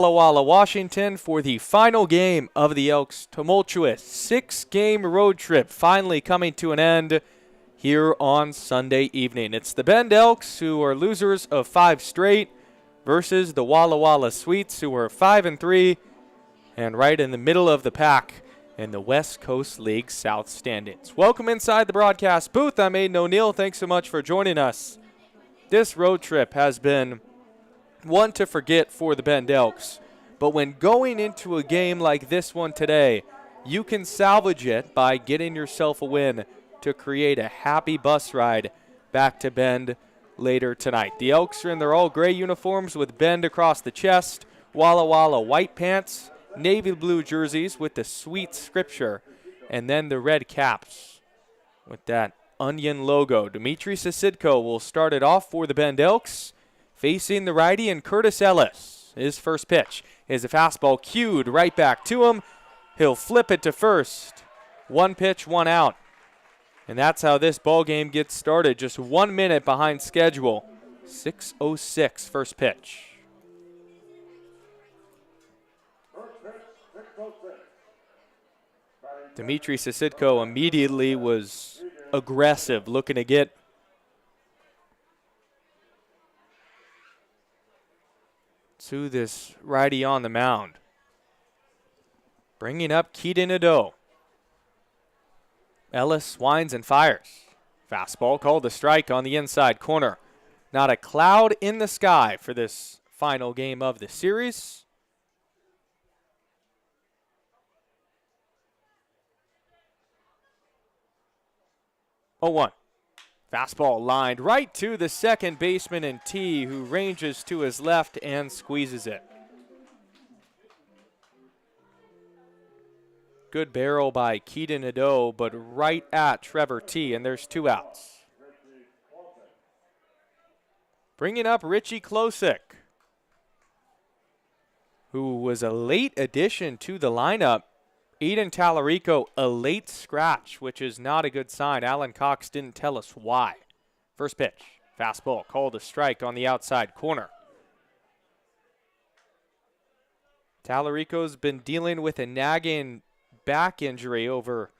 Walla Walla, Washington for the final game of the Elks' tumultuous 6-game road trip finally coming to an end here on Sunday evening. It's the Bend Elks, who are losers of 5 straight, versus the Walla Walla Sweets, who are 5-3 and right in the middle of the pack in the West Coast League South standings. Welcome inside the broadcast booth. I'm Aiden O'Neill. Thanks so much for joining us. This road trip has been one to forget for the Bend Elks, but when going into a game like this one today, you can salvage it by getting yourself a win to create a happy bus ride back to Bend later tonight. The Elks are in their all-gray uniforms with Bend across the chest, Walla Walla white pants, navy blue jerseys with the sweet scripture, and then the red caps with that onion logo. Dimitri Sasidko will start it off for the Bend Elks, facing the righty and Curtis Ellis. His first pitch is a fastball cued right back to him. He'll flip it to first. 1 pitch, 1 out. And that's how this ball game gets started. Just 1 minute behind schedule. 6:06 first pitch. Dimitri Sasidko immediately was aggressive, looking to get to this righty on the mound. Bringing up Keaton Ado. Ellis winds and fires. Fastball called a strike on the inside corner. Not a cloud in the sky for this final game of the series. Oh, 1. Fastball lined right to the second baseman in T, who ranges to his left and squeezes it. Good barrel by Keaton Ado, but right at Trevor T, and there's 2 outs. Bringing up Richie Klosick, who was a late addition to the lineup. Eden Tallarico, a late scratch, which is not a good sign. Alan Cox didn't tell us why. First pitch, fastball called a strike on the outside corner. Tallarico's been dealing with a nagging back injury over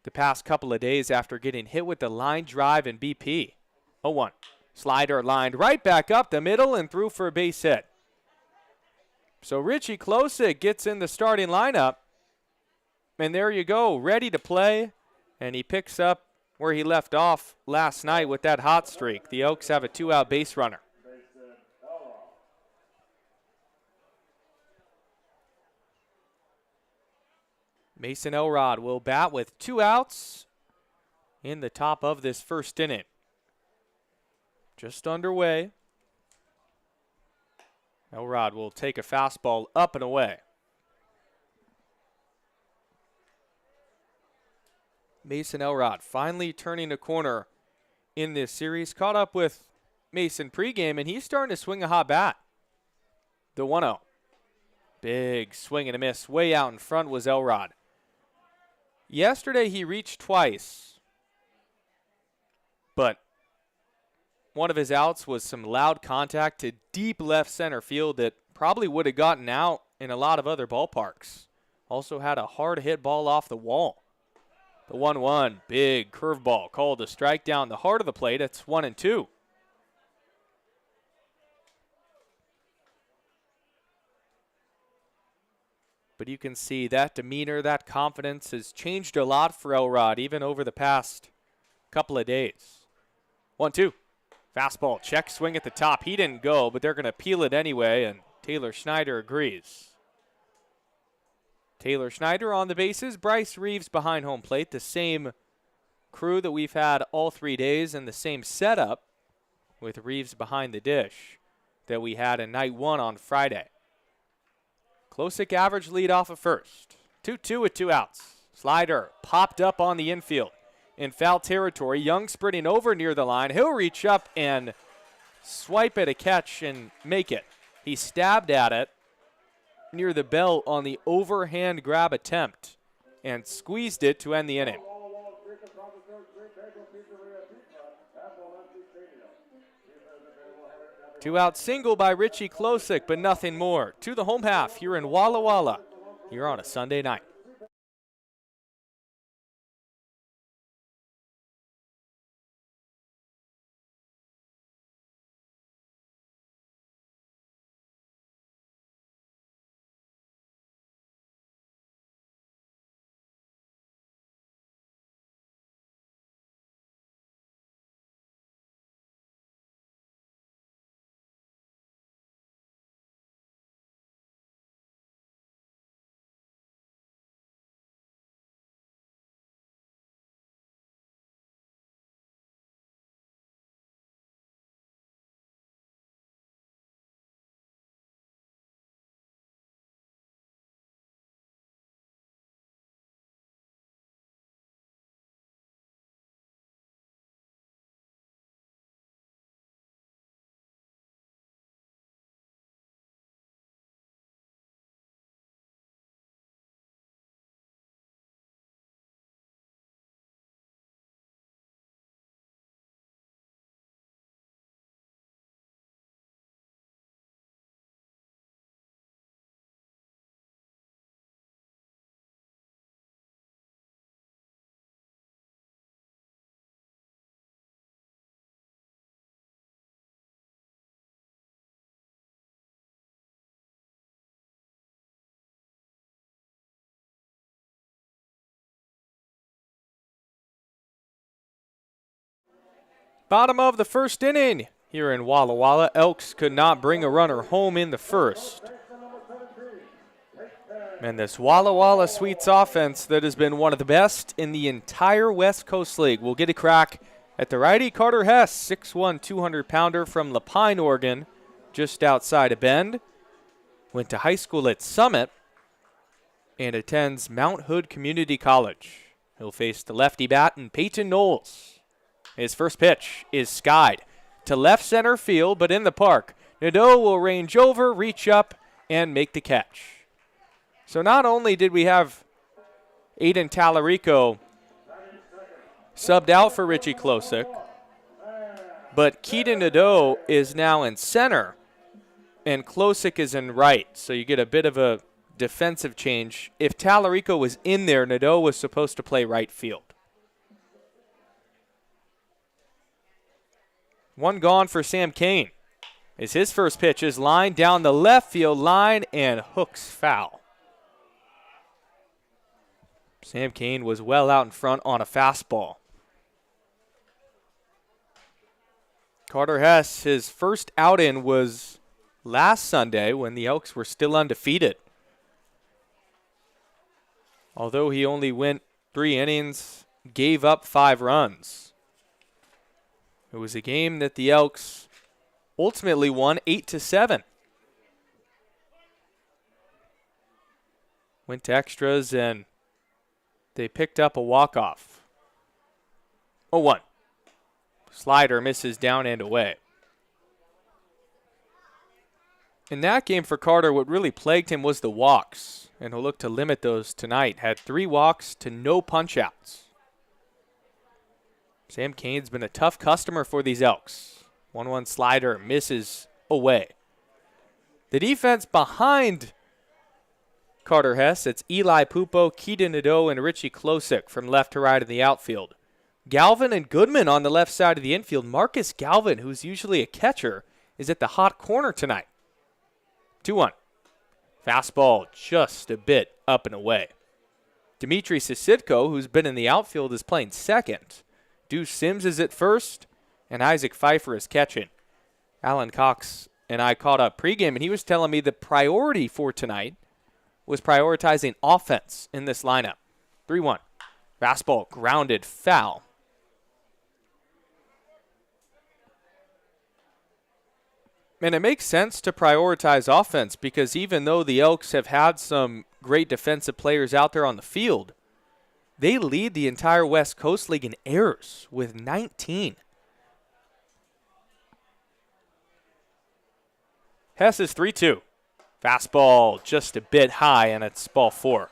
the past couple of days after getting hit with the line drive in BP. 0-1. Slider lined right back up the middle and through for a base hit. So Richie Klosick gets in the starting lineup. And there you go, ready to play. And he picks up where he left off last night with that hot streak. The Elks have a 2-out base runner. Mason Elrod will bat with 2 outs in the top of this first inning. Just underway. Elrod will take a fastball up and away. Mason Elrod finally turning a corner in this series. Caught up with Mason pregame, and he's starting to swing a hot bat. The 1-0. Big swing and a miss. Way out in front was Elrod. Yesterday he reached twice, but one of his outs was some loud contact to deep left center field that probably would have gotten out in a lot of other ballparks. Also had a hard hit ball off the wall. The 1-1, big curveball called a strike down the heart of the plate. It's 1-2. But you can see that demeanor, that confidence has changed a lot for Elrod, even over the past couple of days. 1-2. Fastball, check swing at the top. He didn't go, but they're going to peel it anyway, and Taylor Schneider agrees. Taylor Schneider on the bases, Bryce Reeves behind home plate, the same crew that we've had all 3 days, and the same setup with Reeves behind the dish that we had in night 1 on Friday. Klosick average lead off of first. 2-2 with 2 outs. Slider popped up on the infield in foul territory. Young sprinting over near the line. He'll reach up and swipe at a catch and make it. He stabbed at it near the bell on the overhand grab attempt and squeezed it to end the inning. Two-out single by Richie Klosik, but nothing more. To the home half here in Walla Walla here on a Sunday night. Bottom of the first inning here in Walla Walla. Elks could not bring a runner home in the first. And this Walla Walla Sweets offense that has been one of the best in the entire West Coast League will get a crack at the righty Carter Hess, 6'1", 200-pounder from Lapine, Oregon, just outside of Bend. Went to high school at Summit and attends Mount Hood Community College. He'll face the lefty bat and Peyton Knowles. His first pitch is skied to left center field, but in the park. Nadeau will range over, reach up, and make the catch. So not only did we have Aiden Tallarico subbed out for Richie Klosik, but Keaton Nadeau is now in center, and Klosik is in right. So you get a bit of a defensive change. If Tallarico was in there, Nadeau was supposed to play right field. One gone for Sam Kane. As his first pitch is lined down the left field line and hooks foul. Sam Kane was well out in front on a fastball. Carter Hess, his first out-in was last Sunday when the Elks were still undefeated. Although he only went 3 innings, gave up 5 runs. It was a game that the Elks ultimately won 8-7. Went to extras and they picked up a walk-off. 0-1. Slider misses down and away. In that game for Carter, what really plagued him was the walks, and he'll look to limit those tonight. Had 3 walks to no punch-outs. Sam Kane's been a tough customer for these Elks. 1-1 slider misses away. The defense behind Carter Hess, it's Eli Pupo, Keaton Nadeau, and Richie Klosik from left to right in the outfield. Galvin and Goodman on the left side of the infield. Marcus Galvin, who's usually a catcher, is at the hot corner tonight. 2-1. Fastball just a bit up and away. Dimitri Sisitko, who's been in the outfield, is playing second. Deuce Sims is at first, and Isaac Pfeiffer is catching. Alan Cox and I caught up pregame, and he was telling me the priority for tonight was prioritizing offense in this lineup. 3-1. Fastball grounded foul. And it makes sense to prioritize offense because even though the Elks have had some great defensive players out there on the field, they lead the entire West Coast League in errors with 19. Hess is 3-2. Fastball just a bit high, and it's ball 4.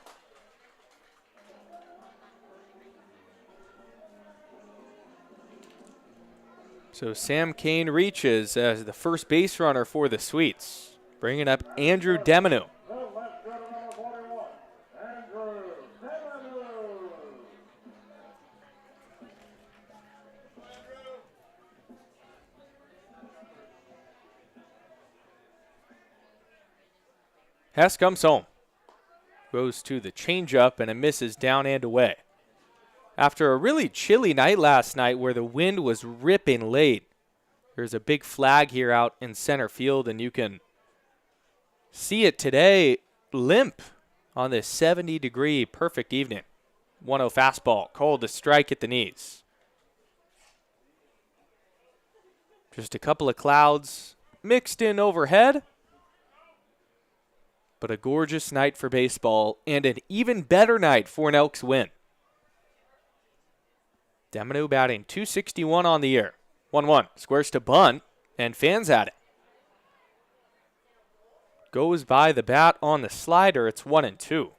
So Sam Kane reaches as the first base runner for the Sweets, bringing up Andrew Deminu. Hess comes home. Goes to the changeup and it misses down and away. After a really chilly night last night where the wind was ripping late, there's a big flag here out in center field, and you can see it today limp on this 70-degree perfect evening. 1-0 fastball, called a strike at the knees. Just a couple of clouds mixed in overhead. But a gorgeous night for baseball and an even better night for an Elks win. Deminu batting .261 on the year. 1-1. Squares to bunt, and fans at it. Goes by the bat on the slider. It's 1-2.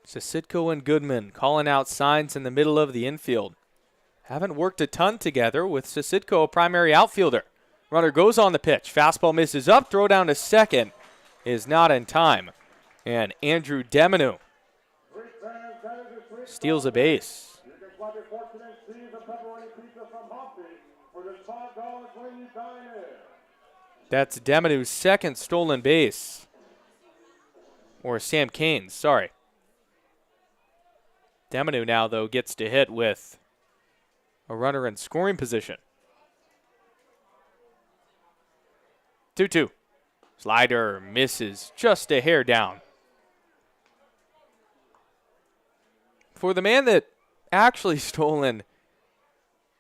Sisitko and Goodman calling out signs in the middle of the infield. Haven't worked a ton together, with Sisitko a primary outfielder. Runner goes on the pitch. Fastball misses up. Throw down to second is not in time. And Andrew Deminu steals a base. That's Deminu's second stolen base. Or Sam Kane's, sorry. Deminu now, though, gets to hit with a runner in scoring position. 2-2. Slider misses just a hair down. For the man that actually stolen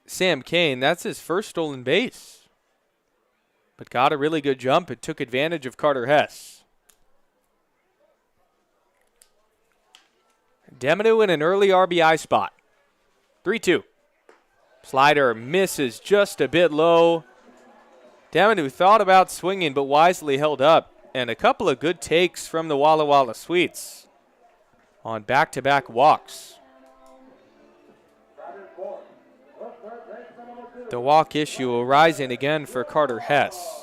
Sam Kane, that's his first stolen base. But got a really good jump and took advantage of Carter Hess. Deminu in an early RBI spot. 3-2. Slider misses just a bit low. Deminu thought about swinging but wisely held up. And a couple of good takes from the Walla Walla Sweets on back-to-back walks. The walk issue arising again for Carter Hess.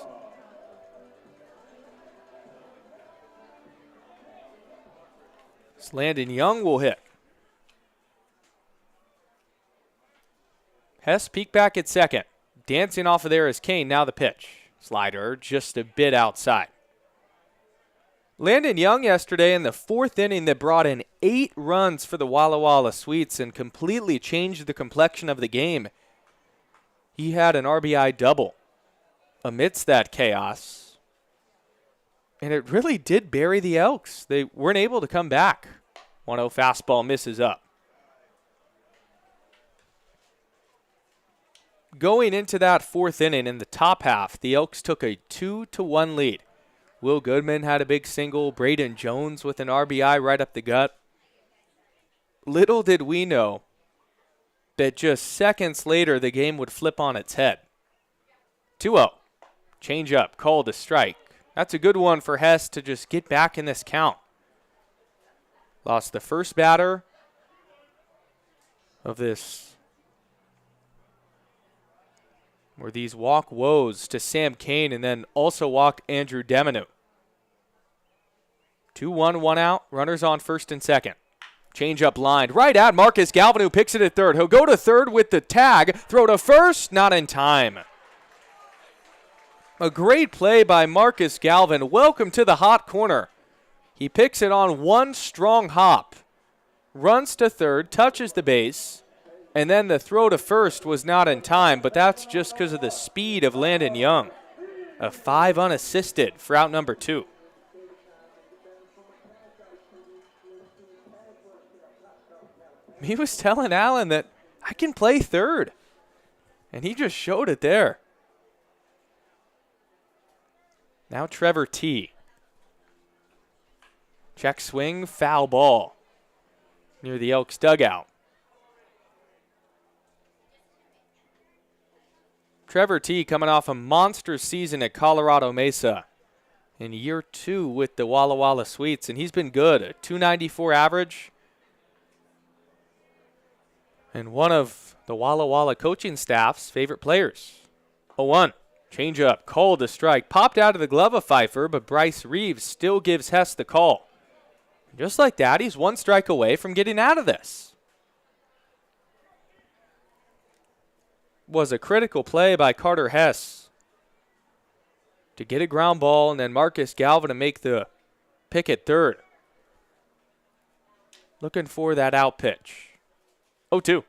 Landon Young will hit. Hess peek back at second. Dancing off of there is Kane. Now the pitch. Slider just a bit outside. Landon Young yesterday in the fourth inning that brought in 8 runs for the Walla Walla Sweets and completely changed the complexion of the game. He had an RBI double amidst that chaos. And it really did bury the Elks. They weren't able to come back. 1-0 fastball misses up. Going into that fourth inning in the top half, the Elks took a 2-1 lead. Will Goodman had a big single. Braden Jones with an RBI right up the gut. Little did we know that just seconds later the game would flip on its head. 2-0. Change up, called a strike. That's a good one for Hess to just get back in this count. Lost the first batter of this, or these walk woes, to Sam Kane, and then also walked Andrew Deminu. 2-1, 1 out. Runners on first and second. Change up lined right at Marcus Galvin, who picks it at third. He'll go to third with the tag. Throw to first, not in time. A great play by Marcus Galvin. Welcome to the hot corner. He picks it on one strong hop, runs to third, touches the base, and then the throw to first was not in time, but that's just because of the speed of Landon Young. A 5 unassisted for out number 2. He was telling Allen that I can play third, and he just showed it there. Now Trevor T. Check swing, foul ball near the Elks dugout. Trevor T. coming off a monster season at Colorado Mesa. in year 2 with the Walla Walla Sweets, and he's been good. A .294 average. And one of the Walla Walla coaching staff's favorite players. 0-1. Change-up, called to strike. Popped out of the glove of Pfeiffer, but Bryce Reeves still gives Hess the call. Just like that, he's 1 strike away from getting out of this. Was a critical play by Carter Hess to get a ground ball, and then Marcus Galvin to make the pick at third. Looking for that out pitch. 0-2.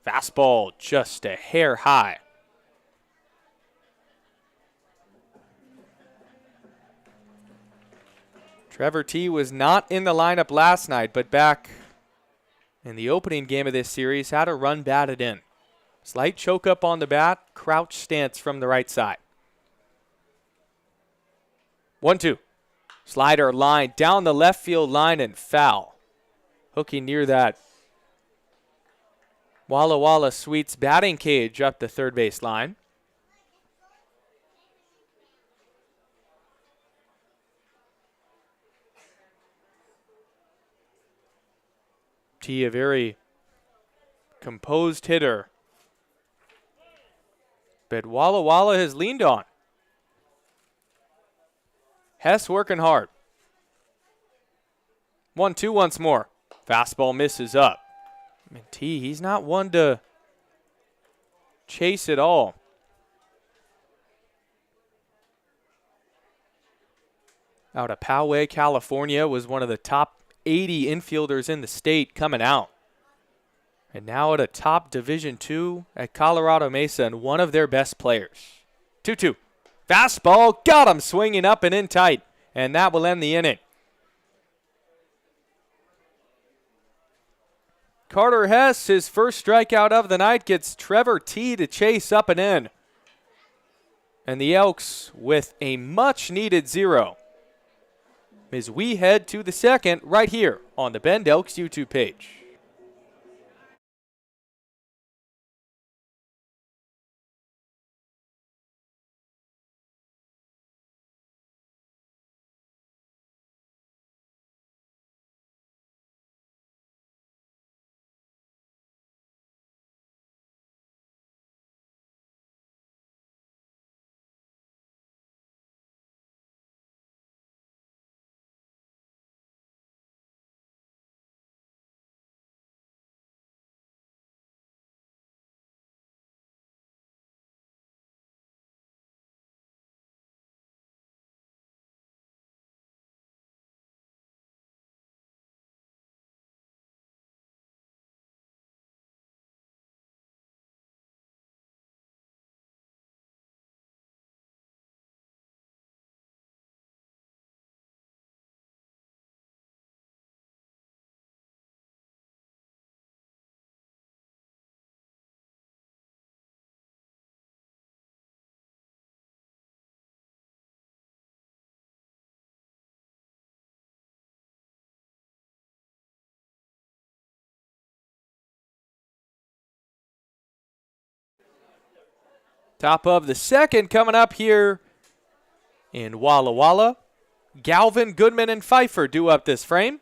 Fastball just a hair high. Trevor T was not in the lineup last night, but back in the opening game of this series, had a run batted in. Slight choke up on the bat, crouch stance from the right side. 1-2. Slider line down the left field line and foul. Hooking near that Walla Walla Sweets batting cage up the third base line. T, a very composed hitter, but Walla Walla has leaned on. Hess working hard. 1-2 once more. Fastball misses up. And T, he's not one to chase at all. Out of Poway, California, was one of the top 80 infielders in the state coming out. And now at a top Division II at Colorado Mesa, and one of their best players. 2-2. Fastball, got him swinging up and in tight. And that will end the inning. Carter Hess, his first strikeout of the night, gets Trevor T to chase up and in. And the Elks with a much-needed 0. As we head to the second right here on the Bend Elks YouTube page. Top of the second coming up here in Walla Walla. Galvin, Goodman, and Pfeiffer do up this frame.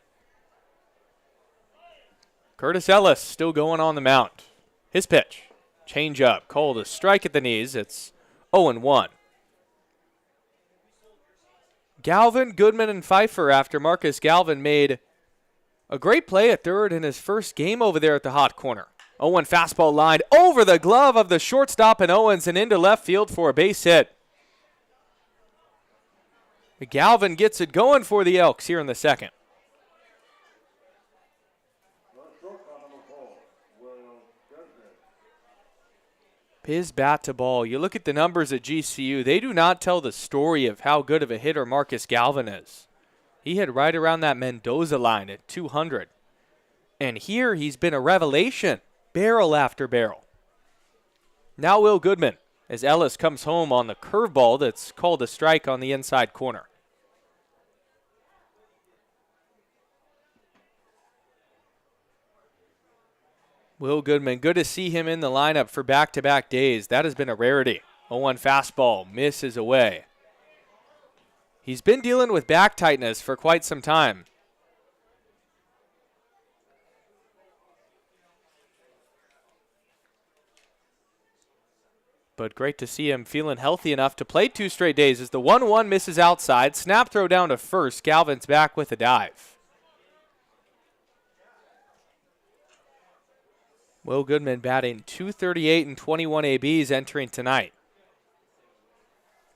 Curtis Ellis still going on the mound. His pitch. Change up. Called a strike at the knees. It's 0-1. Galvin, Goodman, and Pfeiffer after Marcus Galvin made a great play at third in his first game over there at the hot corner. 0-1 fastball lined over the glove of the shortstop and Owens and into left field for a base hit. Galvin gets it going for the Elks here in the second. His bat to ball. You look at the numbers at GCU, they do not tell the story of how good of a hitter Marcus Galvin is. He hit right around that Mendoza line at 200. And here he's been a revelation, barrel after barrel. Now Will Goodman, as Ellis comes home on the curveball that's called a strike on the inside corner. Will Goodman, good to see him in the lineup for back-to-back days. That has been a rarity. 0-1 fastball, misses away. He's been dealing with back tightness for quite some time. But great to see him feeling healthy enough to play 2 straight days as the 1-1 misses outside. Snap throw down to first. Galvin's back with a dive. Will Goodman batting .238 and 21 ABs entering tonight.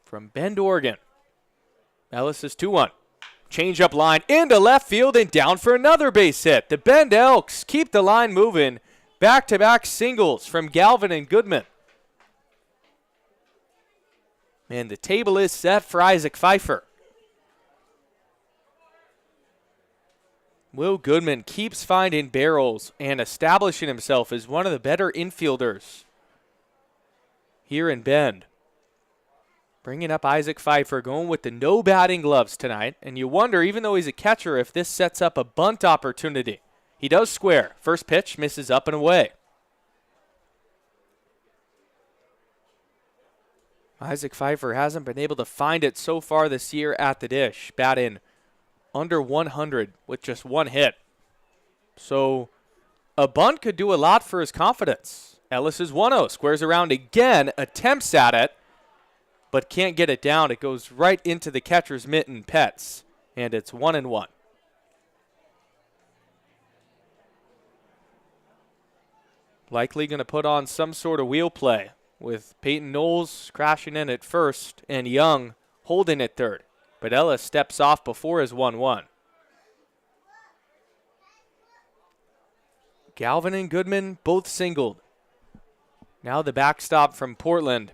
From Bend, Oregon. Ellis is 2-1. Change up line into left field and down for another base hit. The Bend Elks keep the line moving. Back-to-back singles from Galvin and Goodman. And the table is set for Isaac Pfeiffer. Will Goodman keeps finding barrels and establishing himself as one of the better infielders here in Bend. Bringing up Isaac Pfeiffer, going with the no batting gloves tonight. And you wonder, even though he's a catcher, if this sets up a bunt opportunity. He does square. First pitch misses up and away. Isaac Pfeiffer hasn't been able to find it so far this year at the dish. Batting under 100 with just 1 hit. So a bunt could do a lot for his confidence. Ellis is 1-0, squares around again, attempts at it, but can't get it down. It goes right into the catcher's mitten, Pets, and it's 1-1. Likely going to put on some sort of wheel play, with Peyton Knowles crashing in at first and Young holding at third. But Ellis steps off before his 1-1. Galvin and Goodman both singled. Now the backstop from Portland.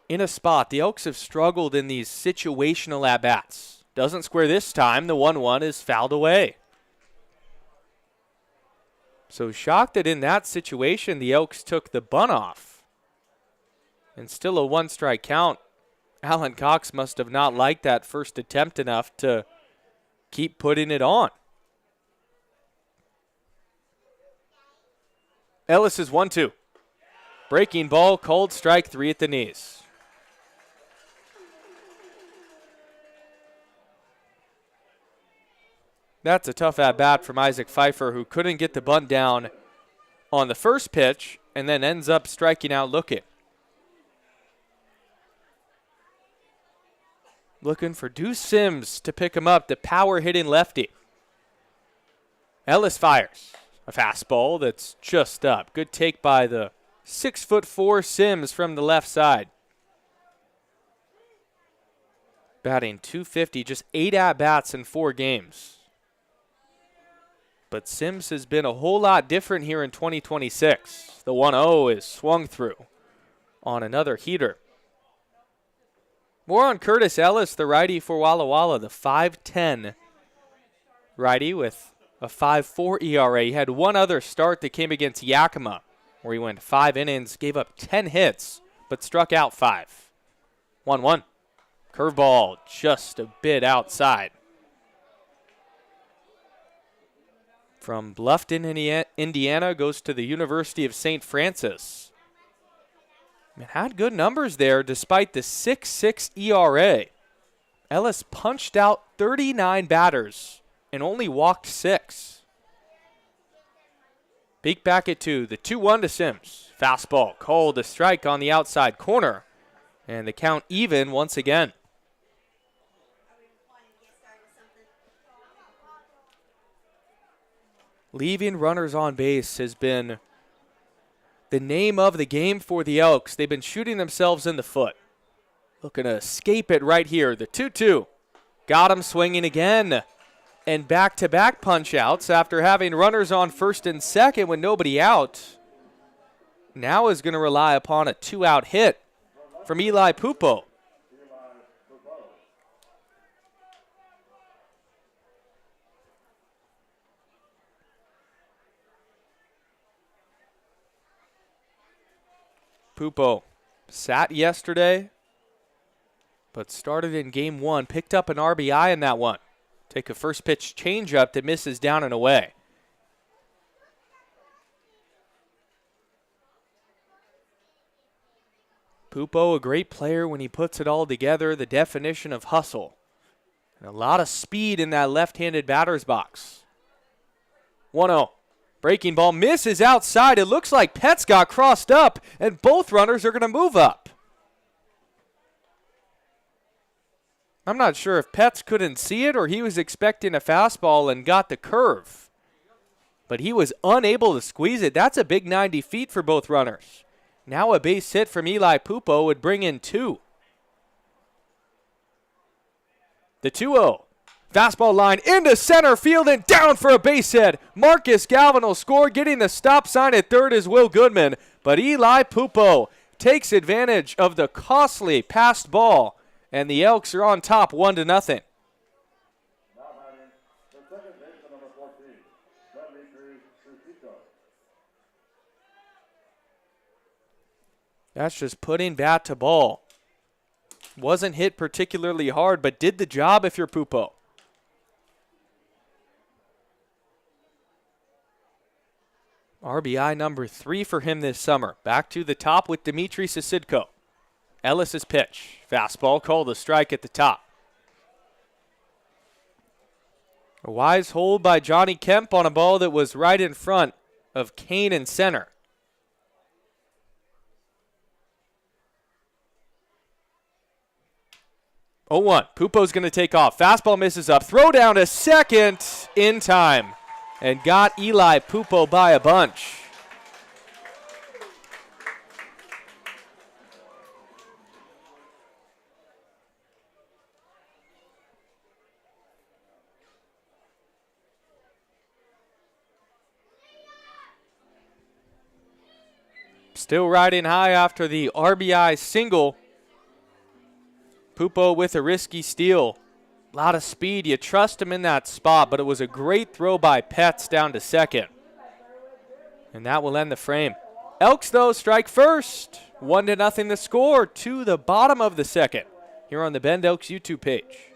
In a spot, the Elks have struggled in these situational at-bats. Doesn't square this time. The 1-1 is fouled away. So shocked that in that situation the Elks took the bunt off. And still a 1-strike count. Alan Cox must have not liked that first attempt enough to keep putting it on. Ellis is 1-2. Breaking ball, called strike 3 at the knees. That's a tough at-bat from Isaac Pfeiffer, who couldn't get the bunt down on the first pitch and then ends up striking out looking. Looking for Deuce Sims to pick him up, the power-hitting lefty. Ellis fires a fastball that's just up. Good take by the 6'4" Sims from the left side. Batting .250, just 8 at-bats in 4 games. But Sims has been a whole lot different here in 2026. The 1-0 is swung through on another heater. More on Curtis Ellis, the righty for Walla Walla, the 5'10" righty with a 5.4 ERA. He had one other start that came against Yakima, where he went 5 innings, gave up 10 hits, but struck out 5. 1-1. Curveball just a bit outside. From Bluffton, Indiana, goes to the University of St. Francis. And had good numbers there despite the 6.6 ERA. Ellis punched out 39 batters and only walked 6. Peek back at 2. The 2-1 to Sims. Fastball called a strike on the outside corner. And the count even once again. Leaving runners on base has been the name of the game for the Elks. They've been shooting themselves in the foot. Looking to escape it right here. The 2-2. Got him swinging again. And back-to-back punch-outs after having runners on first and second with nobody out. Now is going to rely upon a 2-out hit from Eli Pupo. Pupo sat yesterday, but started in game 1. Picked up an RBI in that one. Take a first pitch changeup that misses down and away. Pupo, a great player when he puts it all together. The definition of hustle. A lot of speed in that left-handed batter's box. 1-0. Breaking ball misses outside. It looks like Petz got crossed up, and both runners are going to move up. I'm not sure if Petz couldn't see it or he was expecting a fastball and got the curve. But he was unable to squeeze it. That's a big 90 feet for both runners. Now a base hit from Eli Pupo would bring in 2. The 2-0. Fastball line into center field and down for a base hit. Marcus Galvin will score. Getting the stop sign at third is Will Goodman. But Eli Pupo takes advantage of the costly passed ball. And the Elks are on top 1-0. That's just putting bat to ball. Wasn't hit particularly hard, but did the job if you're Pupo. RBI number 3 for him this summer. Back to the top with Dmitry Sasidko. Ellis's pitch. Fastball called a strike at the top. A wise hold by Johnny Kemp on a ball that was right in front of Kane in center. Oh, 1. Pupo's going to take off. Fastball misses up. Throw down to second in time. And got Eli Pupo by a bunch. Still riding high after the RBI single. Pupo with a risky steal. A lot of speed. You trust him in that spot, but it was a great throw by Petz down to second. And that will end the frame. Elks, though, strike first. 1-0 the score to the bottom of the second here on the Bend Elks YouTube page.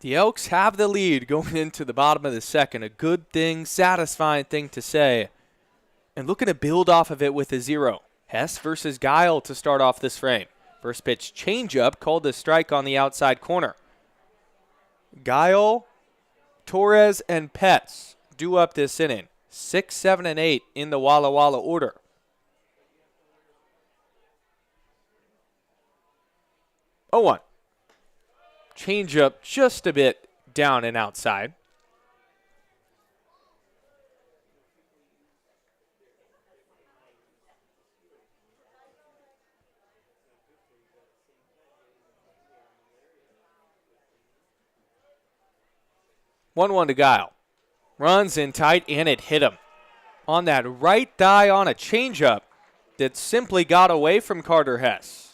The Elks have the lead going into the bottom of the second. A good thing, satisfying thing to say. And looking to build off of it with a 0. Hess versus Guile to start off this frame. First pitch changeup called a strike on the outside corner. Guile, Torres, and Petz do up this inning. 6, 7, and 8 in the Walla Walla order. Oh, 1. Changeup just a bit down and outside. One to Guile. Runs in tight, and it hit him. On that right thigh on a changeup that simply got away from Carter Hess.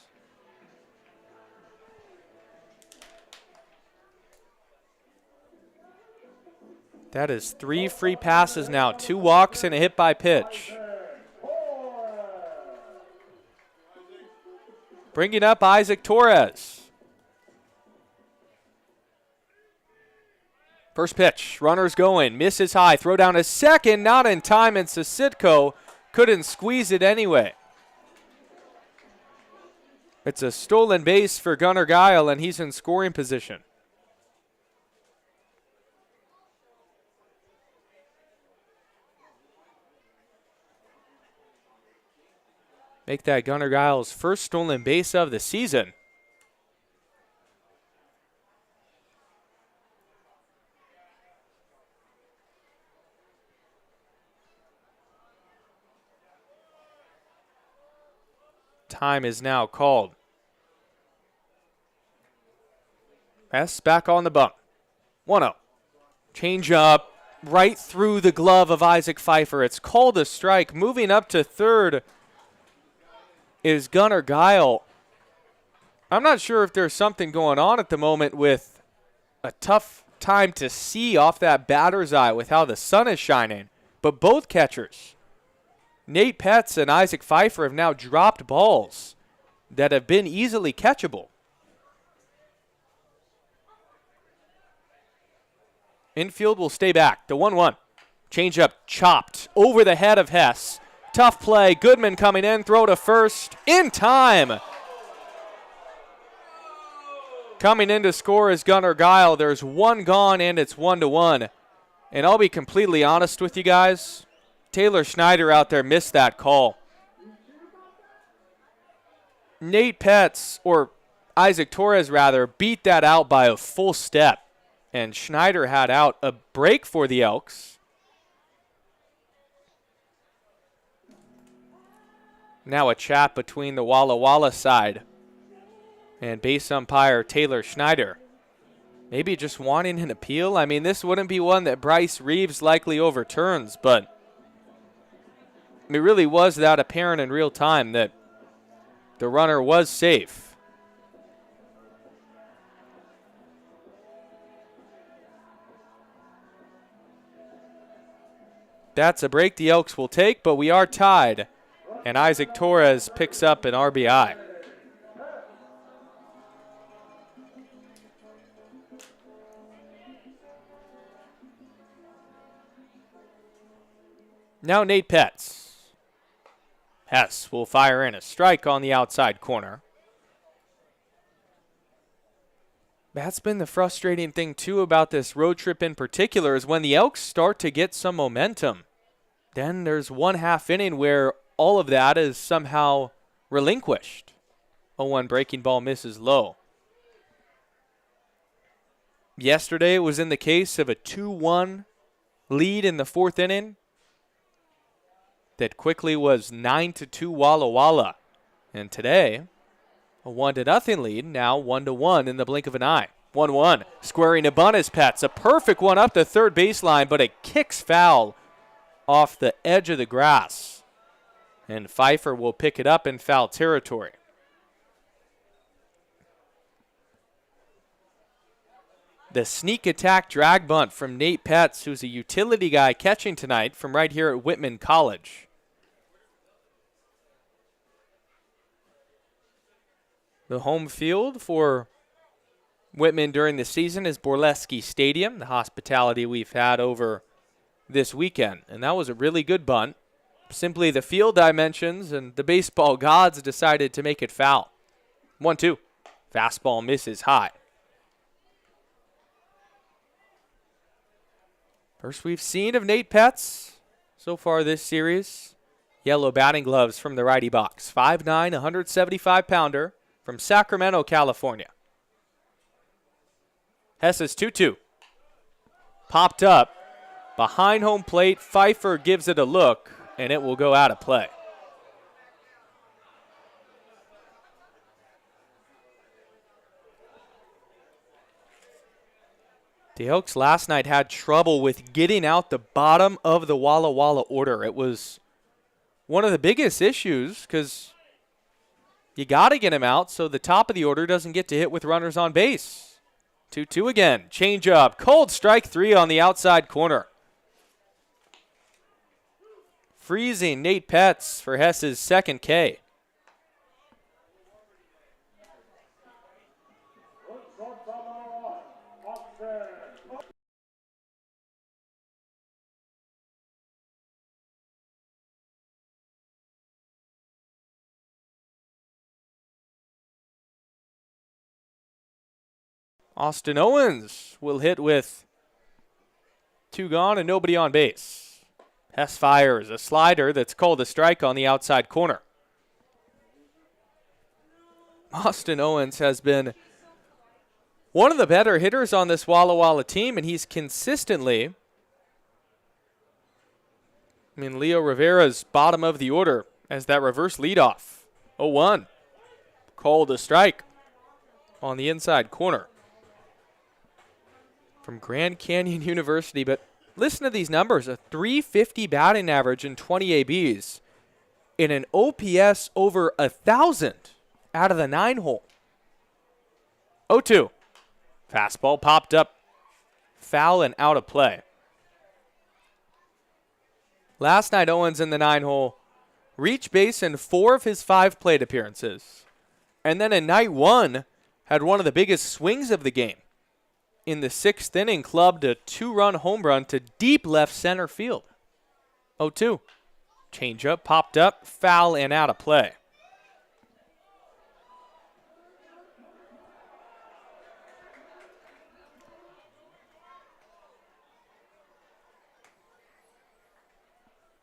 That is 3 free passes now. 2 walks and a hit by pitch. Bringing up Isaac Torres. First pitch, runners going, misses high, throw down to second, not in time, and Sisitko couldn't squeeze it anyway. It's a stolen base for Gunnar Guile, and he's in scoring position. Make that Gunnar Guile's first stolen base of the season. Time is now called. Hess back on the bump. 1-0. Change up right through the glove of Isaac Pfeiffer. It's called a strike. Moving up to third is Gunnar Guile. I'm not sure if there's something going on at the moment with a tough time to see off that batter's eye with how the sun is shining. But both catchers, Nate Petz and Isaac Pfeiffer, have now dropped balls that have been easily catchable. Infield will stay back. The 1-1. Change up chopped over the head of Hess. Tough play. Goodman coming in. Throw to first. In time. Coming in to score is Gunnar Guile. There's one gone, and it's 1-1. And I'll be completely honest with you guys. Taylor Schneider out there missed that call. Nate Petz, or Isaac Torres rather, beat that out by a full step. And Schneider had out a break for the Elks. Now a chat between the Walla Walla side and base umpire Taylor Schneider. Maybe just wanting an appeal. I mean, this wouldn't be one that Bryce Reeves likely overturns, but it really was that apparent in real time that the runner was safe. That's a break the Elks will take, but we are tied, and Isaac Torres picks up an RBI. Now Nate Petz. Hess will fire in a strike on the outside corner. That's been the frustrating thing, too, about this road trip in particular, is when the Elks start to get some momentum. Then there's one half inning where all of that is somehow relinquished. 0-1 breaking ball misses low. Yesterday it was in the case of a 2-1 lead in the fourth inning that quickly was 9-2 Walla Walla. And today, a 1-0 lead, now 1-1 in the blink of an eye. 1-1, squaring to bunt is Petz. A perfect one up the third baseline, but it kicks foul off the edge of the grass. And Pfeiffer will pick it up in foul territory. The sneak attack drag bunt from Nate Petz, who's a utility guy catching tonight from right here at Whitman College. The home field for Whitman during the season is Borleski Stadium, the hospitality we've had over this weekend. And that was a really good bunt. Simply the field dimensions and the baseball gods decided to make it foul. 1-2. Fastball misses high. First we've seen of Nate Petz so far this series. Yellow batting gloves from the righty box. 5'9", 175-pounder from Sacramento, California. Hess's 2-2. Popped up behind home plate. Pfeiffer gives it a look, and it will go out of play. The Elks last night had trouble with getting out the bottom of the Walla Walla order. It was one of the biggest issues because you got to get him out so the top of the order doesn't get to hit with runners on base. 2-2 again. Change up. Cold strike 3 on the outside corner. Freezing Nate Petz for Hess's second K. Austin Owens will hit with 2 gone and nobody on base. Hess fires a slider that's called a strike on the outside corner. Austin Owens has been one of the better hitters on this Walla Walla team, and he's consistently, Leo Rivera's bottom of the order as that reverse leadoff. 0-1. Called a strike on the inside corner. From Grand Canyon University, but listen to these numbers. A .350 batting average in 20 ABs in an OPS over 1,000 out of the 9-hole. 0-2. Fastball popped up, foul and out of play. Last night, Owens in the 9-hole reached base in 4 of his 5 plate appearances. And then in night 1, had one of the biggest swings of the game. In the 6th inning, clubbed a 2-run home run to deep left center field. 0-2. Changeup popped up, foul and out of play.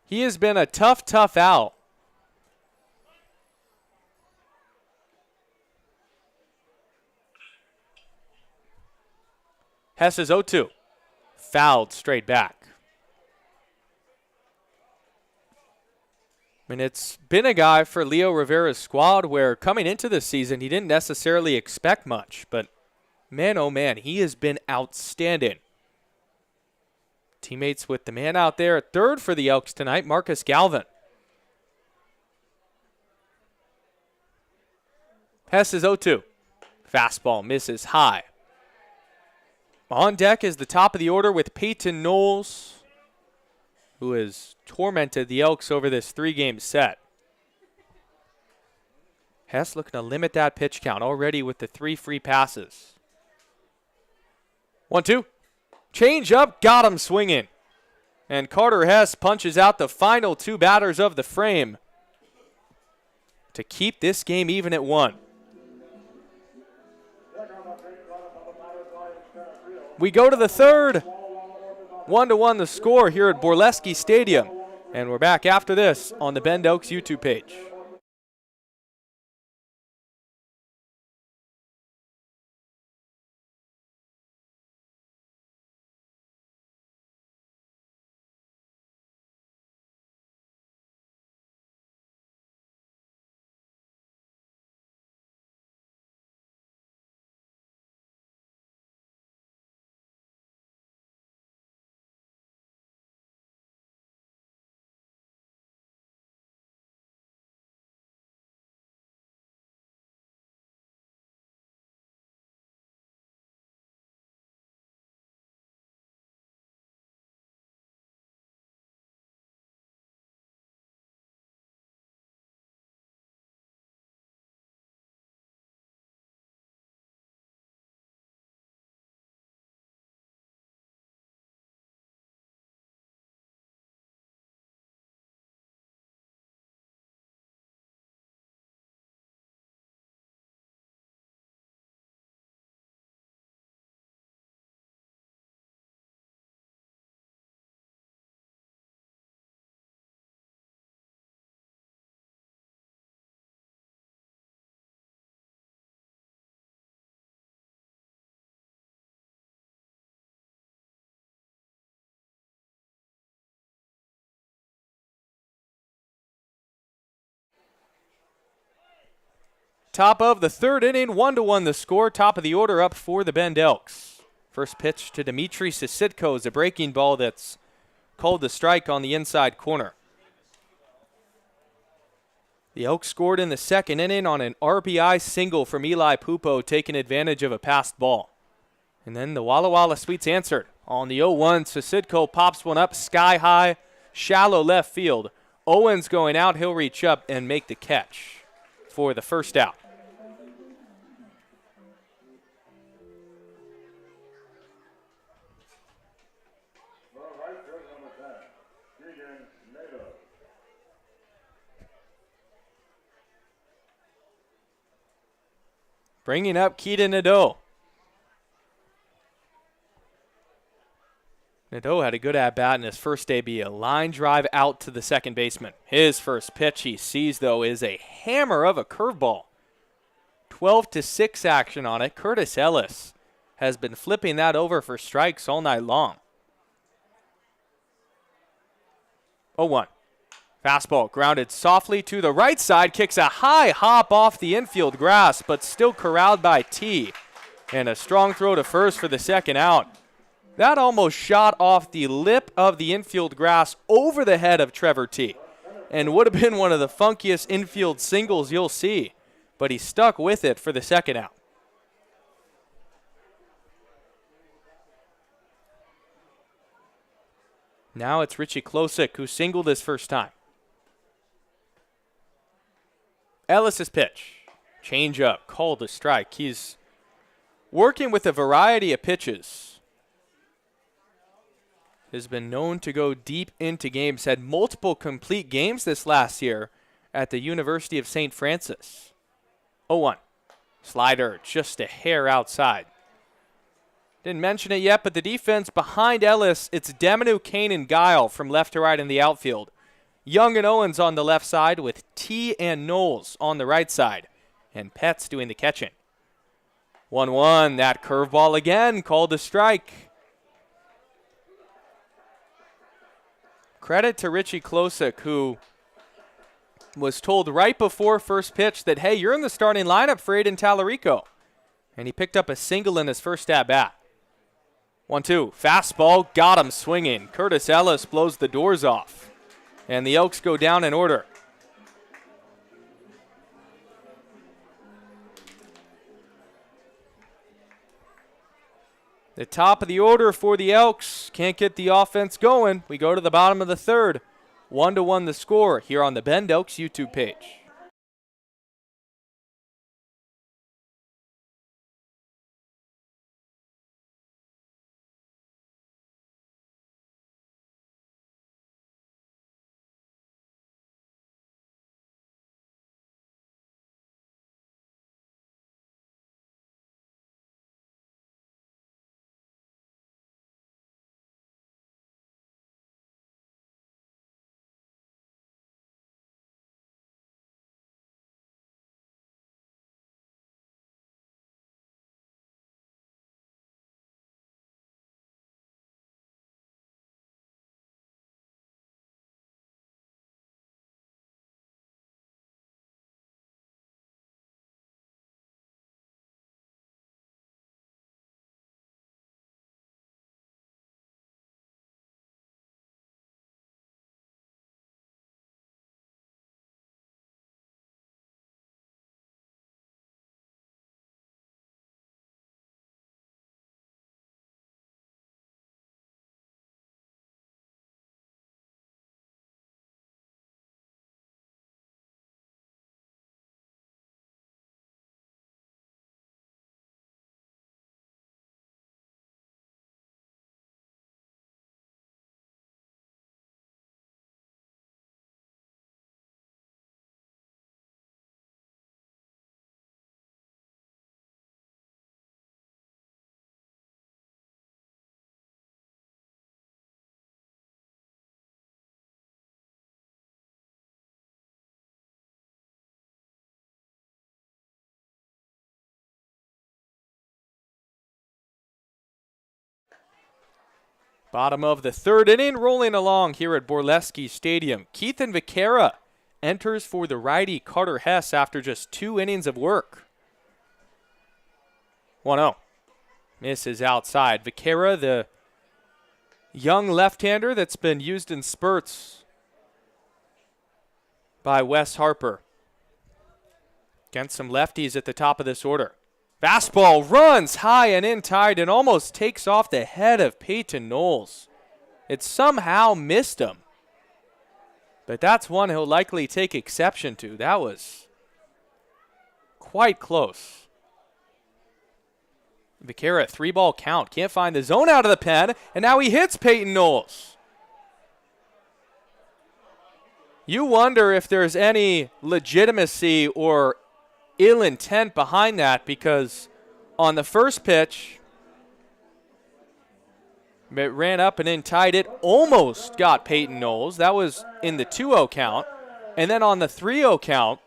He has been a tough out. Hess is 0-2. Fouled straight back. It's been a guy for Leo Rivera's squad where coming into this season he didn't necessarily expect much, but man, oh man, he has been outstanding. Teammates with the man out there at third for the Elks tonight, Marcus Galvin. Hess is 0-2. Fastball misses high. On deck is the top of the order with Peyton Knowles, who has tormented the Elks over this 3-game set. Hess looking to limit that pitch count already with the 3 free passes. 1-2. Change up, got him swinging. And Carter Hess punches out the final 2 batters of the frame to keep this game even at 1. We go to the 3rd. 1-1 the score here at Borleski Stadium. And we're back after this on the Bend Elks YouTube page. Top of the 3rd inning, 1-1 the score. Top of the order up for the Bend Elks. First pitch to Dmitry Sisitko is a breaking ball that's called the strike on the inside corner. The Elks scored in the 2nd inning on an RBI single from Eli Pupo, taking advantage of a passed ball. And then the Walla Walla Sweets answered. On the 0-1, Sisitko pops one up sky high, shallow left field. Owens going out, he'll reach up and make the catch for the first out. Bringing up Keaton Nadeau. Nadeau had a good at-bat in his first debut. A line drive out to the second baseman. His first pitch he sees, though, is a hammer of a curveball. 12-6 action on it. Curtis Ellis has been flipping that over for strikes all night long. 0-1. Fastball grounded softly to the right side. Kicks a high hop off the infield grass, but still corralled by T. And a strong throw to first for the second out. That almost shot off the lip of the infield grass over the head of Trevor T. And would have been one of the funkiest infield singles you'll see. But he stuck with it for the second out. Now it's Richie Klosik who singled his first time. Ellis's pitch. Change up, called a strike. He's working with a variety of pitches. Has been known to go deep into games. Had multiple complete games this last year at the University of St. Francis. 0-1. Slider just a hair outside. Didn't mention it yet, but the defense behind Ellis, it's Demonu, Kane, and Guile from left to right in the outfield. Young and Owens on the left side with T and Knowles on the right side. And Petts doing the catching. 1-1, that curveball again, called a strike. Credit to Richie Klosik, who was told right before first pitch that, hey, you're in the starting lineup for Aiden Tallarico. And he picked up a single in his first at-bat. 1-2, fastball, got him swinging. Curtis Ellis blows the doors off. And the Elks go down in order. The top of the order for the Elks. Can't get the offense going. We go to the bottom of the third. 1-1 the score here on the Bend Elks YouTube page. Bottom of the third inning, rolling along here at Borleski Stadium. Keithan Vaquera enters for the righty Carter Hess after just 2 innings of work. 1-0. Misses outside. Vaquera, the young left-hander that's been used in spurts by Wes Harper. Against some lefties at the top of this order. Fastball runs high and in tight and almost takes off the head of Peyton Knowles. It somehow missed him. But that's one he'll likely take exception to. That was quite close. Vaquera, 3-ball count. Can't find the zone out of the pen, and now he hits Peyton Knowles. You wonder if there's any legitimacy or ill intent behind that, because on the first pitch, It ran up and in, tied it. Almost got Peyton Knowles. That was in the 2-0 count. And then on the 3-0 count,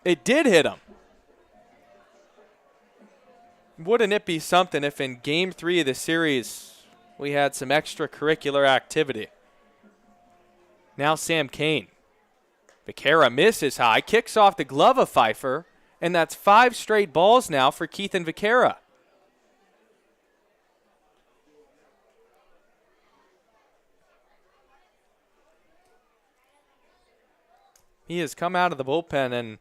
it did hit him. Wouldn't it be something if in Game 3 of the series we had some extracurricular activity? Now Sam Kane. Vaquera misses high, kicks off the glove of Pfeiffer, and that's 5 straight balls now for Keith and Vaquera. He has come out of the bullpen and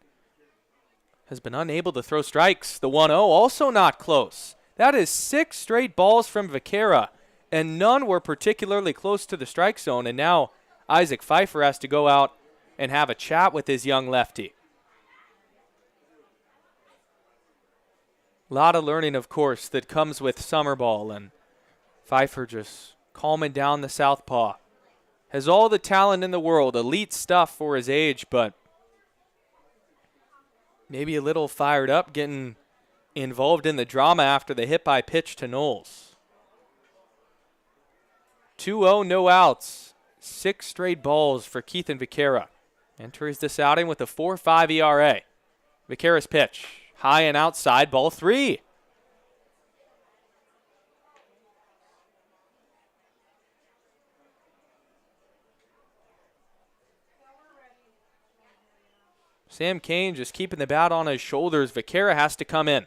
has been unable to throw strikes. The 1-0 also not close. That is 6 straight balls from Vaquera, and none were particularly close to the strike zone, and now Isaac Pfeiffer has to go out and have a chat with his young lefty. A lot of learning, of course, that comes with summer ball, and Pfeiffer just calming down the southpaw. Has all the talent in the world, elite stuff for his age, but maybe a little fired up, getting involved in the drama after the hit by pitch to Knowles. 2-0, no outs. 6 straight balls for Keith and Vaquera. Enters this outing with a 4.5 ERA. Vaquera's pitch, high and outside, ball 3. Sam Kane just keeping the bat on his shoulders. Vaquera has to come in.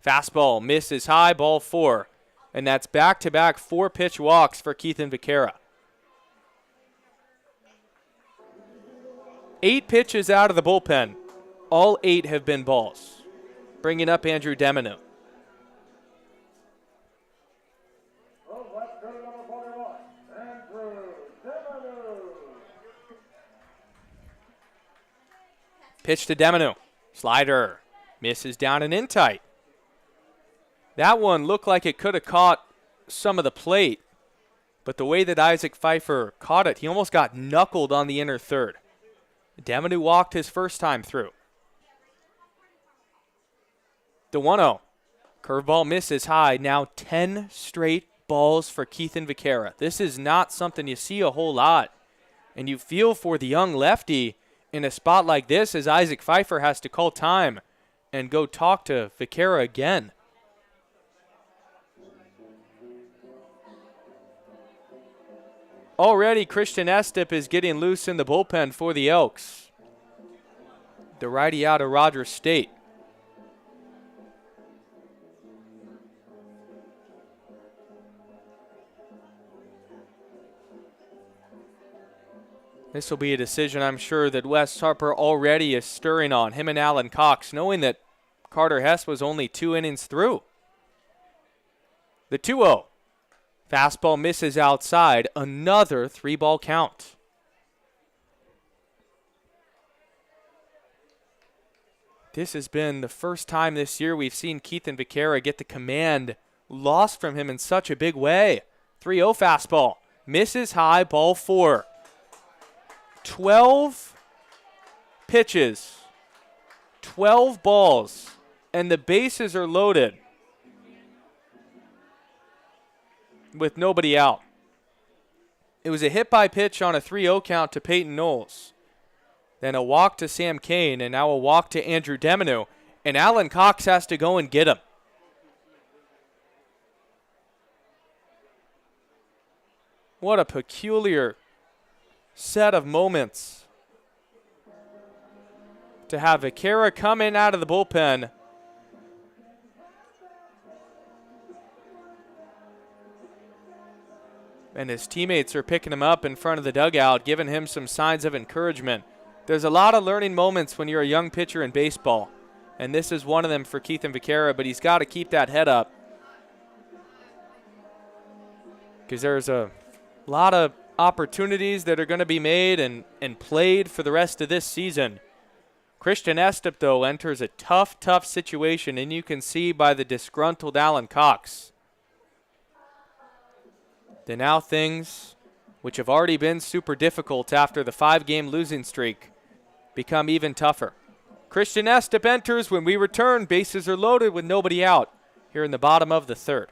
Fastball misses high, ball 4. And that's back-to-back 4-pitch walks for Keith and Vaquera. 8 pitches out of the bullpen. All 8 have been balls. Bringing up Andrew Deminu. Pitch to Deminu. Slider. Misses down and in tight. That one looked like it could have caught some of the plate, but the way that Isaac Pfeiffer caught it, he almost got knuckled on the inner third. Deminu walked his first time through. The 1-0. Curveball misses high. Now 10 straight balls for Keith and Vaquera. This is not something you see a whole lot. And you feel for the young lefty in a spot like this as Isaac Pfeiffer has to call time and go talk to Vaquera again. Already Christian Estep is getting loose in the bullpen for the Elks. The righty out of Rogers State. This will be a decision I'm sure that Wes Harper already is stirring on, him and Alan Cox, knowing that Carter Hess was only 2 innings through. The 2-0. Fastball misses outside. Another 3-ball count. This has been the first time this year we've seen Keith and Vaquera get the command lost from him in such a big way. 3-0 fastball. Misses high, ball 4. 12 pitches, 12 balls, and the bases are loaded with nobody out. It was a hit by pitch on a 3-0 count to Peyton Knowles. Then a walk to Sam Kane, and now a walk to Andrew Deminu, and Alan Cox has to go and get him. What a peculiar set of moments to have Vaquera come in out of the bullpen and his teammates are picking him up in front of the dugout, giving him some signs of encouragement. There's a lot of learning moments when you're a young pitcher in baseball, and this is one of them for Keith and Vaquera, but he's got to keep that head up because there's a lot of opportunities that are going to be made and played for the rest of this season. Christian Estep, though, enters a tough situation, and you can see by the disgruntled Alan Cox that now things, which have already been super difficult after the 5-game losing streak, become even tougher. Christian Estep enters. When we return, bases are loaded with nobody out here in the bottom of the 3rd.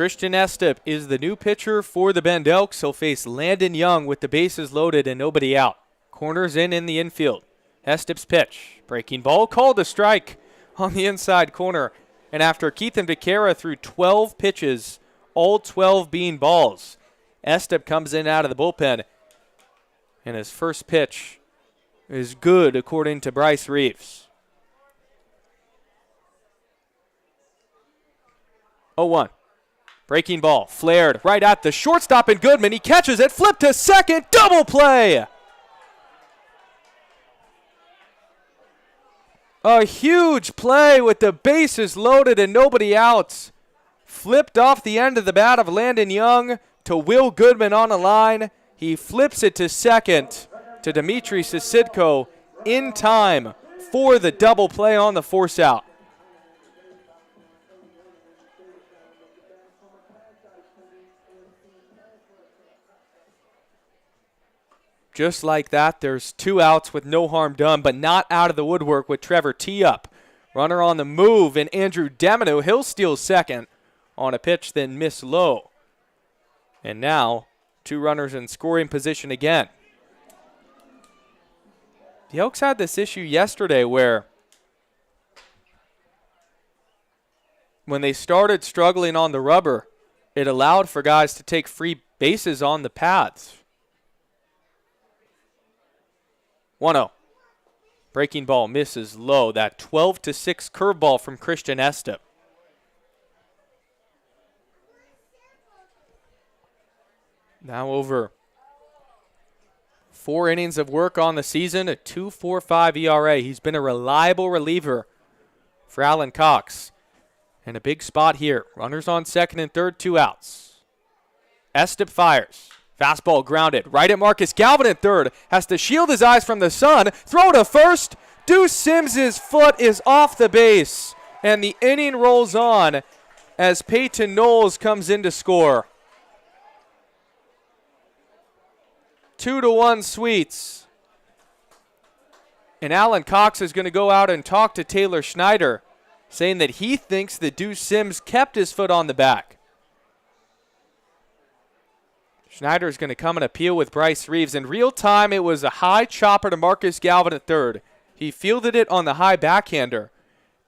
Christian Estep is the new pitcher for the Bend Elks. He'll face Landon Young with the bases loaded and nobody out. Corners in the infield. Estep's pitch. Breaking ball called a strike on the inside corner. And after Keithan Becerra threw 12 pitches, all 12 being balls, Estep comes in out of the bullpen. And his first pitch is good according to Bryce Reeves. 0-1. Breaking ball, flared right at the shortstop, and Goodman, he catches it, flipped to second, double play! A huge play with the bases loaded and nobody out. Flipped off the end of the bat of Landon Young to Will Goodman on the line. He flips it to second to Dimitri Sisidko in time for the double play on the force out. Just like that, there's 2 outs with no harm done, but not out of the woodwork with Trevor T up. Runner on the move, and Andrew Demino, he'll steal second on a pitch, then miss low. And now, 2 runners in scoring position again. The Elks had this issue yesterday where when they started struggling on the rubber, it allowed for guys to take free bases on the pads. 1-0. Breaking ball misses low. That 12-6 curveball from Christian Estep. Now over 4 innings of work on the season, a 2.45 ERA. He's been a reliable reliever for Alan Cox. And a big spot here. Runners on second and third, 2 outs. Estep fires. Fastball grounded. Right at Marcus Galvin at third. Has to shield his eyes from the sun. Throw to first. Deuce Sims' foot is off the base. And the inning rolls on as Peyton Knowles comes in to score. 2-1 Sweets. And Alan Cox is going to go out and talk to Taylor Schneider, saying that he thinks that Deuce Sims kept his foot on the back. Schneider is going to come and appeal with Bryce Reeves. In real time, it was a high chopper to Marcus Galvin at third. He fielded it on the high backhander,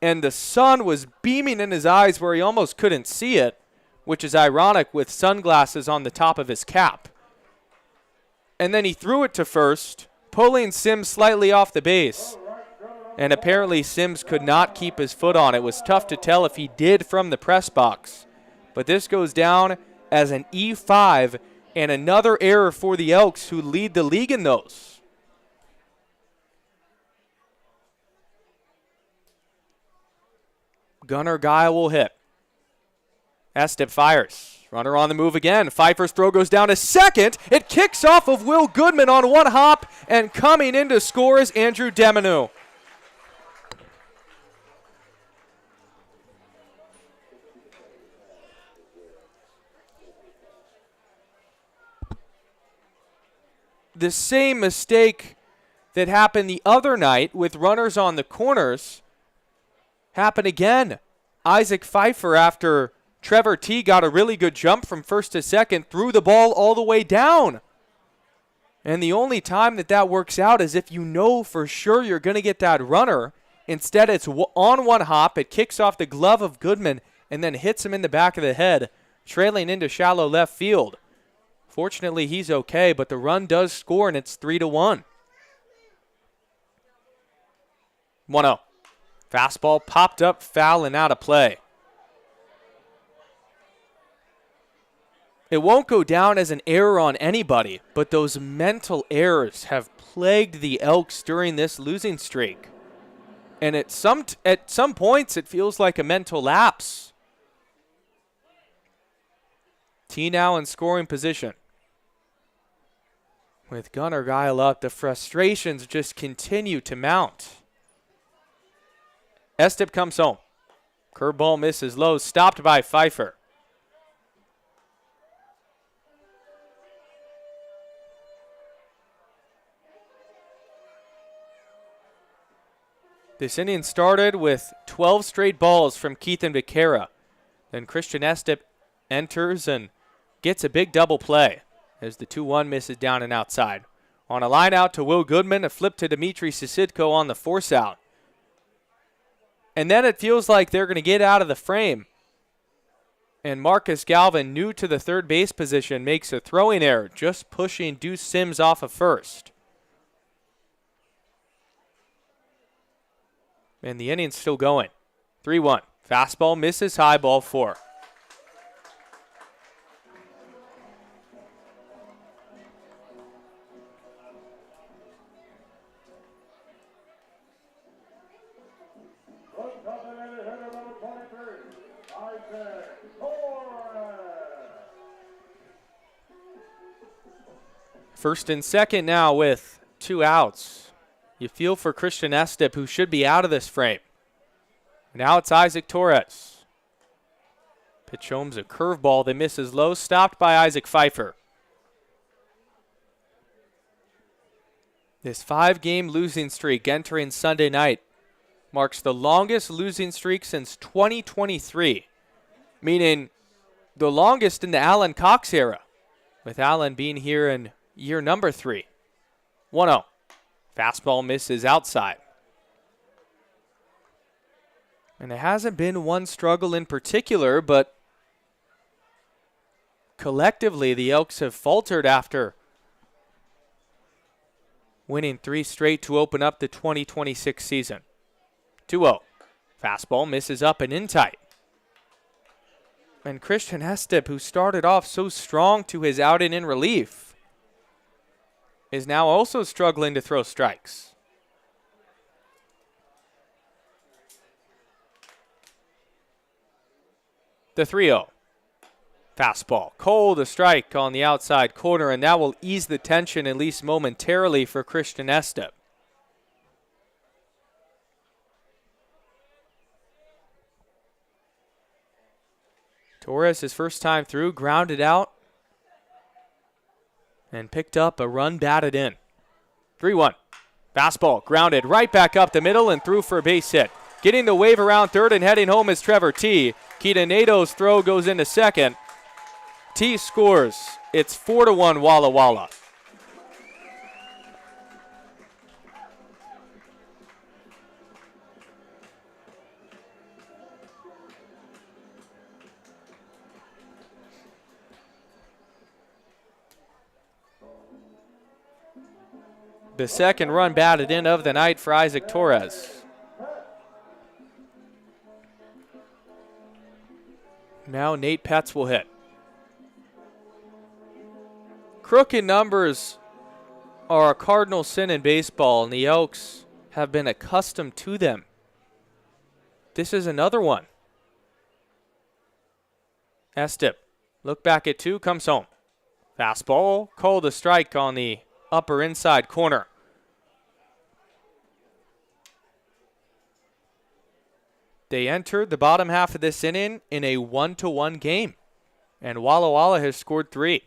and the sun was beaming in his eyes where he almost couldn't see it, which is ironic with sunglasses on the top of his cap. And then he threw it to first, pulling Sims slightly off the base. And apparently Sims could not keep his foot on. It was tough to tell if he did from the press box. But this goes down as an E5 and another error for the Elks, who lead the league in those. Gunnar Guile will hit. Estep fires. Runner on the move again. Pfeiffer's throw goes down to second. It kicks off of Will Goodman on one hop, and coming in to score is Andrew Deminu. The same mistake that happened the other night with runners on the corners happened again. Isaac Pfeiffer, after Trevor T got a really good jump from first to second, threw the ball all the way down. And the only time that works out is if you know for sure you're going to get that runner. Instead, it's on one hop. It kicks off the glove of Goodman and then hits him in the back of the head, trailing into shallow left field. Fortunately, he's okay, but the run does score, and it's 3-1. 1-0. Fastball popped up, foul, and out of play. It won't go down as an error on anybody, but those mental errors have plagued the Elks during this losing streak. And at some points, it feels like a mental lapse. T now in scoring position. With Gunnar Guile up, the frustrations just continue to mount. Estep comes home. Curveball misses low, stopped by Pfeiffer. This inning started with 12 straight balls from Keithan Becerra. Then Christian Estep enters and gets a big double play as the 2-1 misses down and outside. On a line out to Will Goodman, a flip to Dimitri Sisidko on the force out. And then it feels like they're going to get out of the frame. And Marcus Galvin, new to the third base position, makes a throwing error, just pushing Deuce Sims off of first. And the inning's still going. 3-1. Fastball misses high, ball 4. First and second now with 2 outs. You feel for Christian Estep, who should be out of this frame. Now it's Isaac Torres. Pitch home's a curveball that misses low, stopped by Isaac Pfeiffer. This 5-game losing streak entering Sunday night marks the longest losing streak since 2023, meaning the longest in the Alan Cox era, with Alan being here in year number 3. 1-0. Fastball misses outside. And it hasn't been one struggle in particular, but collectively the Elks have faltered after winning 3 straight to open up the 2026 season. 2-0. Fastball misses up and in tight. And Christian Estep, who started off so strong to his outing in relief, is now also struggling to throw strikes. The 3-0. Fastball. Cold, a strike on the outside corner, and that will ease the tension at least momentarily for Christian Estep. Torres, his first time through, grounded out and picked up a run batted in. 3-1. Fastball grounded right back up the middle and through for a base hit. Getting the wave around third and heading home is Trevor T. Keita Nato's throw goes into second. T scores. It's 4-1 Walla Walla. The second run batted in of the night for Isaac Torres. Now Nate Petz will hit. Crooked numbers are a cardinal sin in baseball, and the Elks have been accustomed to them. This is another one. Estep, look back at 2, comes home. Fastball, called a strike on the upper inside corner. They entered the bottom half of this inning in a 1-1 game, and Walla Walla has scored 3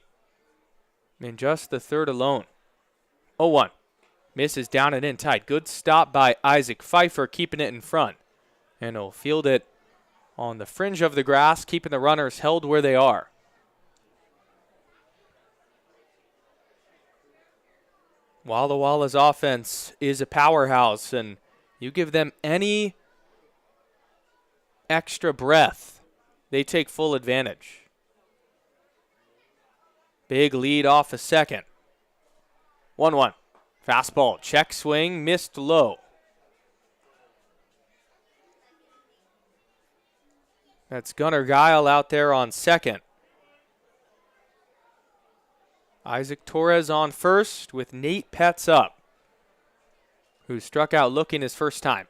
in just the third alone. 0-1. Misses down and in tight. Good stop by Isaac Pfeiffer, keeping it in front. And he'll field it on the fringe of the grass, keeping the runners held where they are. Walla Walla's offense is a powerhouse, and you give them any extra breath, they take full advantage. Big lead off a second. 1-1. Fastball, check swing, missed low. That's Gunnar Guile out there on second. Isaac Torres on first with Nate Petz up, who struck out looking his first time.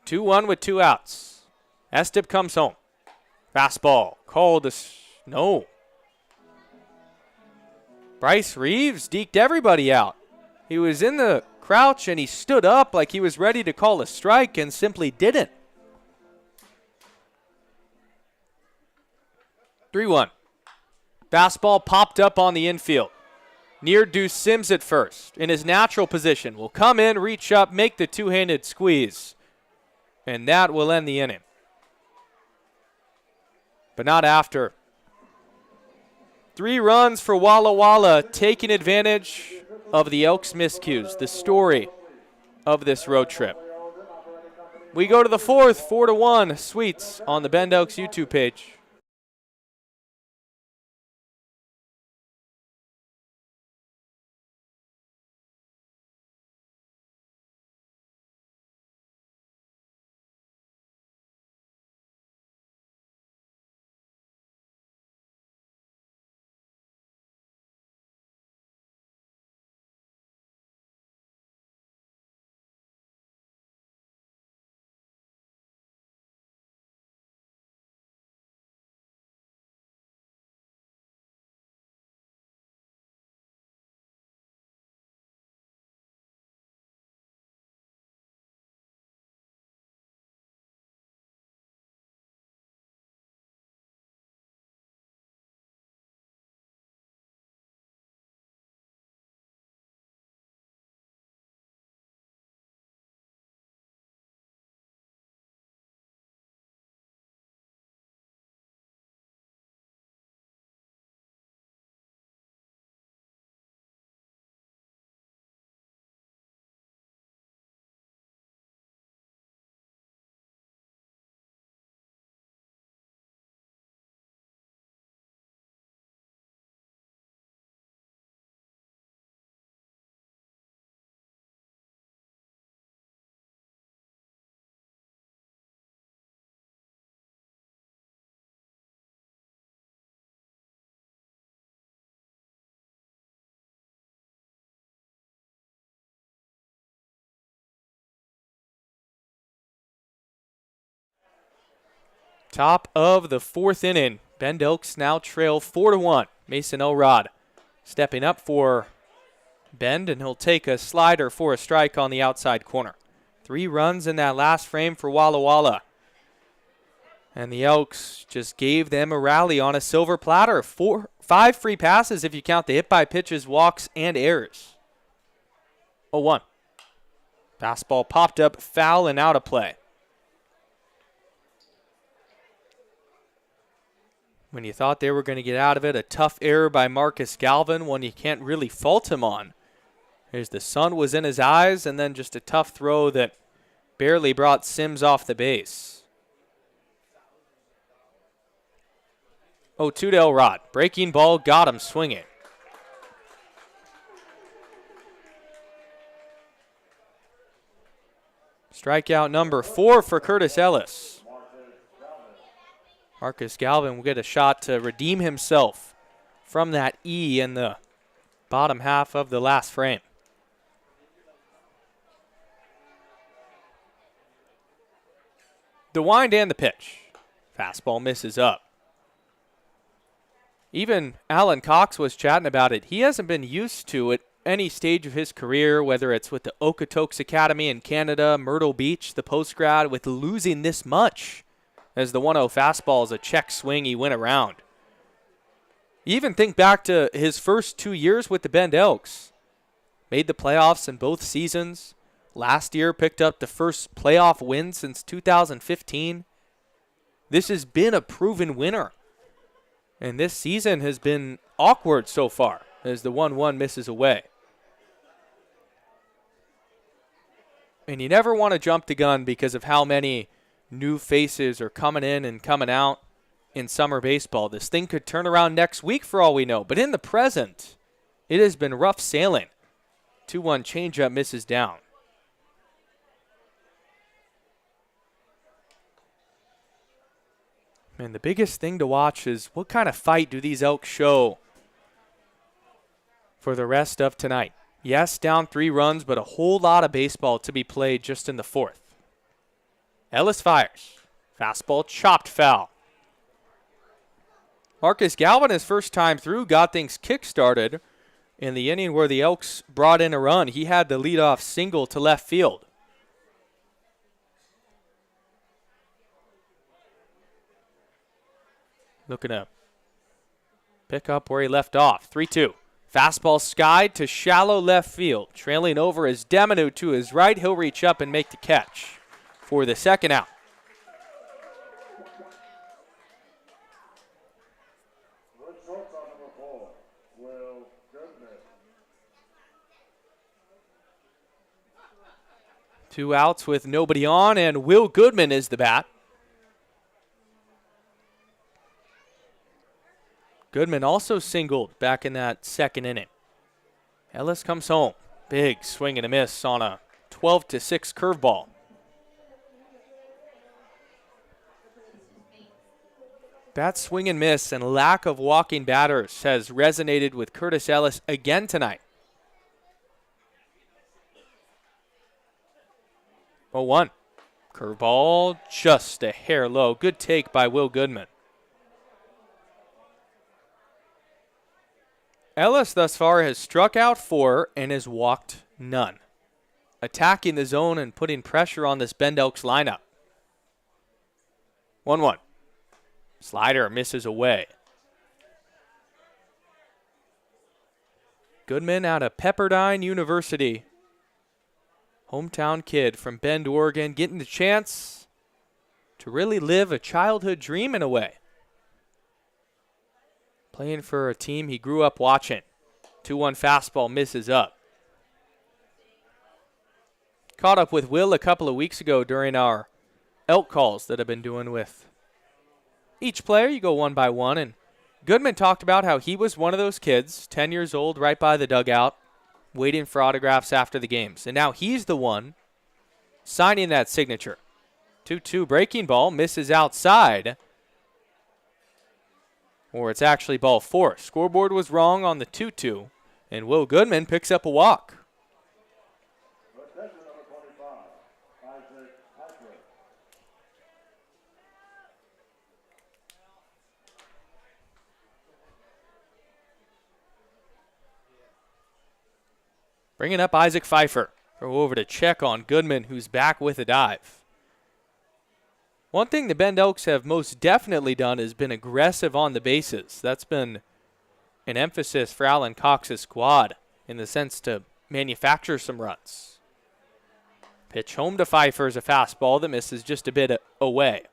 2-1 with 2 outs. Estep comes home. Fastball, called no. Bryce Reeves deked everybody out. He was in the crouch and he stood up like he was ready to call a strike and simply didn't. 3-1. Fastball popped up on the infield. Near Deuce Sims at first. In his natural position. Will come in, reach up, make the two-handed squeeze. And that will end the inning. But not after 3 runs for Walla Walla, taking advantage of the Elks miscues, the story of this road trip. We go to the 4th, 4-1, Sweets on the Bend Elks YouTube page. Top of the 4th inning. Bend Elks now trail 4-1. Mason Elrod stepping up for Bend, and he'll take a slider for a strike on the outside corner. 3 runs in that last frame for Walla Walla. And the Elks just gave them a rally on a silver platter. 5 free passes if you count the hit by pitches, walks, and errors. 0-1. Fastball popped up, foul, and out of play. When you thought they were going to get out of it, a tough error by Marcus Galvin, one you can't really fault him on. Here's the sun was in his eyes, and then just a tough throw that barely brought Sims off the base. 0-2 to Elrod. Breaking ball got him swinging. Strikeout number 4 for Curtis Ellis. Marcus Galvin will get a shot to redeem himself from that E in the bottom half of the last frame. The wind and the pitch. Fastball misses up. Even Alan Cox was chatting about it. He hasn't been used to at any stage of his career, whether it's with the Okotoks Academy in Canada, Myrtle Beach, the post-grad, with losing this much. As the 1-0 fastball is a check swing, he went around. You even think back to his first 2 years with the Bend Elks. Made the playoffs in both seasons. Last year picked up the first playoff win since 2015. This has been a proven winner. And this season has been awkward so far as the 1-1 misses away. And you never want to jump the gun because of how many new faces are coming in and coming out in summer baseball. This thing could turn around next week for all we know. But in the present, it has been rough sailing. 2-1 changeup misses down. And the biggest thing to watch is what kind of fight do these Elks show for the rest of tonight. Yes, down 3 runs, but a whole lot of baseball to be played just in the 4th. Ellis fires. Fastball chopped foul. Marcus Galvin, his first time through, got things kick-started in the inning where the Elks brought in a run. He had the leadoff single to left field. Looking to pick up where he left off. 3-2. Fastball skied to shallow left field. Trailing over is Deminu to his right. He'll reach up and make the catch for the second out. Two outs with nobody on, and Will Goodman is the bat. Goodman also singled back in that second inning. Ellis comes home. Big swing and a miss on a 12-6 curveball. Bat swing and miss and lack of walking batters has resonated with Curtis Ellis again tonight. 0-1. Curveball just a hair low. Good take by Will Goodman. Ellis thus far has struck out 4 and has walked none, attacking the zone and putting pressure on this Bend Elks lineup. 1-1. Slider misses away. Goodman out of Pepperdine University. Hometown kid from Bend, Oregon, getting the chance to really live a childhood dream in a way. Playing for a team he grew up watching. 2-1 fastball misses up. Caught up with Will a couple of weeks ago during our Elk calls that I've been doing with each player. You go one by one, and Goodman talked about how he was one of those kids, 10 years old, right by the dugout, waiting for autographs after the games. And now he's the one signing that signature. 2-2 breaking ball misses outside. Or it's actually ball 4. Scoreboard was wrong on the 2-2, and Will Goodman picks up a walk. Bringing up Isaac Pfeiffer. Throw over to check on Goodman, who's back with a dive. One thing the Bend Elks have most definitely done has been aggressive on the bases. That's been an emphasis for Alan Cox's squad in the sense to manufacture some runs. Pitch home to Pfeiffer is a fastball that misses just a bit away.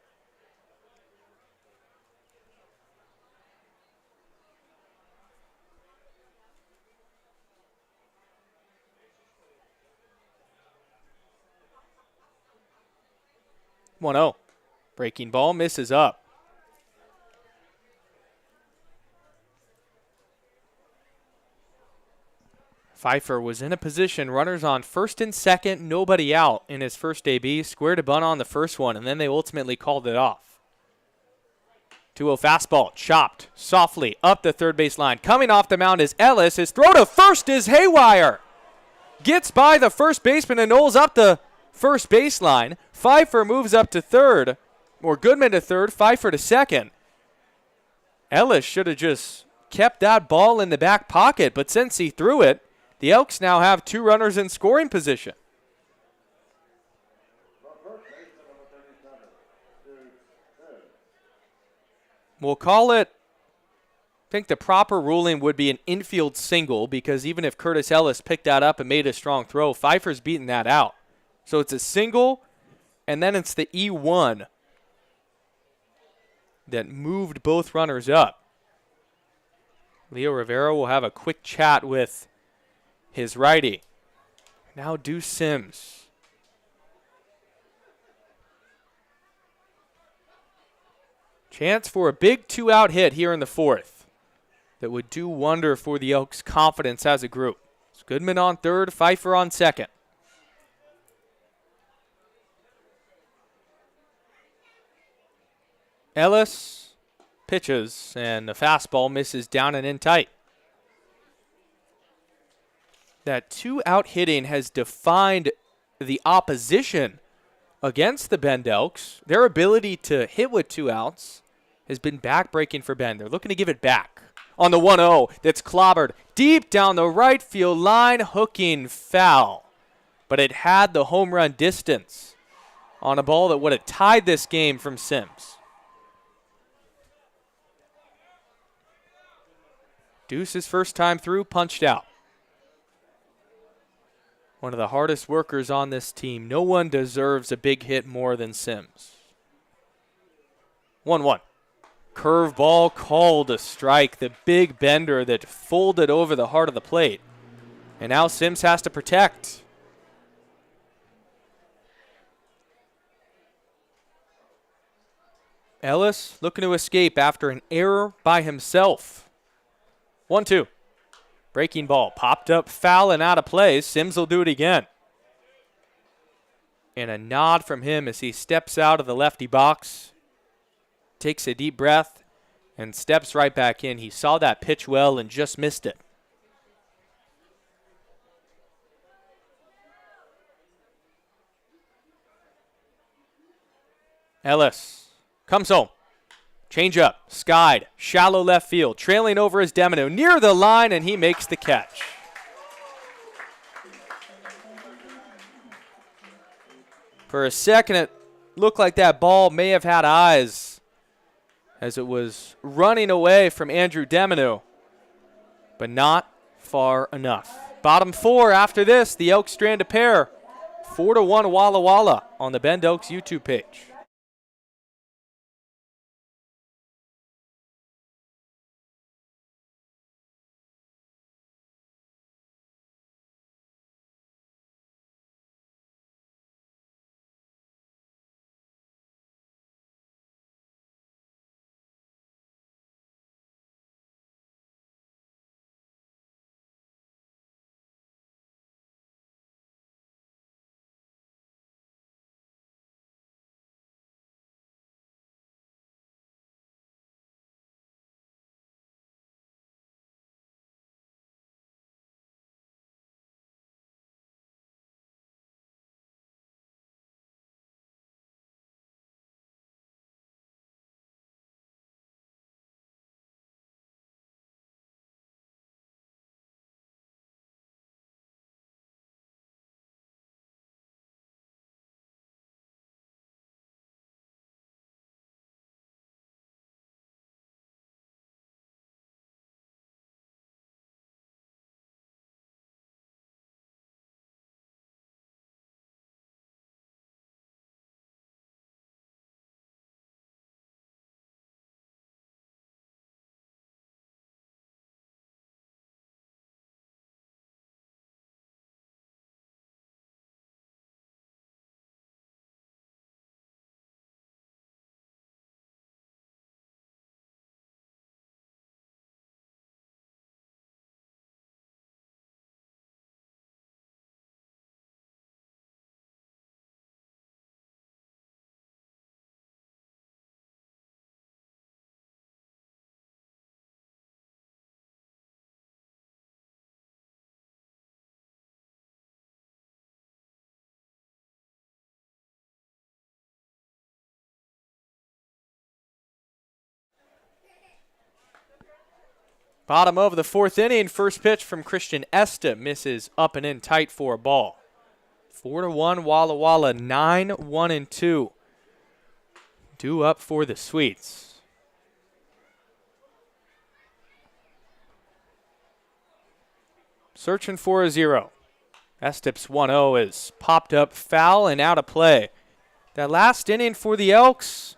One-0. Breaking ball misses up. Pfeiffer was in a position, runners on first and second, nobody out in his first AB. Squared a bunt on the first one, and then they ultimately called it off. 2-0 fastball, chopped softly up the third base line. Coming off the mound is Ellis. His throw to first is haywire. Gets by the first baseman and rolls up the first baseline. Pfeiffer moves up to third, or Goodman to third, Pfeiffer to second. Ellis should have just kept that ball in the back pocket, but since he threw it, the Elks now have 2 runners in scoring position. We'll call it, I think the proper ruling would be an infield single, because even if Curtis Ellis picked that up and made a strong throw, Pfeiffer's beaten that out. So it's a single, and then it's the E1 that moved both runners up. Leo Rivera will have a quick chat with his righty. Now Deuce Sims. Chance for a big 2-out hit here in the 4th that would do wonder for the Elks' confidence as a group. It's Goodman on third, Pfeiffer on second. Ellis pitches, and the fastball misses down and in tight. That 2-out hitting has defined the opposition against the Bend Elks. Their ability to hit with 2 outs has been backbreaking for Bend. They're looking to give it back. On the 1-0, that's clobbered deep down the right field line, hooking foul. But it had the home run distance on a ball that would have tied this game from Sims. Deuce's first time through, punched out. One of the hardest workers on this team. No one deserves a big hit more than Sims. 1-1. Curveball called a strike. The big bender that folded over the heart of the plate. And now Sims has to protect. Ellis looking to escape after an error by himself. 1-2. Breaking ball popped up foul and out of play. Sims will do it again. And a nod from him as he steps out of the lefty box. Takes a deep breath and steps right back in. He saw that pitch well and just missed it. Ellis comes home. Change up, skied, shallow left field, trailing over his Demino near the line, and he makes the catch. For a second, it looked like that ball may have had eyes as it was running away from Andrew Demino, but not far enough. Bottom 4 after this, the Elks strand a pair. 4-1 Walla Walla on the Bend Elks YouTube page. Bottom of the 4th inning, first pitch from Christian Esta misses up and in tight for a ball. 4-1 Walla Walla, 9-1-2. Due up for the Sweets. Searching for a 0. Estep's 1-0 is popped up foul and out of play. That last inning for the Elks,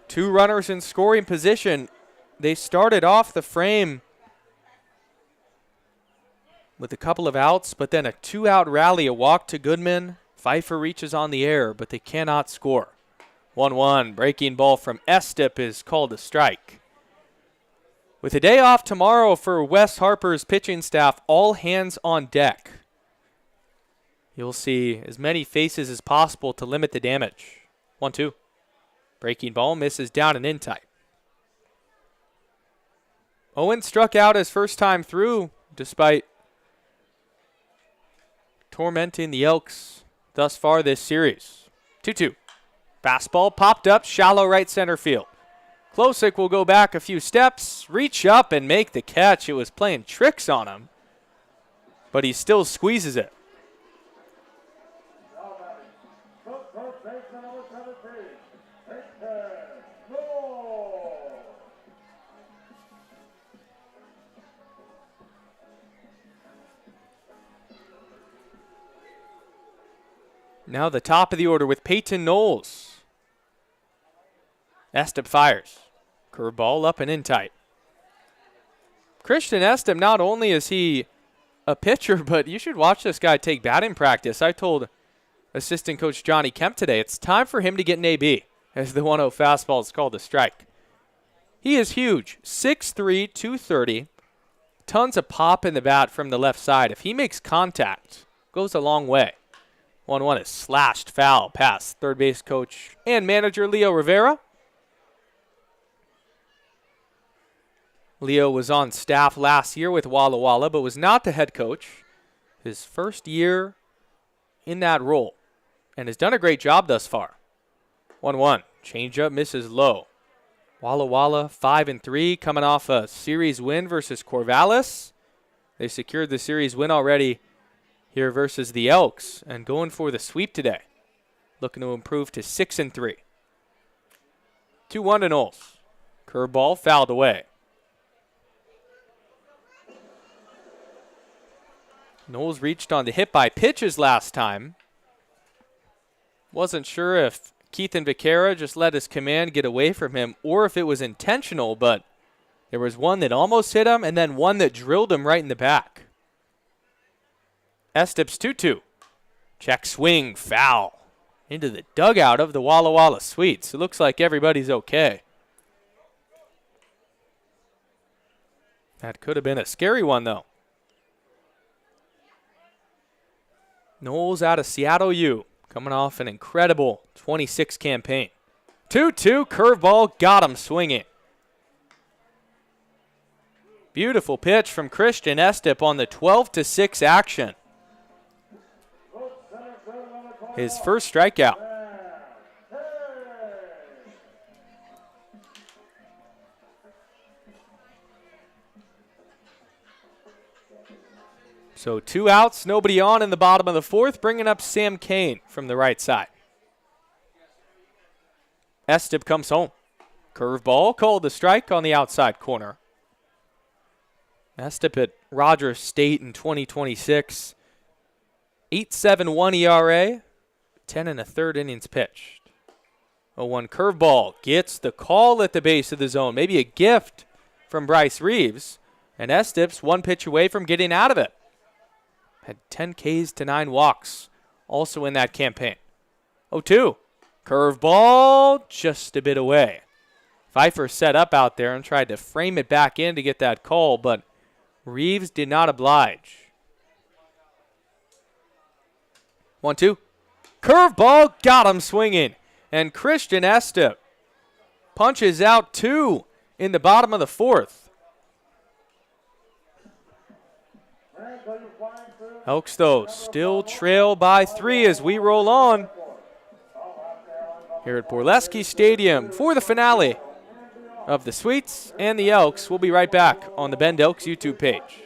2 runners in scoring position. They started off the frame with a couple of outs, but then a 2-out rally, a walk to Goodman. Pfeiffer reaches on the air, but they cannot score. 1-1, breaking ball from Estep is called a strike. With a day off tomorrow for Wes Harper's pitching staff, all hands on deck. You'll see as many faces as possible to limit the damage. 1-2. Breaking ball misses down and in tight. Owen struck out his first time through, despite tormenting the Elks thus far this series. 2-2. Fastball popped up, shallow right center field. Klosick will go back a few steps, reach up and make the catch. It was playing tricks on him, but he still squeezes it. Now the top of the order with Peyton Knowles. Estep fires. Curveball up and in tight. Christian Estem, not only is he a pitcher, but you should watch this guy take batting practice. I told assistant coach Johnny Kemp today it's time for him to get an AB, as the 1-0 fastball is called a strike. He is huge, 6'3", 230. Tons of pop in the bat from the left side. If he makes contact, goes a long way. 1-1 is slashed foul past third base coach and manager Leo Rivera. Leo was on staff last year with Walla Walla, but was not the head coach. His first year in that role, and has done a great job thus far. 1-1, changeup misses low. Walla Walla 5-3, coming off a series win versus Corvallis. They secured the series win already here versus the Elks, and going for the sweep today. Looking to improve to 6-3. 2-1 to Knowles. Curveball fouled away. Knowles reached on the hit by pitches last time. Wasn't sure if Keithan Vaquera just let his command get away from him or if it was intentional, but there was one that almost hit him and then one that drilled him right in the back. Estep's 2-2. Check swing, foul. Into the dugout of the Walla Walla Sweets. It looks like everybody's okay. That could have been a scary one, though. Knowles out of Seattle U, coming off an incredible 26 campaign. 2-2, curveball, got him swinging. Beautiful pitch from Christian Estep on the 12-6 action. His first strikeout. So 2 outs, nobody on in the bottom of the fourth, bringing up Sam Kane from the right side. Estep comes home. Curveball called the strike on the outside corner. Estep at Rogers State in 2026. 8.71 ERA, 10 1/3 innings pitched. 0-1 curveball gets the call at the base of the zone. Maybe a gift from Bryce Reeves. And Estep's 1 pitch away from getting out of it. Had 10 Ks to 9 walks also in that campaign. 0-2. Curveball just a bit away. Pfeiffer set up out there and tried to frame it back in to get that call, but Reeves did not oblige. 1-2. Curveball got him swinging. And Christian Estep punches out 2 in the bottom of the fourth. Elks, though, still trail by 3 as we roll on here at Borleski Stadium for the finale of the Sweets and the Elks. We'll be right back on the Bend Elks YouTube page.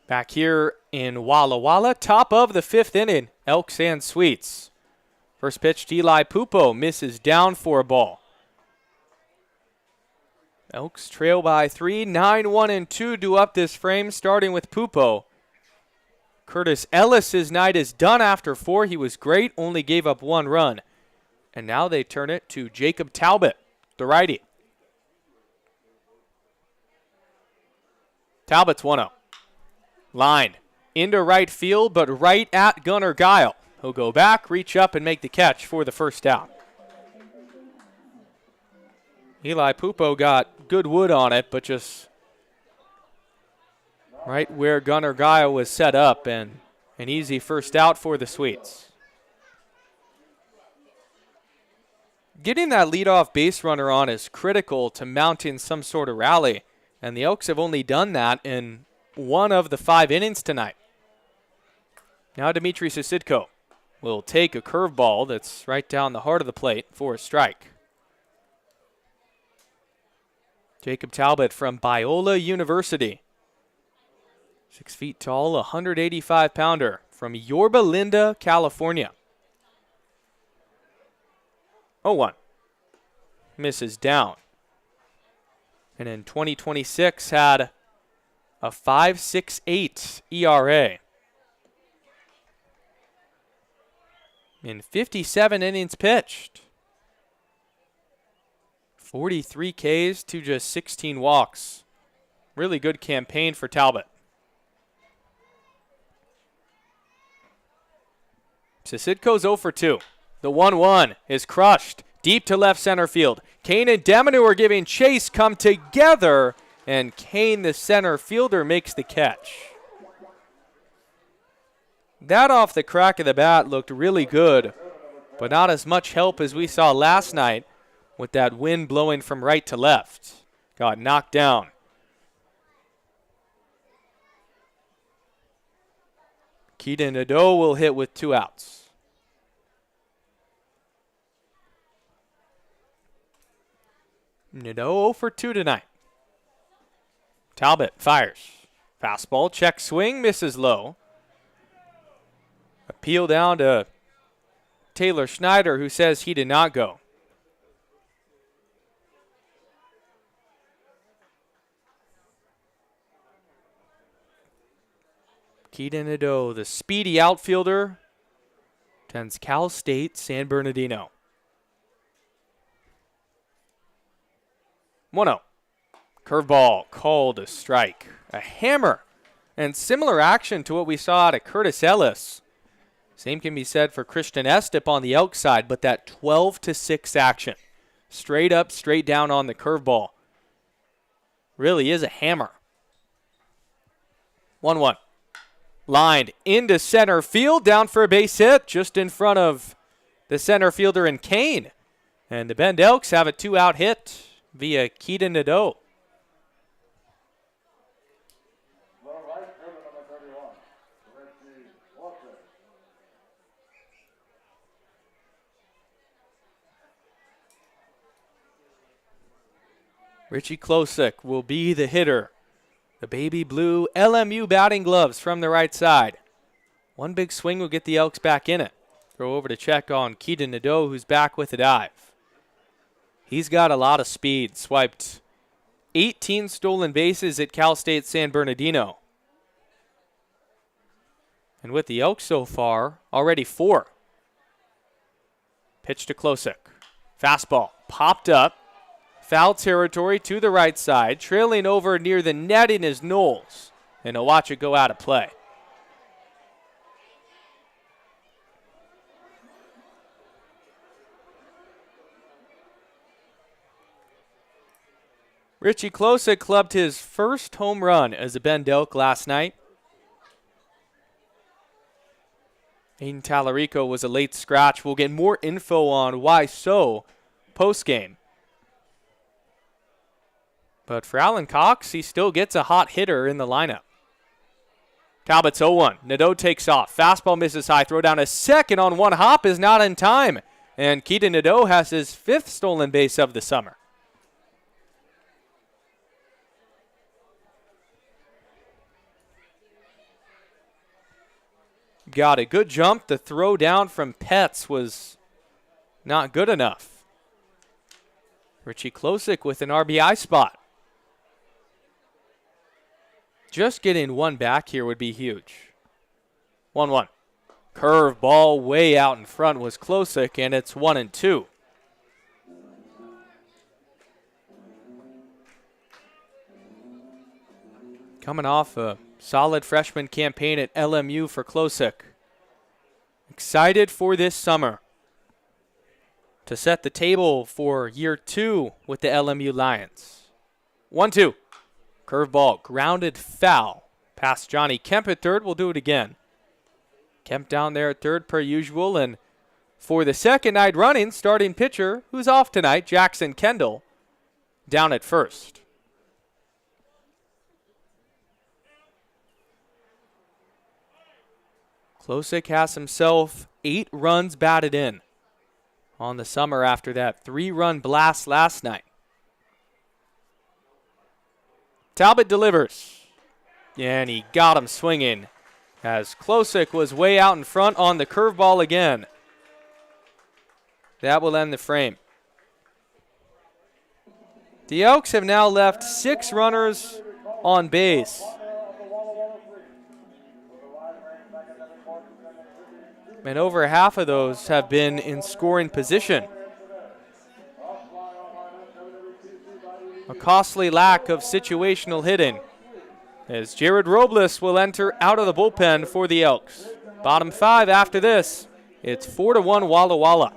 Back here in Walla Walla, top of the 5th inning, Elks and Sweets. First pitch, Eli Pupo misses down for a ball. Elks trail by 3, 9-1-2 due up this frame, starting with Pupo. Curtis Ellis's night is done after 4. He was great, only gave up 1 run. And now they turn it to Jacob Talbot, the righty. Talbot's 1-0. Line into right field, but right at Gunnar Guile. He'll go back, reach up, and make the catch for the first out. Eli Pupo got good wood on it, but just right where Gunnar Guile was set up, and an easy first out for the Sweets. Getting that leadoff base runner on is critical to mounting some sort of rally, and the Elks have only done that in 1 of the 5 innings tonight. Now Dmitry Sasidko will take a curveball that's right down the heart of the plate for a strike. Jacob Talbot from Biola University. 6 feet tall, 185-pounder from Yorba Linda, California. 0-1. Misses down. And in 2026 had a 5.68 ERA. In 57 innings pitched. 43 Ks to just 16 walks. Really good campaign for Talbot. Sasidko's 0 for 2. The 1-1 is crushed deep to left center field. Kane and Demanu are giving chase, come together, and Kane, the center fielder, makes the catch. That off the crack of the bat looked really good, but not as much help as we saw last night with that wind blowing from right to left. Got knocked down. Keaton Nadeau will hit with 2 outs. Nadeau 0 for 2 tonight. Talbot fires. Fastball, check swing, misses low. Appeal down to Taylor Schneider, who says he did not go. Keaton Nadeau, the speedy outfielder, attends Cal State San Bernardino. 1-0. Curveball called a strike. A hammer. And similar action to what we saw out of Curtis Ellis. Same can be said for Christian Estep on the Elk side, but that 12-6 action. Straight up, straight down on the curveball. Really is a hammer. 1-1. Lined into center field, down for a base hit, just in front of the center fielder in Kane. And the Bend Elks have a 2-out hit via Keaton Nadeau. Richie Klosik will be the hitter. The baby blue LMU batting gloves from the right side. One big swing will get the Elks back in it. Throw over to check on Keaton Nadeau, who's back with a dive. He's got a lot of speed. Swiped 18 stolen bases at Cal State San Bernardino. And with the Elks so far, already 4. Pitch to Klosik. Fastball popped up. Foul territory to the right side. Trailing over near the netting is Knowles. And he'll watch it go out of play. Richie Klosik clubbed his first home run as a Bend Elk last night. Aiden Tallarico was a late scratch. We'll get more info on why so post-game. But for Alan Cox, he still gets a hot hitter in the lineup. Talbot's 0-1. Nadeau takes off. Fastball misses high. Throw down a second on one hop is not in time. And Keaton Nadeau has his 5th stolen base of the summer. got a good jump. The throw down from Petz was not good enough. Richie Klosik with an RBI spot. Just getting one back here would be huge. 1-1. Curve ball way out in front was Klosik, and it's 1-2. Coming off a solid freshman campaign at LMU for Klosik. Excited for this summer to set the table for year 2 with the LMU Lions. 1-2. Curveball, grounded foul. Past Johnny Kemp at third. We'll do it again. Kemp down there at third per usual. And for the second night running, starting pitcher, who's off tonight, Jackson Kendall, down at first. Klosik has himself 8 runs batted in on the summer after that 3-run blast last night. Talbot delivers, and he got him swinging as Klosik was way out in front on the curveball again. That will end the frame. The Elks have now left 6 runners on base. And over half of those have been in scoring position. A costly lack of situational hitting as Jared Robles will enter out of the bullpen for the Elks. Bottom 5 after this. It's 4-1 Walla Walla.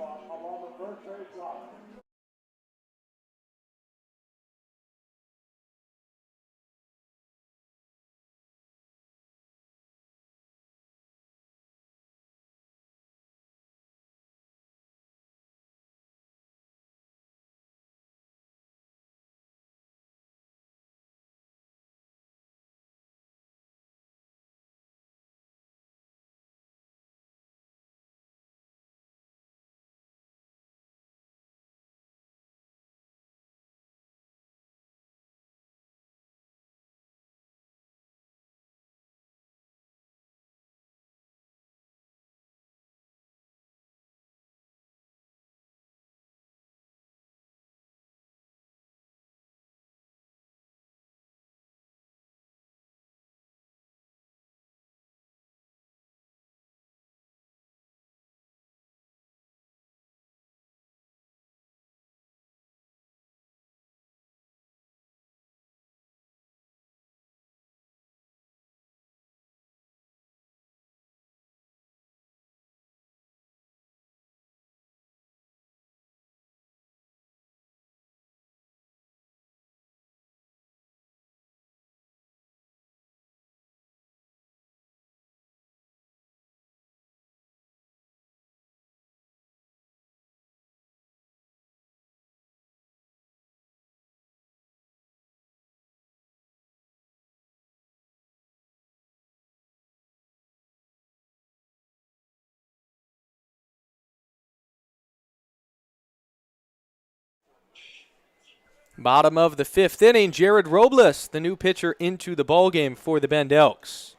Bottom of the 5th inning, Jared Robles, the new pitcher, into the ballgame for the Bend Elks.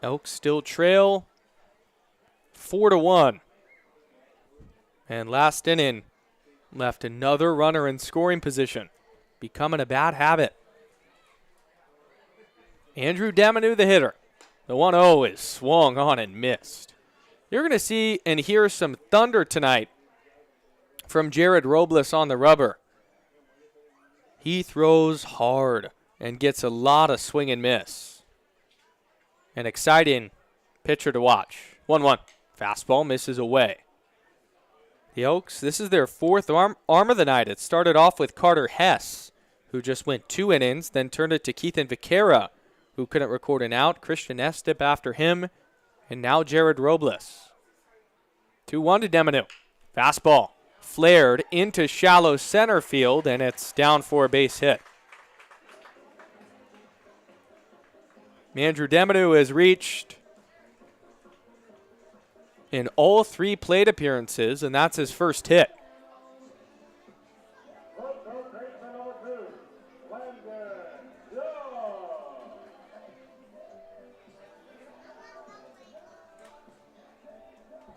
Elks still trail 4-1. And last inning left another runner in scoring position, becoming a bad habit. Andrew Demanu, the hitter. The 1-0 is swung on and missed. You're going to see and hear some thunder tonight from Jared Robles on the rubber. He throws hard and gets a lot of swing and miss. An exciting pitcher to watch. 1-1. Fastball misses away. The Elks, this is their 4th arm of the night. It started off with Carter Hess, who just went 2 innings, then turned it to Keithan Vaquera, who couldn't record an out. Christian Estep after him, and now Jared Robles. 2-1 to Demanu. Fastball flared into shallow center field, and it's down for a base hit. Andrew Demanu has reached in all 3 plate appearances, and that's his first hit.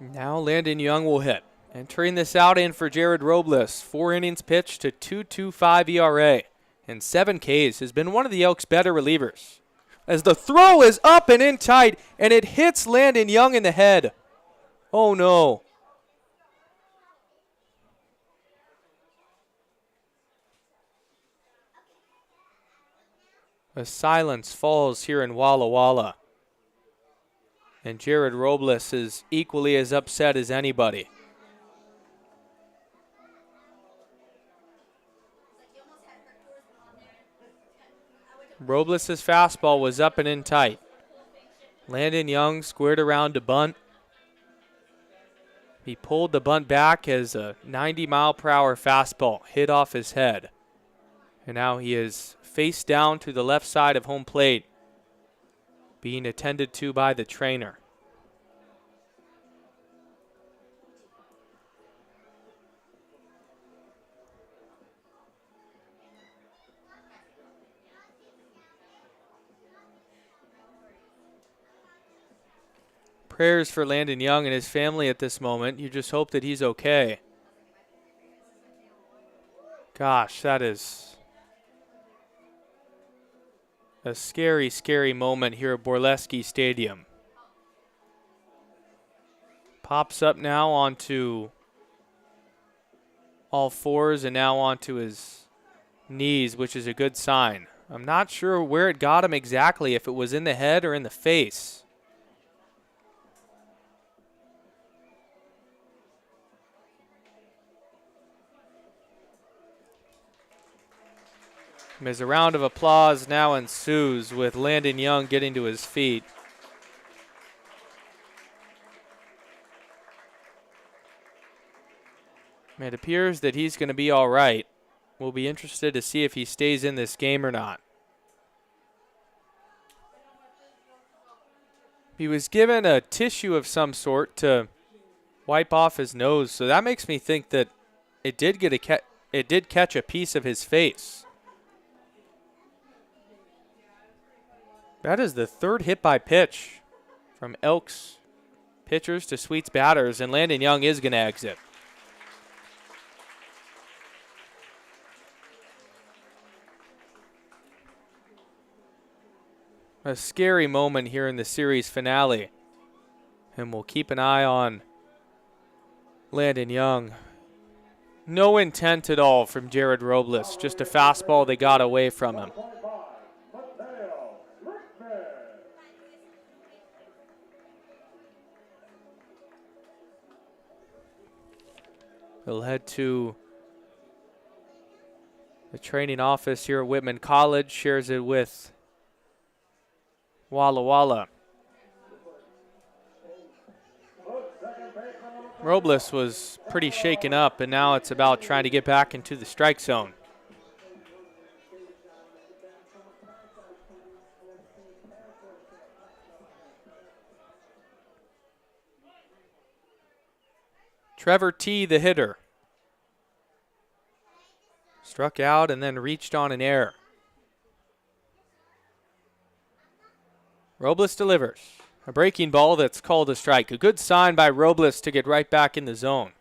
Now Landon Young will hit. Entering this out in for Jared Robles. 4 innings pitched to 2.25 ERA. And 7 Ks. Has been one of the Elks' better relievers. As the throw is up and in tight, and it hits Landon Young in the head. Oh no. A silence falls here in Walla Walla. And Jared Robles is equally as upset as anybody. Robles' fastball was up and in tight. Landon Young squared around to bunt. He pulled the bunt back as a 90-mile-per-hour fastball hit off his head. And now he is face down to the left side of home plate, being attended to by the trainer. Prayers for Landon Young and his family at this moment. You just hope that he's okay. Gosh, that is a scary, scary moment here at Borleski Stadium. Pops up now onto all fours and now onto his knees, which is a good sign. I'm not sure where it got him exactly, if it was in the head or in the face. As a round of applause now ensues with Landon Young getting to his feet. It appears that he's going to be all right. We'll be interested to see if he stays in this game or not. He was given a tissue of some sort to wipe off his nose, so that makes me think that it did catch a piece of his face. That is the third hit by pitch from Elks pitchers to Sweets batters, and Landon Young is going to exit. A scary moment here in the series finale, and we'll keep an eye on Landon Young. No intent at all from Jared Robles, just a fastball they got away from him. He'll head to the training office here at Whitman College, shares it with Walla Walla. Robles was pretty shaken up, and now it's about trying to get back into the strike zone. Trevor T., the hitter, struck out and then reached on an error. Robles delivers. A breaking ball that's called a strike. A good sign by Robles to get right back in the zone.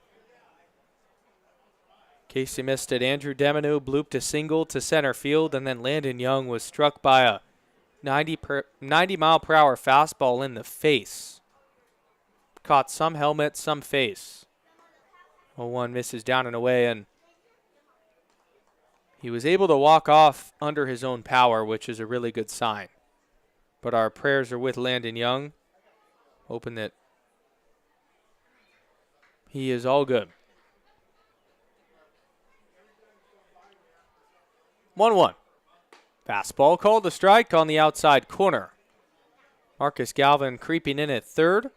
Casey missed it. Andrew Deminu blooped a single to center field, and then Landon Young was struck by a 90-mile-per-hour fastball in the face. Caught some helmet, some face. 0-1 misses down and away, and he was able to walk off under his own power, which is a really good sign. But our prayers are with Landon Young, hoping that he is all good. 1-1. Fastball called a strike on the outside corner. Marcus Galvin creeping in at third.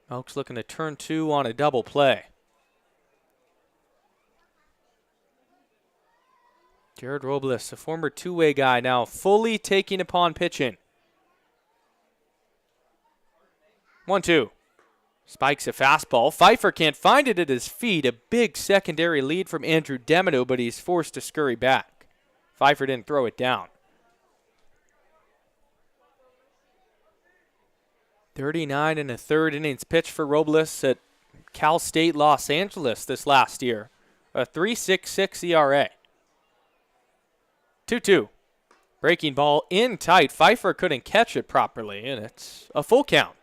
Elks looking to turn 2 on a double play. Jared Robles, a former two-way guy, now fully taking upon pitching. 1-2. Spikes a fastball. Pfeiffer can't find it at his feet. A big secondary lead from Andrew Deminu, but he's forced to scurry back. Pfeiffer didn't throw it down. 39 and a third innings pitched for Robles at Cal State Los Angeles this last year. A 3.66 ERA. 2-2. Breaking ball in tight. Pfeiffer couldn't catch it properly, and it's a full count.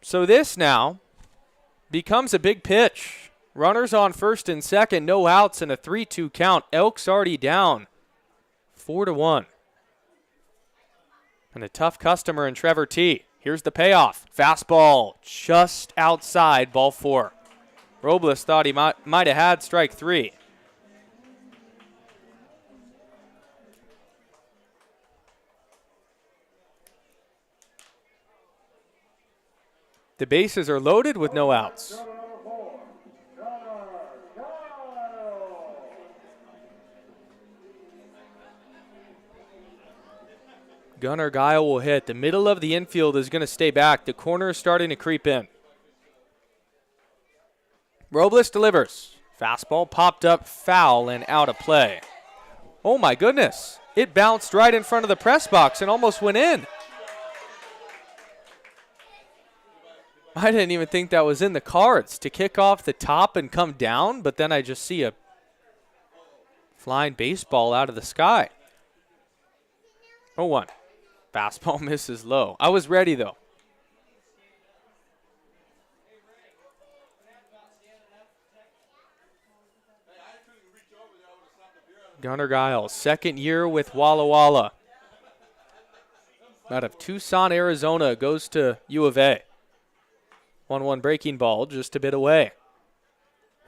So this now becomes a big pitch. Runners on first and second, no outs, and a 3-2 count. Elks already down 4-1. And a tough customer in Trevor T. Here's the payoff. Fastball just outside, ball 4. Robles thought he might have had strike 3. The bases are loaded with no outs. Gunnar Guile will hit. The middle of the infield is going to stay back. The corner is starting to creep in. Robles delivers. Fastball popped up, foul, and out of play. Oh my goodness. It bounced right in front of the press box and almost went in. I didn't even think that was in the cards to kick off the top and come down, but then I just see a flying baseball out of the sky. 0-1. Fastball misses low. I was ready, though. Gunnar Giles, second year with Walla Walla. Out of Tucson, Arizona, goes to U of A. 1-1 breaking ball, just a bit away.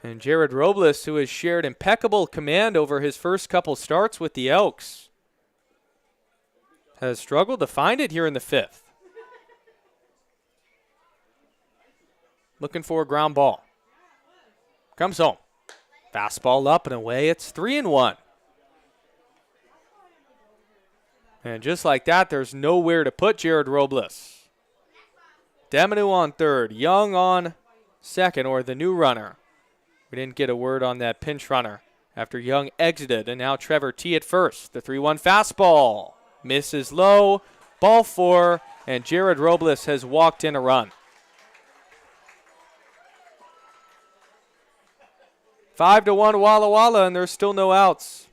And Jared Robles, who has shared impeccable command over his first couple starts with the Elks, has struggled to find it here in the 5th. Looking for a ground ball. Comes home. Fastball up and away. It's 3-1. And just like that, there's nowhere to put Jared Robles. Deminu on third, Young on second, or the new runner. We didn't get a word on that pinch runner after Young exited, and now Trevor T at first. The 3-1 fastball misses low, ball 4, and Jared Robles has walked in a run. 5-1 Walla Walla, and there's still no outs.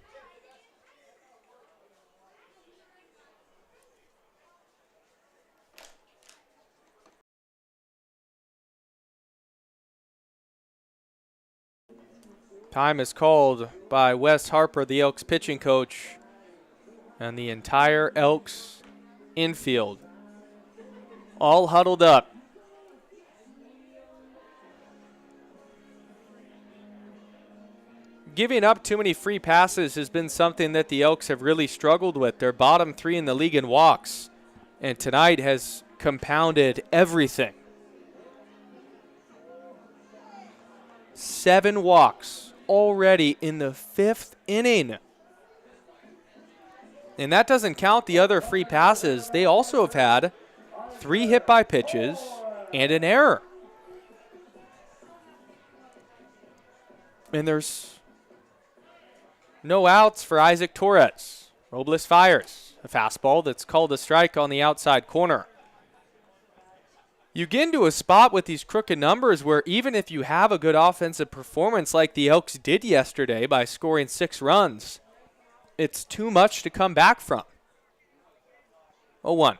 Time is called by Wes Harper, the Elks pitching coach, and the entire Elks infield all huddled up. Giving up too many free passes has been something that the Elks have really struggled with. They're bottom 3 in the league in walks, and tonight has compounded everything. 7 walks already in the 5th inning. And that doesn't count the other free passes. They also have had 3 hit by pitches and an error. And there's no outs for Isaac Torres. Robles fires a fastball that's called a strike on the outside corner. You get into a spot with these crooked numbers where even if you have a good offensive performance like the Elks did yesterday by scoring 6 runs, it's too much to come back from. 0-1.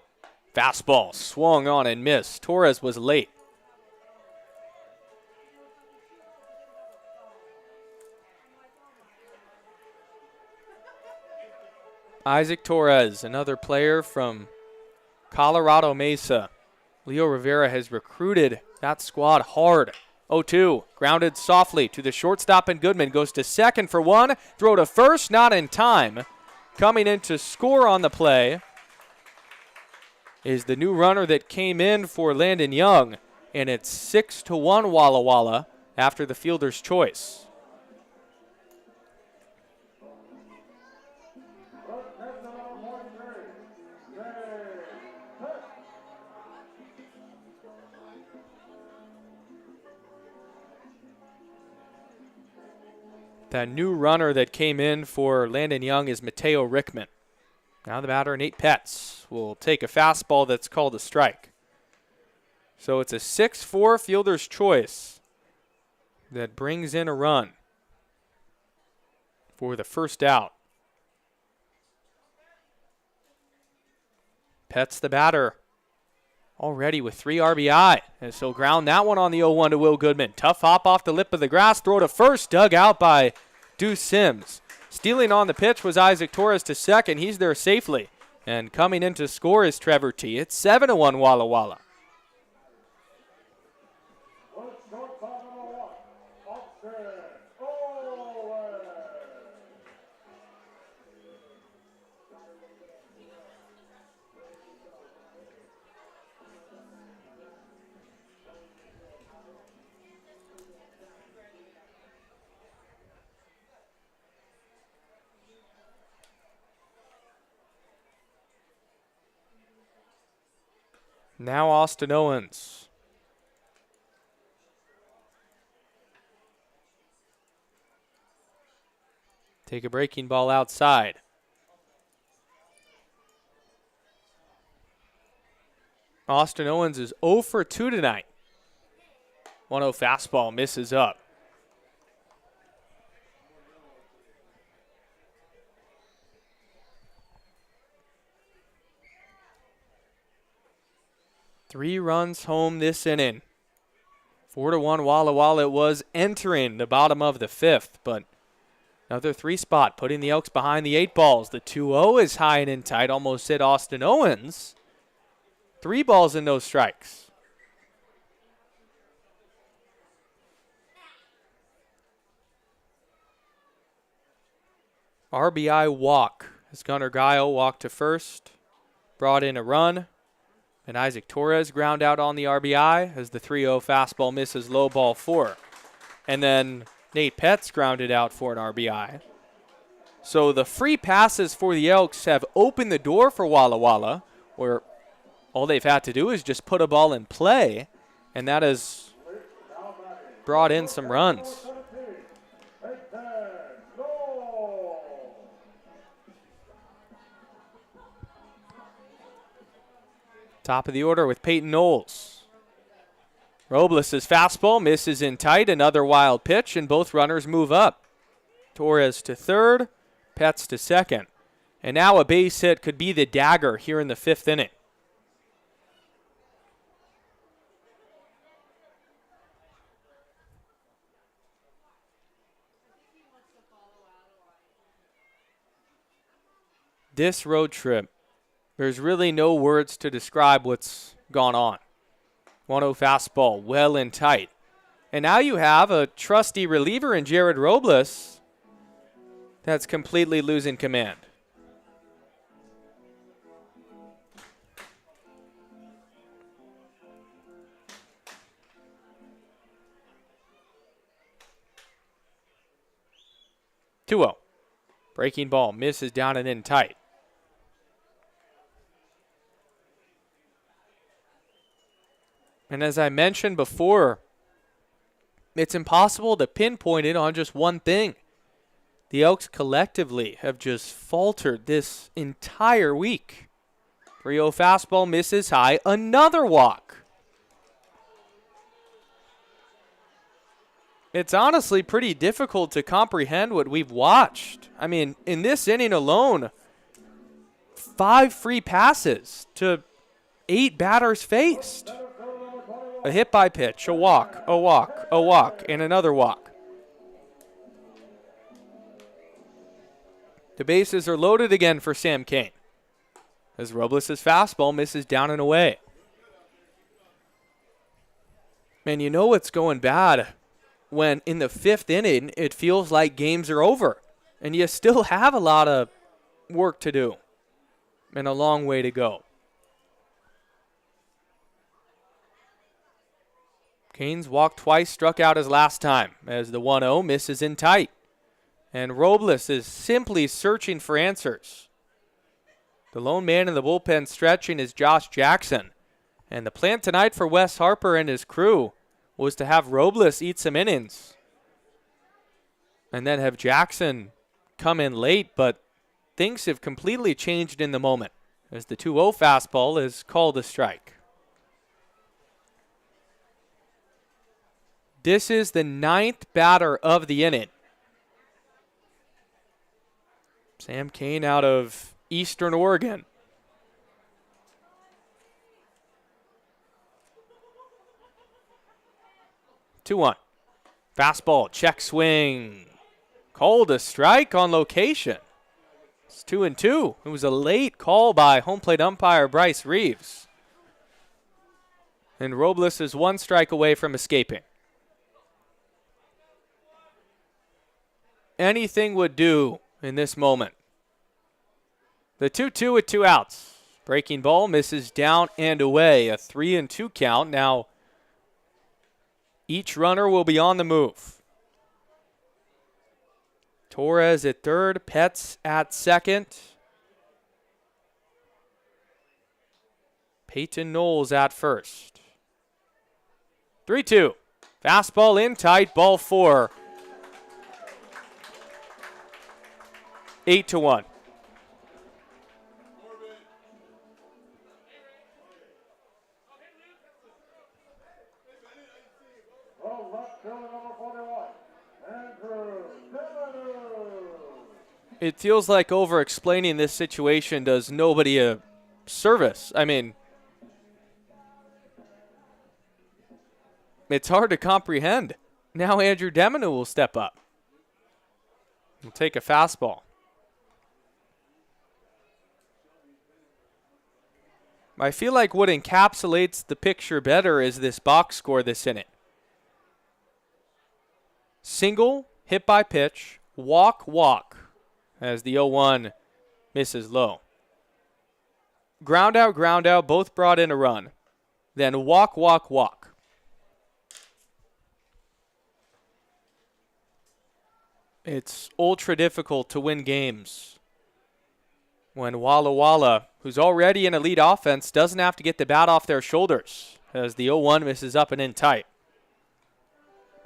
Fastball swung on and missed. Torres was late. Isaac Torres, another player from Colorado Mesa. Leo Rivera has recruited that squad hard. 0-2, grounded softly to the shortstop, and Goodman goes to second for 1. Throw to first, not in time. Coming in to score on the play is the new runner that came in for Landon Young, and it's 6-1 Walla Walla after the fielder's choice. That new runner that came in for Landon Young is Mateo Rickman. Now the batter, Nate Petz, will take a fastball that's called a strike. So it's a 6-4 fielder's choice that brings in a run for the first out. Petz the batter, already with 3 RBI, as he'll ground that one on the 0-1 to Will Goodman. Tough hop off the lip of the grass, throw to first, dug out by Deuce Sims. Stealing on the pitch was Isaac Torres to second. He's there safely. And coming in to score is Trevor T. It's 7-1 Walla Walla. Now Austin Owens. Take a breaking ball outside. Austin Owens is 0 for 2 tonight. 1-0 fastball misses up. Three runs home this inning. 4-1 Walla Walla it was entering the bottom of the 5th, but another 3 spot, putting the Elks behind the 8 balls. The 2-0 is high and in tight, almost hit Austin Owens. 3 balls and no strikes. RBI walk as Gunnar Guile walked to first, brought in a run. And Isaac Torres ground out on the RBI as the 3-0 fastball misses low ball 4. And then Nate Petz grounded out for an RBI. So the free passes for the Elks have opened the door for Walla Walla, where all they've had to do is just put a ball in play, and that has brought in some runs. Top of the order with Peyton Knowles. Robles' fastball misses in tight, another wild pitch, and both runners move up. Torres to third, Petz to second. And now a base hit could be the dagger here in the 5th inning. This road trip, there's really no words to describe what's gone on. 1-0 fastball, well in tight. And now you have a trusty reliever in Jared Robles that's completely losing command. Two-0. Breaking ball misses down and in tight. And as I mentioned before, it's impossible to pinpoint it on just one thing. The Elks collectively have just faltered this entire week. 3-0 fastball misses high, another walk. It's honestly pretty difficult to comprehend what we've watched. I mean, in this inning alone, 5 free passes to 8 batters faced. A hit by pitch, a walk, and another walk. The bases are loaded again for Sam Kane as Robles' fastball misses down and away. And you know it's going bad when in the 5th inning it feels like games are over and you still have a lot of work to do and a long way to go. Kane's walked twice, struck out his last time as the 1-0 misses in tight. And Robles is simply searching for answers. The lone man in the bullpen stretching is Josh Jackson. And the plan tonight for Wes Harper and his crew was to have Robles eat some innings and then have Jackson come in late, but things have completely changed in the moment as the 2-0 fastball is called a strike. This is the 9th batter of the inning. Sam Kane out of Eastern Oregon. Two one. Fastball, check swing. Called a strike on location. It's 2-2. It was a late call by home plate umpire Bryce Reeves. And Robles is 1 strike away from escaping. Anything would do in this moment. The 2-2 with 2 outs. Breaking ball misses down and away. A 3-2 count. Now, each runner will be on the move. Torres at third, Petz at second. Peyton Knowles at first. 3-2. Fastball in tight, ball 4. 8-1. It feels like over-explaining this situation does nobody a service. I mean, it's hard to comprehend. Now Andrew Deminu will step up. He'll take a fastball. I feel like what encapsulates the picture better is this box score this inning. Single, hit by pitch, walk, walk, as the 0-1 misses low. Ground out, both brought in a run. Then walk, walk, walk. It's ultra difficult to win games when Walla Walla, who's already an elite offense, doesn't have to get the bat off their shoulders as the 0-1 misses up and in tight.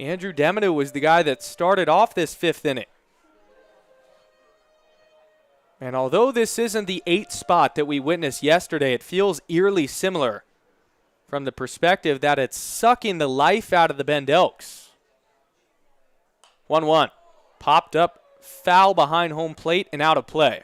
Andrew Deminu was the guy that started off this 5th inning. And although this isn't the 8th spot that we witnessed yesterday, it feels eerily similar from the perspective that it's sucking the life out of the Bend Elks. 1-1. Popped up, foul behind home plate and out of play.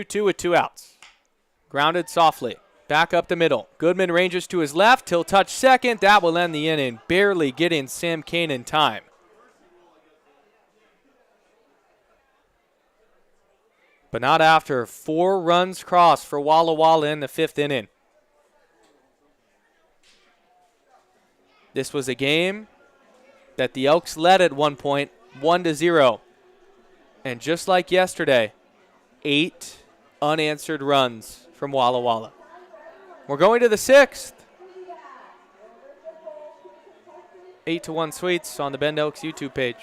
Two with 2 outs. Grounded softly. Back up the middle. Goodman ranges to his left. He'll touch second. That will end the inning. Barely getting Sam Kane in time. But not after 4 runs crossed for Walla Walla in the 5th inning. This was a game that the Elks led at one point, 1-0. And just like yesterday, 8 unanswered runs from Walla Walla. We're going to the 6th. 8-1 sweets on the Bend Elks YouTube page.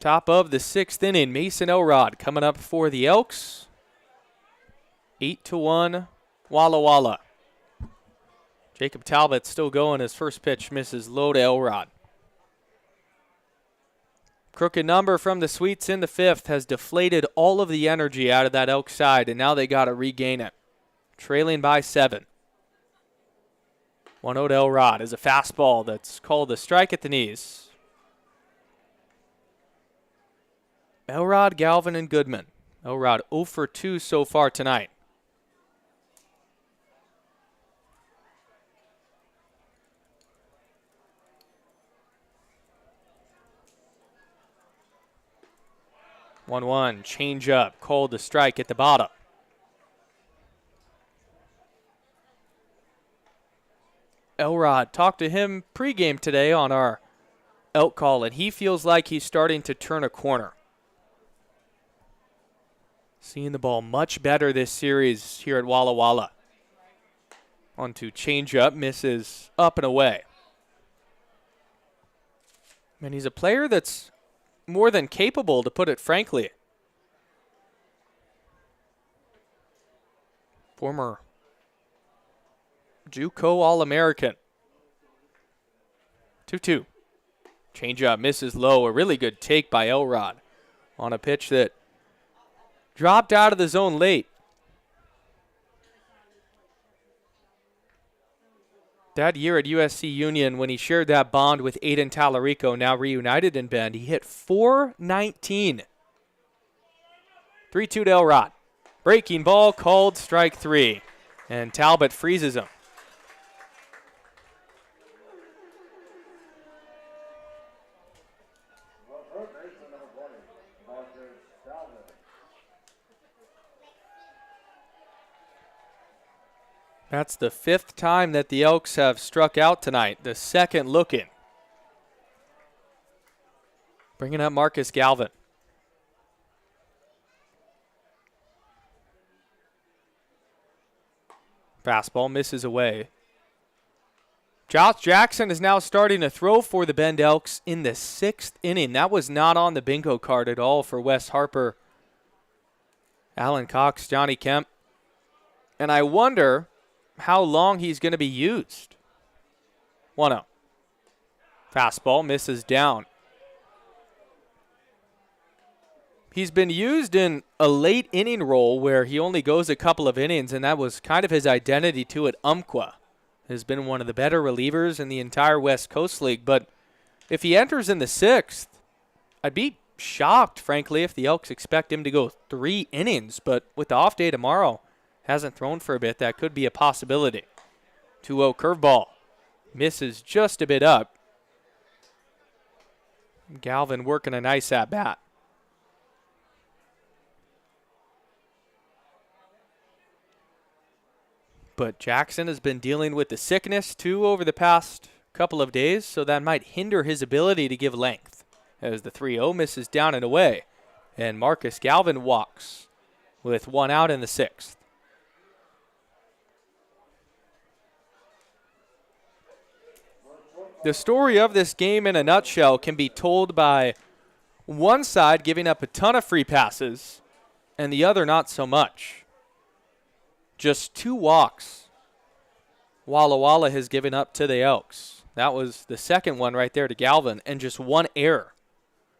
Top of the 6th inning, Mason Elrod coming up for the Elks. 8-1, Walla Walla. Jacob Talbot still going. His first pitch misses low to Elrod. Crooked number from the Sweets in the 5th has deflated all of the energy out of that Elk side, and now they got to regain it. Trailing by 7. 1-0 to Elrod is a fastball that's called a strike at the knees. Elrod, Galvin, and Goodman. Elrod 0 for 2 so far tonight. One change up, called the strike at the bottom. Elrod, talked to him pregame today on our Elk call, and he feels like he's starting to turn a corner. Seeing the ball much better this series here at Walla Walla. On to change up, misses up and away. And he's a player that's more than capable, to put it frankly. Former JUCO All-American. 2-2. Changeup misses low. A really good take by Elrod on a pitch that dropped out of the zone late. That year at USC Union, when he shared that bond with Aiden Tallarico, now reunited in Bend, he hit .419. 3-2 to Elrod. Breaking ball called strike 3, and Talbot freezes him. That's the 5th time that the Elks have struck out tonight, the 2nd looking. Bringing up Marcus Galvin. Fastball misses away. Josh Jackson is now starting to throw for the Bend Elks in the 6th inning. That was not on the bingo card at all for Wes Harper, Alan Cox, Johnny Kemp. And I wonder how long he's going to be used. 1-0. Fastball misses down. He's been used in a late inning role where he only goes a couple of innings, and that was kind of his identity too at Umpqua. Has been one of the better relievers in the entire West Coast League. But if he enters in the 6th, I'd be shocked, frankly, if the Elks expect him to go 3 innings. But with the off day tomorrow, hasn't thrown for a bit, that could be a possibility. 2-0 curveball. Misses just a bit up. Galvin working a nice at-bat. But Jackson has been dealing with the sickness, too, over the past couple of days, so that might hinder his ability to give length. As the 3-0 misses down and away. And Marcus Galvin walks with 1 out in the 6th. The story of this game in a nutshell can be told by one side giving up a ton of free passes and the other not so much. Just 2 walks Walla Walla has given up to the Elks. That was the second one right there to Galvin, and just 1 error.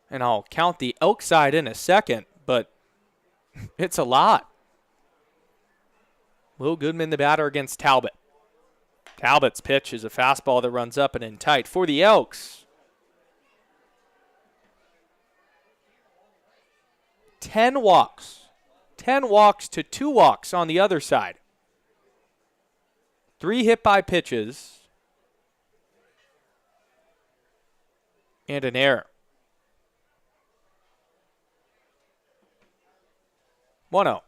And I'll count the Elk side in a second, but it's a lot. Will Goodman, the batter, against Talbot. Talbot's pitch is a fastball that runs up and in tight for the Elks. 10 walks. 10 walks to 2 walks on the other side. 3 hit by pitches. And an error. 1-0.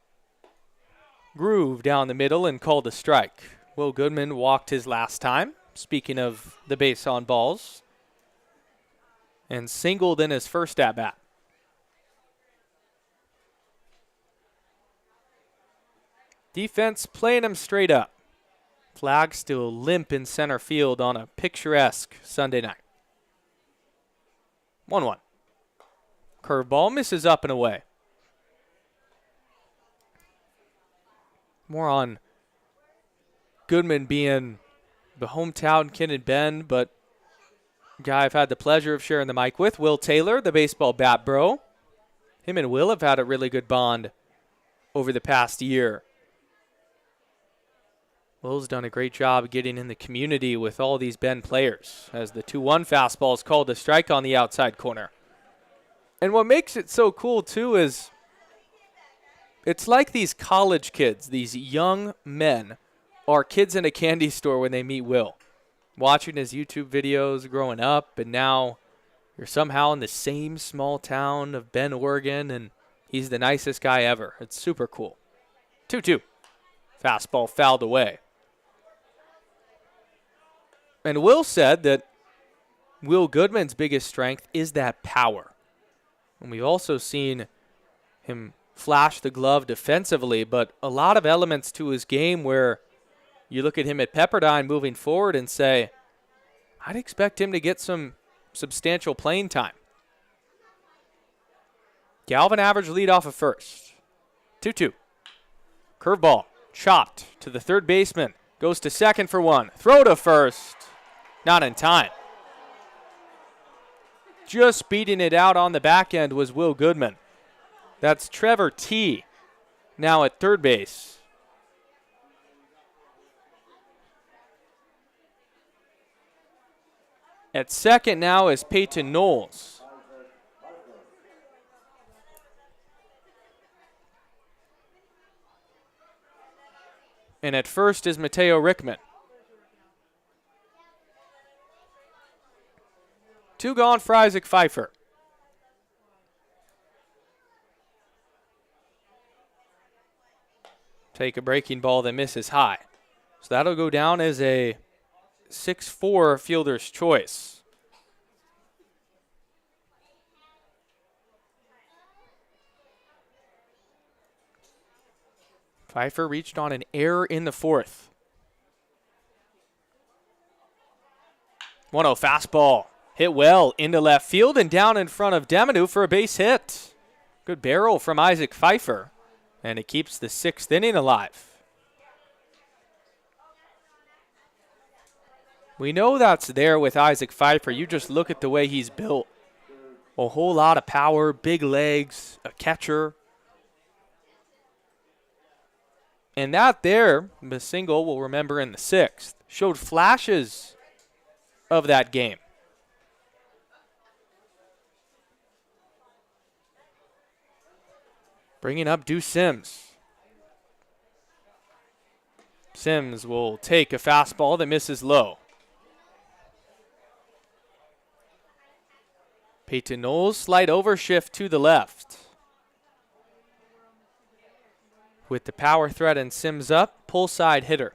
Groove down the middle and called a strike. Will Goodman walked his last time, speaking of the base on balls, and singled in his first at-bat. Defense playing him straight up. Flag still limp in center field on a picturesque Sunday night. 1-1. Curveball misses up and away. More on Goodman being the hometown kid in Bend, but guy I've had the pleasure of sharing the mic with, Will Taylor, the baseball bat bro. Him and Will have had a really good bond over the past year. Will's done a great job getting in the community with all these Bend players as the 2-1 fastball is called a strike on the outside corner. And what makes it so cool, too, is it's like these college kids, these young men, are kids in a candy store when they meet Will. Watching his YouTube videos growing up, and now you're somehow in the same small town of Bend, Oregon, and he's the nicest guy ever. It's super cool. 2-2. Fastball fouled away. And Will said that Will Goodman's biggest strength is that power. And we've also seen him flash the glove defensively, but a lot of elements to his game where you look at him at Pepperdine moving forward and say, I'd expect him to get some substantial playing time. Galvin average lead off of first. 2-2. Curveball chopped to the third baseman. Goes to second for one. Throw to first. Not in time. Just beating it out on the back end was Will Goodman. That's Trevor T. now at third base. At second now is Peyton Knowles. And at first is Mateo Rickman. 2 gone for Isaac Pfeiffer. Take a breaking ball that misses high. So that'll go down as a 6-4 fielder's choice. Pfeiffer reached on an error in the fourth. 1-0 fastball. Hit well into left field and down in front of Demanu for a base hit. Good barrel from Isaac Pfeiffer. And it keeps the 6th inning alive. We know that's there with Isaac Pfeiffer. You just look at the way he's built. A whole lot of power, big legs, a catcher. And that there, the single we'll remember in the 6th, showed flashes of that game. Bringing up Deuce Sims. Sims will take a fastball that misses low. Peyton Knowles, slight overshift to the left. With the power threat and Sims up, pull side hitter.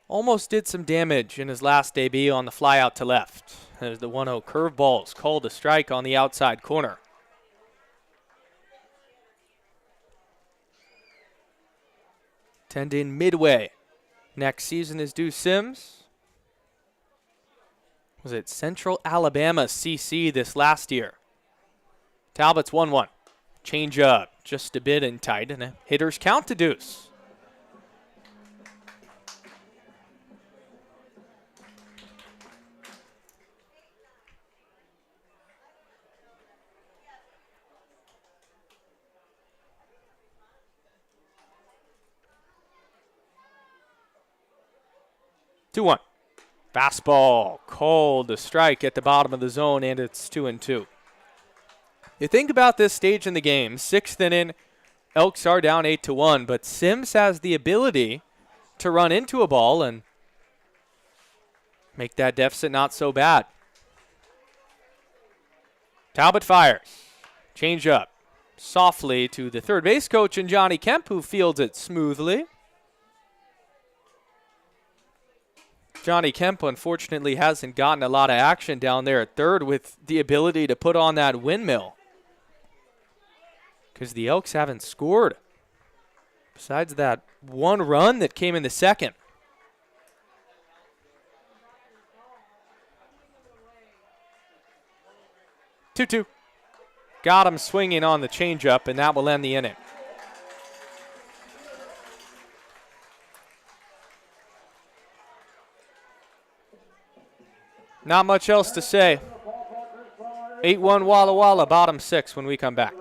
Almost did some damage in his last debut on the fly out to left. There's the 1-0 curveballs called a strike on the outside corner. Tending midway. Next season is Deuce Sims. Was it Central Alabama CC this last year? Talbot's 1-1. Change up just a bit and tight, and a hitter's count to Deuce. Two one. Fastball called a strike at the bottom of the zone, and it's 2-2. You think about this stage in the game, 6th inning, Elks are down 8-1, but Sims has the ability to run into a ball and make that deficit not so bad. Talbot fires. Change up softly to the third base coach and Johnny Kemp, who fields it smoothly. Johnny Kemp, unfortunately, hasn't gotten a lot of action down there at third with the ability to put on that windmill, because the Elks haven't scored besides that one run that came in the second. Two-two. got him swinging on the changeup, and that will end the inning. Not much else to say. 8-1 Walla Walla, bottom 6 when we come back.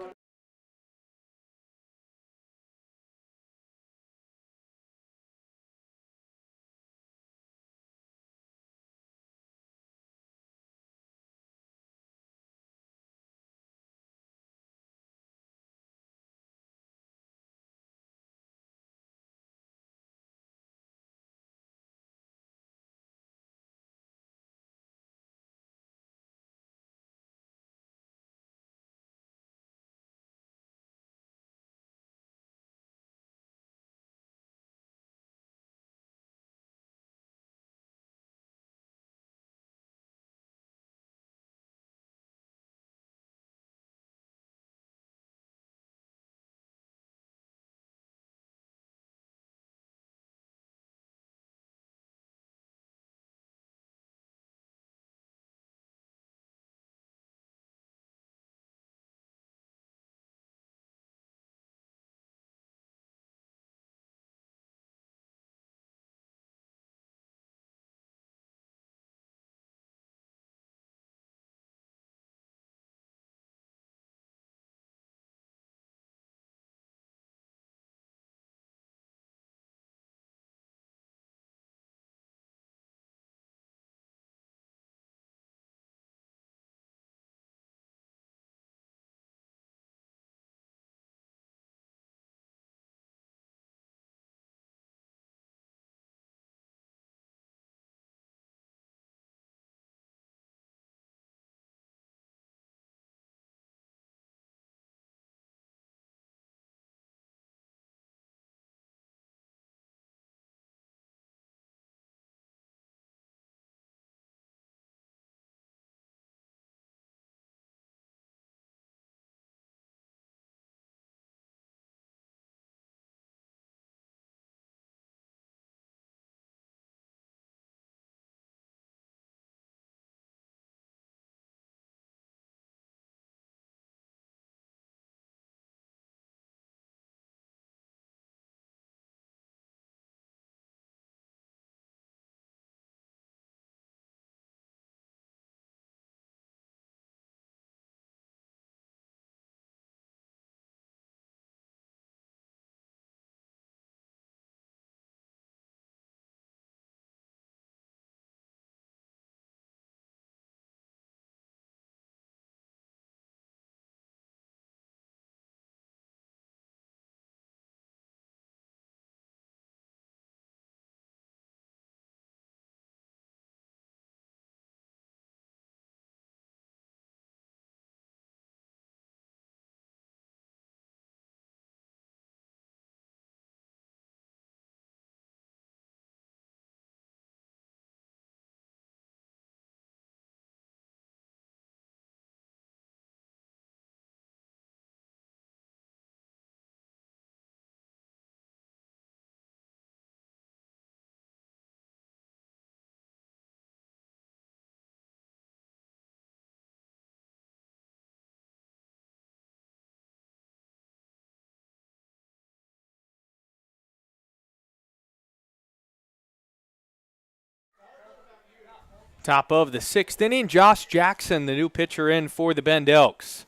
Top of the 6th inning, Josh Jackson, the new pitcher in for the Bend Elks.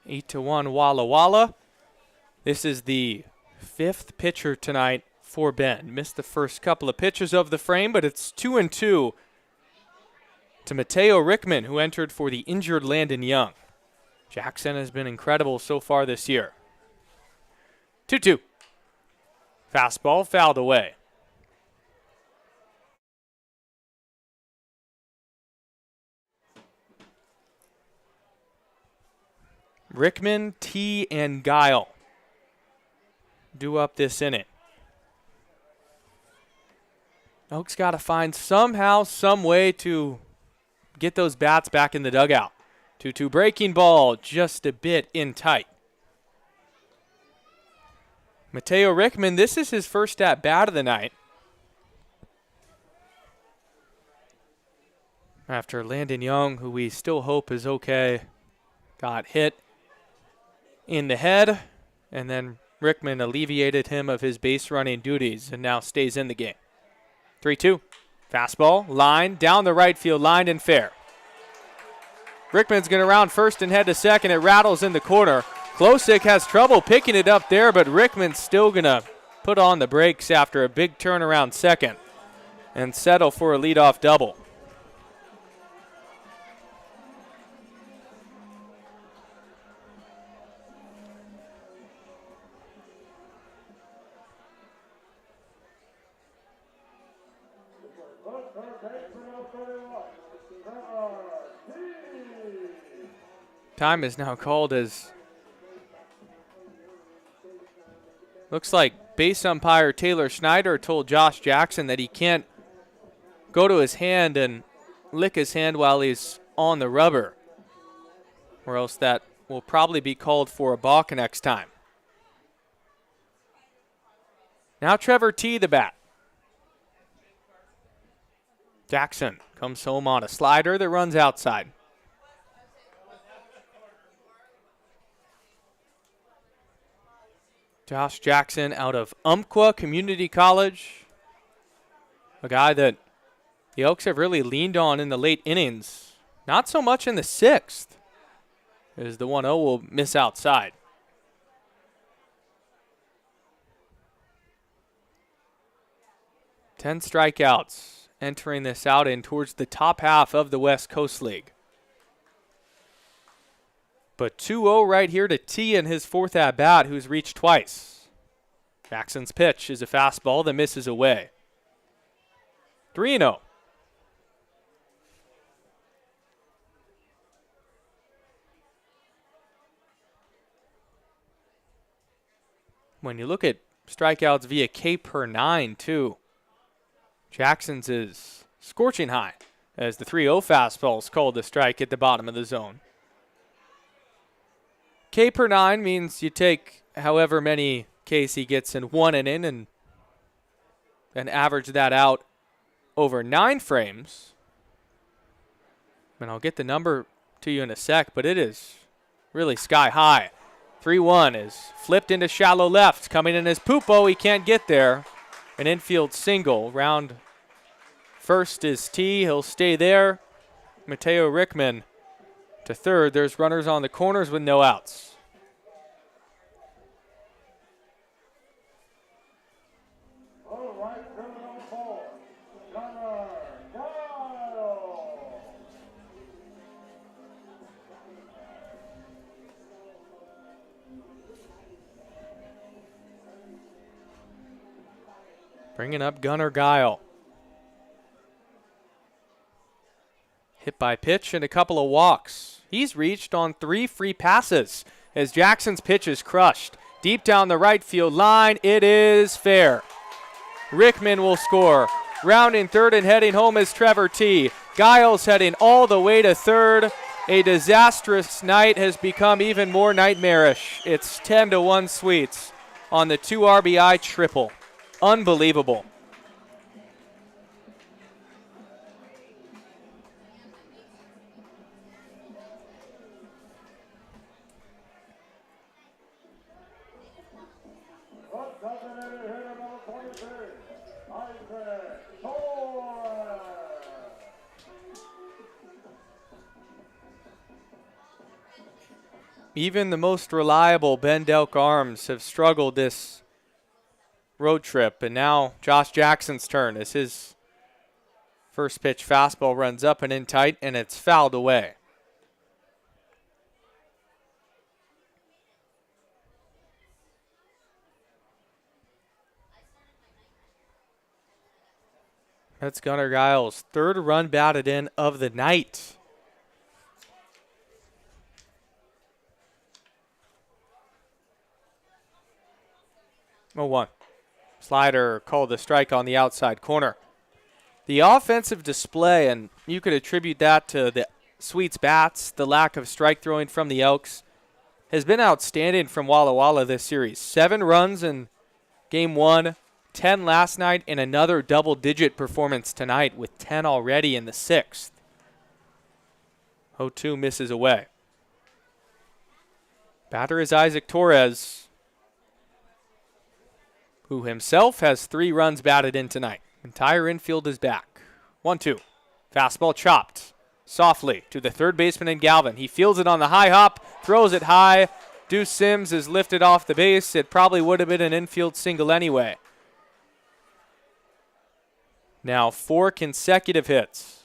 8-1 Walla Walla. This is the 5th pitcher tonight for Bend. Missed the first couple of pitches of the frame, but it's 2-2 to Mateo Rickman, who entered for the injured Landon Young. Jackson has been incredible so far this year. 2-2. Fastball fouled away. Rickman, T, and Guile do up this inning. Oaks got to find somehow, some way to get those bats back in the dugout. 2-2 breaking ball, just a bit in tight. Mateo Rickman, this is his first at bat of the night. After Landon Young, who we still hope is okay, got hit in the head, and then Rickman alleviated him of his base running duties and now stays in the game. 3-2. Fastball, line, down the right field line and fair. Rickman's going to round first and head to second. It rattles in the corner. Klosik has trouble picking it up there, but Rickman's still going to put on the brakes after a big turnaround second and settle for a leadoff double. Time is now called as looks like base umpire Taylor Schneider told Josh Jackson that he can't go to his hand and lick his hand while he's on the rubber, or else that will probably be called for a balk next time. Now Trevor T. the bat. Jackson comes home on a slider that runs outside. Josh Jackson out of Umpqua Community College, a guy that the Elks have really leaned on in the late innings. Not so much in the sixth, as the 1-0 will miss outside. Ten strikeouts entering this outing towards the top half of the West Coast League. But 2-0 right here to T in his fourth at-bat, who's reached twice. Jackson's pitch is a fastball that misses away. 3-0. When you look at strikeouts via K per 9, too, Jackson's is scorching high as the 3-0 fastball is called a strike at the bottom of the zone. K per 9 means you take however many Ks he gets in one inning and average that out over 9 frames. And I'll get the number to you in a sec, but it is really sky high. 3-1 is flipped into shallow left. Coming in as Pupo, he can't get there. An infield single. Round first is T. He'll stay there. Mateo Rickman to third. There's runners on the corners with no outs. Bringing up Gunnar Guile. Hit by pitch and a couple of walks. He's reached on 3 free passes as Jackson's pitch is crushed. Deep down the right field line, it is fair. Rickman will score. Rounding third and heading home is Trevor T. Giles heading all the way to third. A disastrous night has become even more nightmarish. It's 10-1 Sweets on the 2 RBI triple. Unbelievable. Even the most reliable Bend Elk arms have struggled this road trip, and now Josh Jackson's turn as his first pitch fastball runs up and in tight, and it's fouled away. That's Gunnar Giles' third run batted in of the night. Oh, 1. Slider called the strike on the outside corner. The offensive display, and you could attribute that to the Sweets bats, the lack of strike throwing from the Elks, has been outstanding from Walla Walla this series. 7 runs in game 1, 10 last night, and another double-digit performance tonight with 10 already in the 6th. 0-2 misses away. Batter is Isaac Torres, who himself has 3 runs batted in tonight. Entire infield is back. 1-2. Fastball chopped softly to the third baseman in Galvin. He fields it on the high hop, throws it high. Deuce Sims is lifted off the base. It probably would have been an infield single anyway. Now 4 consecutive hits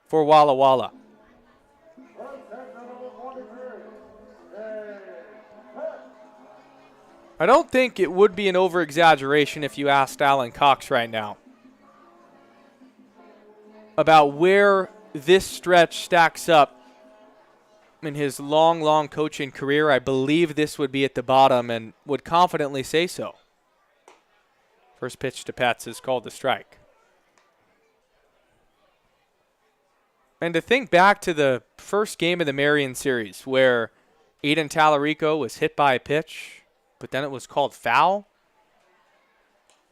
for Walla Walla. I don't think it would be an over-exaggeration if you asked Alan Cox right now about where this stretch stacks up in his long coaching career. I believe this would be at the bottom and would confidently say so. First pitch to Pets is called a strike. And to think back to the first game of the Marion series where Aiden Tallarico was hit by a pitch, but then it was called foul.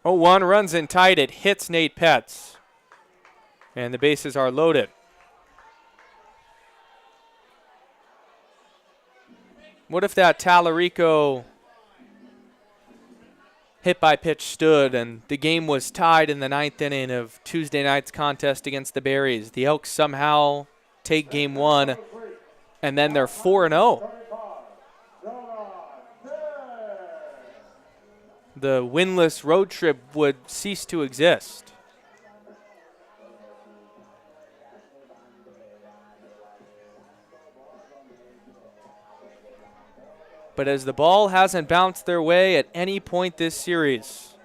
0-1, runs in tight. It hits Nate Pets. And the bases are loaded. What if that Tallarico hit by pitch stood and the game was tied in the 9th inning of Tuesday night's contest against the Berries? The Elks somehow take game 1 and then they're 4-0. The winless road trip would cease to exist. But as the ball hasn't bounced their way at any point this series,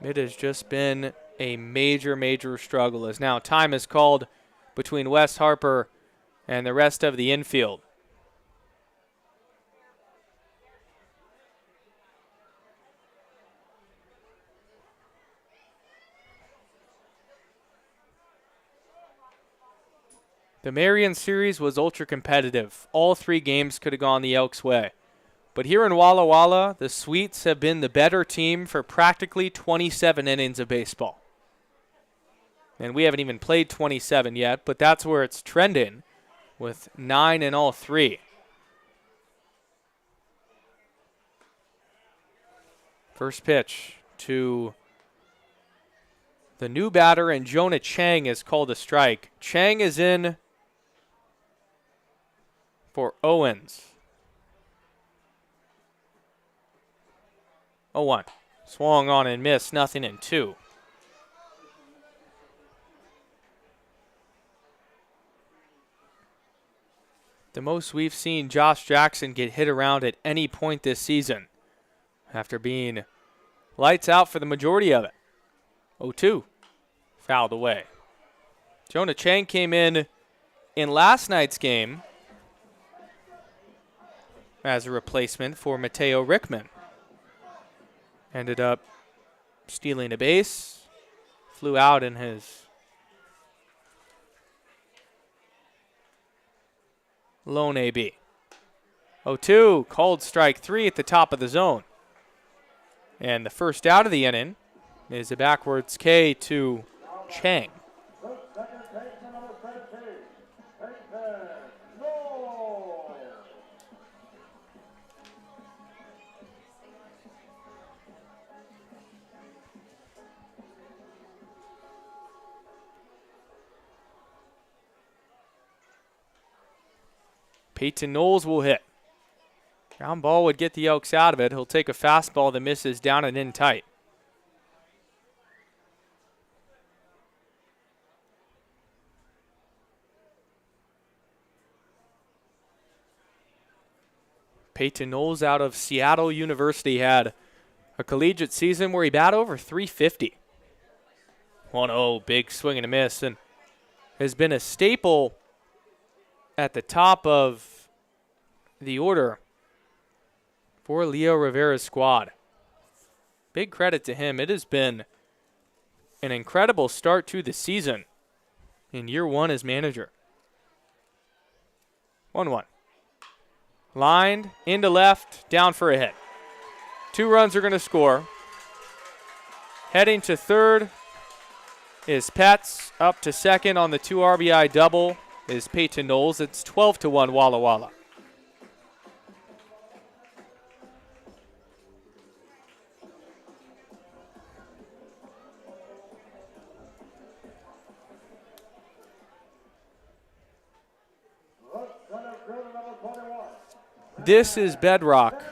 it has just been a major struggle, as now time is called between Wes Harper and the rest of the infield. The Marion series was ultra competitive. All 3 games could have gone the Elks' way. But here in Walla Walla, the Sweets have been the better team for practically 27 innings of baseball. And we haven't even played 27 yet, but that's where it's trending with 9 in all 3. First pitch to the new batter, and Jonah Chang is called a strike. Chang is in for Owens. 0-1. Swung on and missed, nothing in 2. The most we've seen Josh Jackson get hit around at any point this season after being lights out for the majority of it. 0-2. Fouled away. Jonah Chang came in last night's game as a replacement for Mateo Rickman. Ended up stealing a base. Flew out in his lone AB. 0-2, called strike 3 at the top of the zone. And the first out of the inning is a backwards K to Chang. Peyton Knowles will hit. Ground ball would get the Elks out of it. He'll take a fastball that misses down and in tight. Peyton Knowles out of Seattle University had a collegiate season where he batted over 350. 1-0, big swing and a miss, and has been a staple at the top of the order for Leo Rivera's squad. Big credit to him. It has been an incredible start to the season in year 1 as manager. 1-1. Lined, into left, down for a hit. 2 runs are going to score. Heading to third is Pets. Up to second on the 2 RBI double is Peyton Knowles. It's 12-1 Walla Walla. This is bedrock.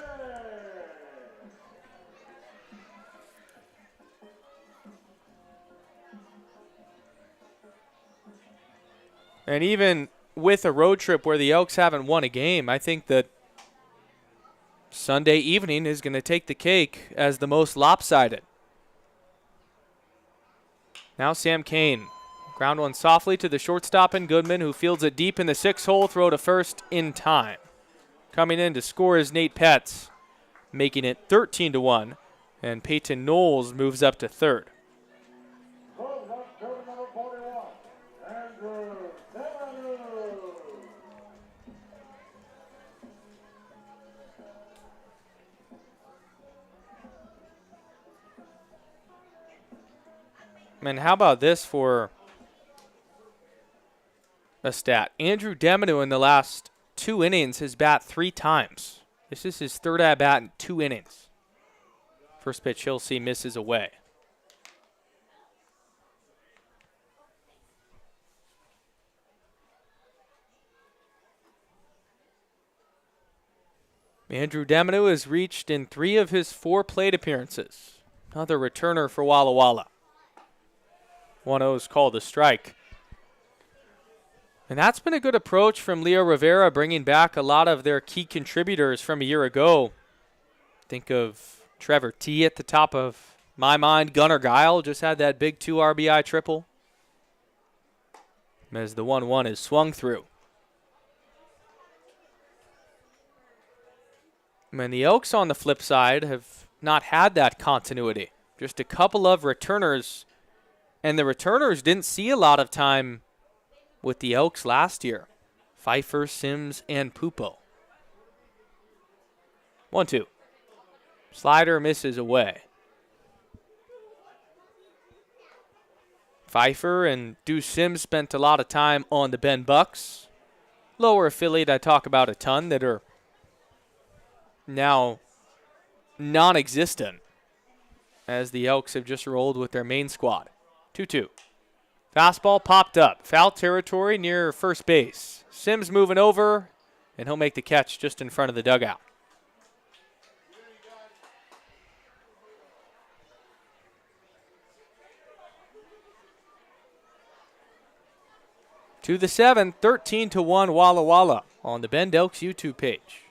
And even with a road trip where the Elks haven't won a game, I think that Sunday evening is going to take the cake as the most lopsided. Now Sam Kane. Ground one softly to the shortstop and Goodman, who fields it deep in the 6-hole, throw to first in time. Coming in to score is Nate Petz, making it 13-1, and Peyton Knowles moves up to third. And how about this for a stat? Andrew Deminu in the last 2 innings has bat 3 times. This is his third at-bat in 2 innings. First pitch he'll see misses away. Andrew Deminu has reached in 3 of his 4 plate appearances. Another returner for Walla Walla. 1-0 is called a strike. And that's been a good approach from Leo Rivera, bringing back a lot of their key contributors from a year ago. Think of Trevor T at the top of my mind. Gunnar Guile just had that big 2 RBI triple. As the 1-1 is swung through. And the Elks on the flip side have not had that continuity. Just a couple of returners. And the returners didn't see a lot of time with the Elks last year. Pfeiffer, Sims, and Pupo. 1-2. Slider misses away. Pfeiffer and Deuce Sims spent a lot of time on the Bend Bucks. Lower affiliate I talk about a ton that are now non-existent as the Elks have just rolled with their main squad. 2-2. Fastball popped up. Foul territory near first base. Sims moving over, and he'll make the catch just in front of the dugout. To the 7th, 13-1 Walla Walla on the Bend Elks YouTube page.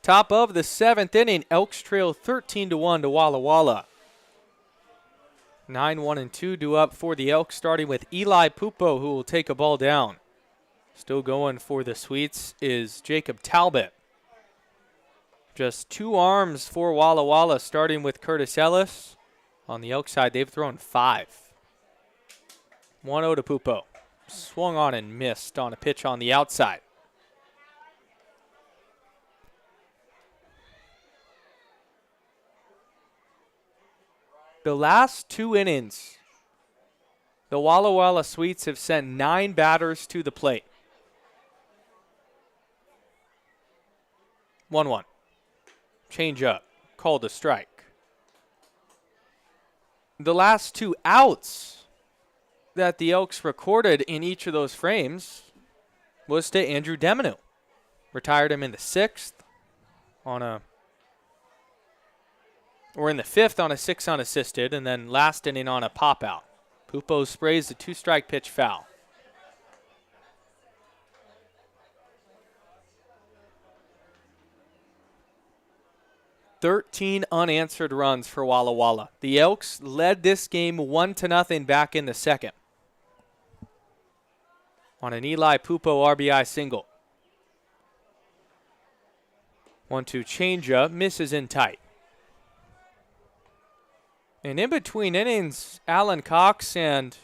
Top of the 7th inning, Elks trail 13-1 to Walla Walla. 9-1-2 due up for the Elks, starting with Eli Pupo, who will take a ball down. Still going for the Sweets is Jacob Talbot. Just 2 arms for Walla Walla, starting with Curtis Ellis. On the Elk side, they've thrown 5. 1-0 to Pupo. Swung on and missed on a pitch on the outside. The last 2 innings, the Walla Walla Sweets have sent 9 batters to the plate. 1-1. Change up. Called a strike. The last 2 outs that the Elks recorded in each of those frames was to Andrew Deminu. Retired him in the 6th in the 5th on a 6 unassisted, and then last inning on a pop out. Pupo sprays the 2-strike pitch foul. "13 unanswered runs for Walla Walla. The Elks led this game 1-0 back in the 2nd. On an Eli Pupo RBI single. 1-2 changeup, misses in tight. And in between innings, Alan Cox and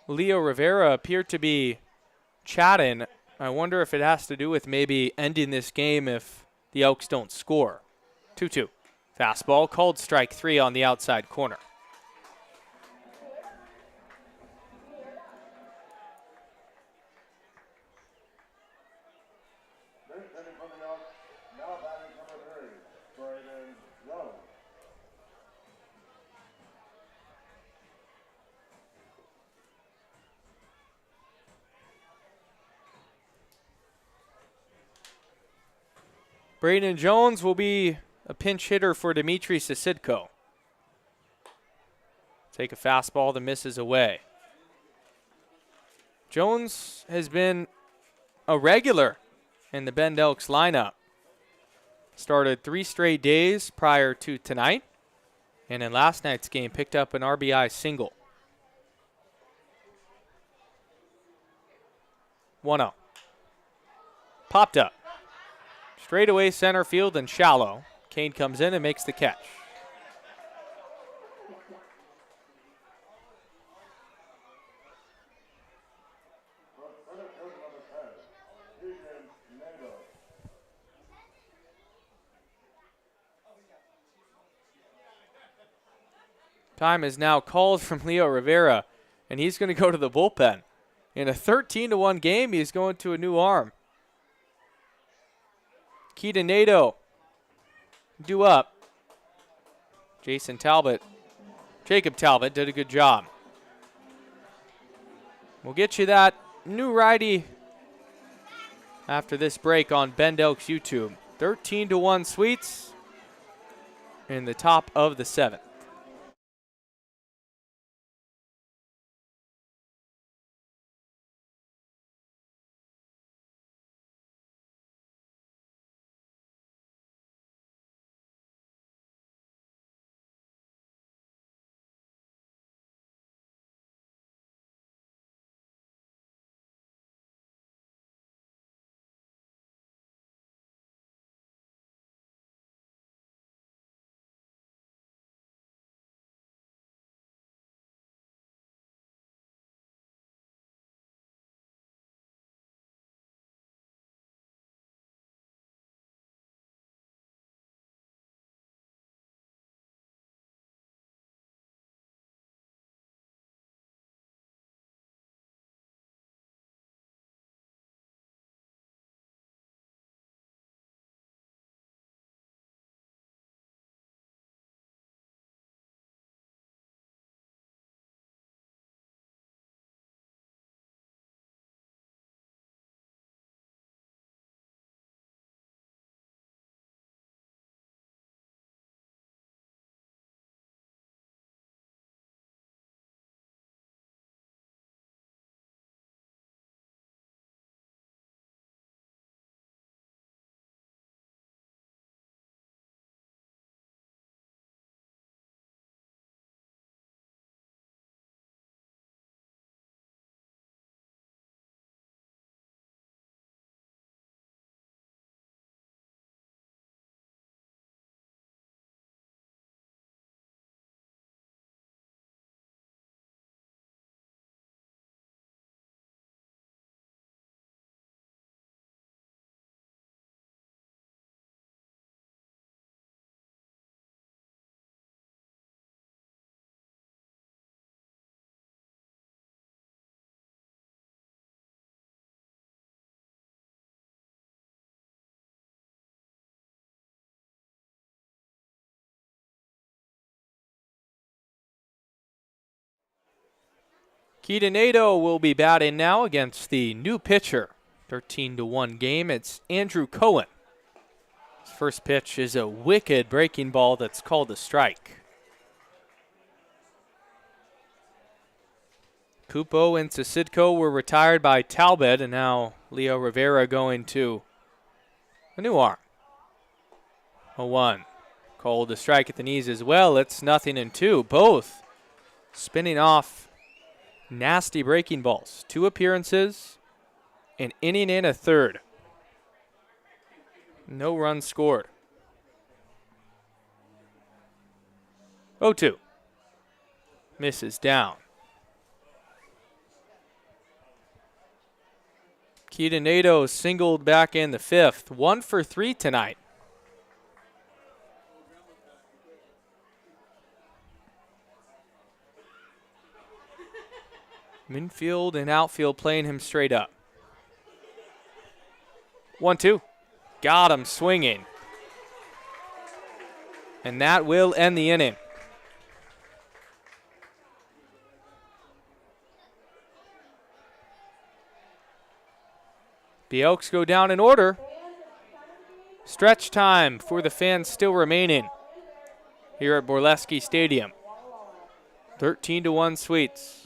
Leo Rivera appear to be chatting. I wonder if it has to do with maybe ending this game if the Elks don't score. 2-2. Fastball called strike 3 on the outside corner. Braden Jones will be a pinch hitter for Dimitri Sisidko. Take a fastball that misses away. Jones has been a regular in the Bend Elks lineup. Started 3 straight days prior to tonight, and in last night's game picked up an RBI single. 1-0. Popped up. Straight away center field and shallow. Kane comes in and makes the catch. Time is now called from Leo Rivera, and he's going to go to the bullpen. In a 13-1 game, he's going to a new arm. Keaton Nadeau due up. Jacob Talbot did a good job. We'll get you that new righty after this break on Bend Elks YouTube. 13-1 Sweets in the top of the 7th. Keaton Nadeau will be batting now against the new pitcher. 13-1 game. It's Andrew Cohen. His first pitch is a wicked breaking ball that's called a strike. Pupo and Sasidko were retired by Talbot, and now Leo Rivera going to a new arm. 0-1. Called a strike at the knees as well. It's 0-2. Both spinning off nasty breaking balls. 2 appearances, an inning and a third. No runs scored. 0-2. Misses down. Keaton Nadeau singled back in the 5th. 1 for 3 tonight. Infield and outfield playing him straight up. 1-2. Got him swinging. And that will end the inning. The Elks go down in order. Stretch time for the fans still remaining here at Borleski Stadium. 13-1 Sweets.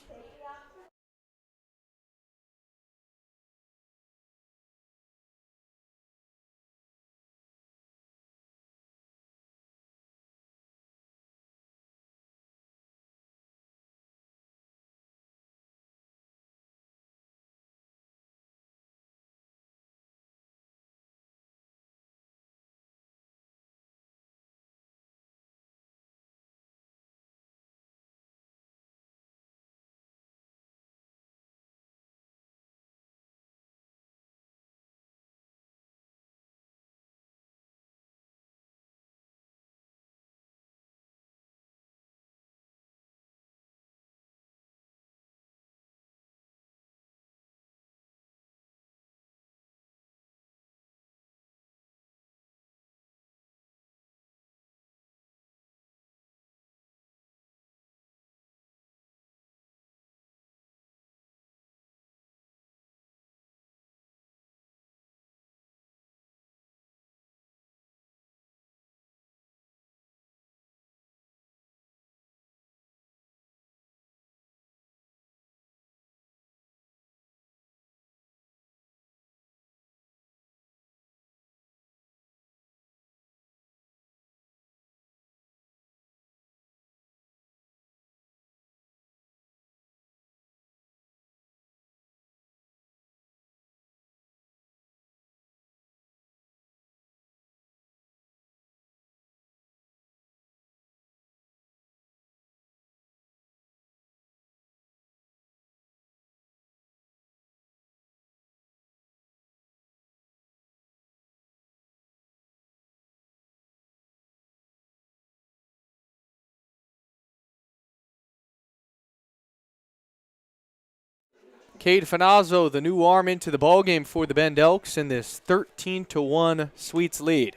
Cade Finazzo, the new arm into the ballgame for the Bend Elks in this 13-1 Sweets lead.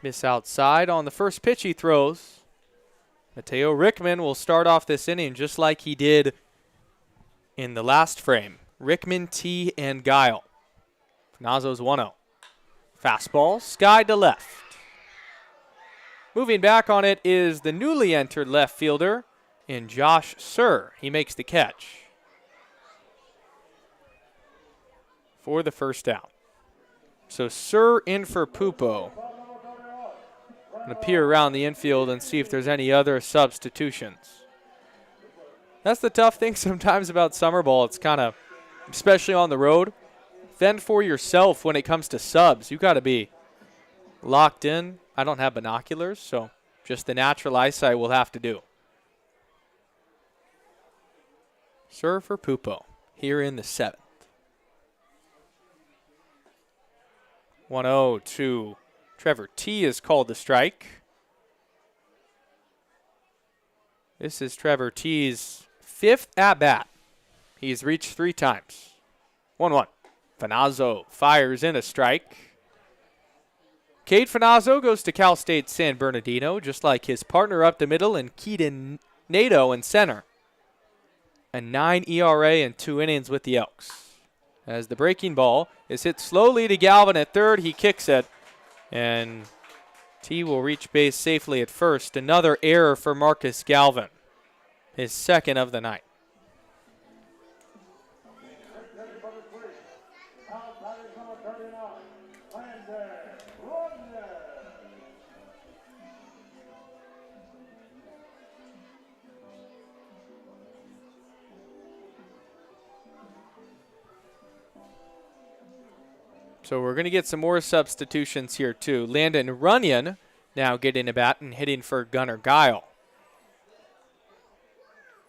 Miss outside on the first pitch he throws. Mateo Rickman will start off this inning just like he did in the last frame. Rickman, T, and Guile. Finazzo's 1-0. Fastball, sky to left. Moving back on it is the newly entered left fielder in Josh Sir. He makes the catch for the first out. So Sir in for Pupo. And peer around the infield and see if there's any other substitutions. That's the tough thing sometimes about summer ball. It's kind of, especially on the road, fend for yourself when it comes to subs. You got to be locked in. I don't have binoculars, so just the natural eyesight will have to do. Sir for Pupo here in the 7th. 1-0 to Trevor T is called the strike. This is Trevor T's 5th at-bat. He's reached 3 times. 1-1. Finazzo fires in a strike. Cade Finazzo goes to Cal State San Bernardino, just like his partner up the middle and Keaton Nadeau in center. a 9 ERA in 2 innings with the Elks. As the breaking ball is hit slowly to Galvin at third, he kicks it, and T will reach base safely at first. Another error for Marcus Galvin, his second of the night. So we're going to get some more substitutions here too. Landon Runyon now getting a bat and hitting for Gunnar Guile.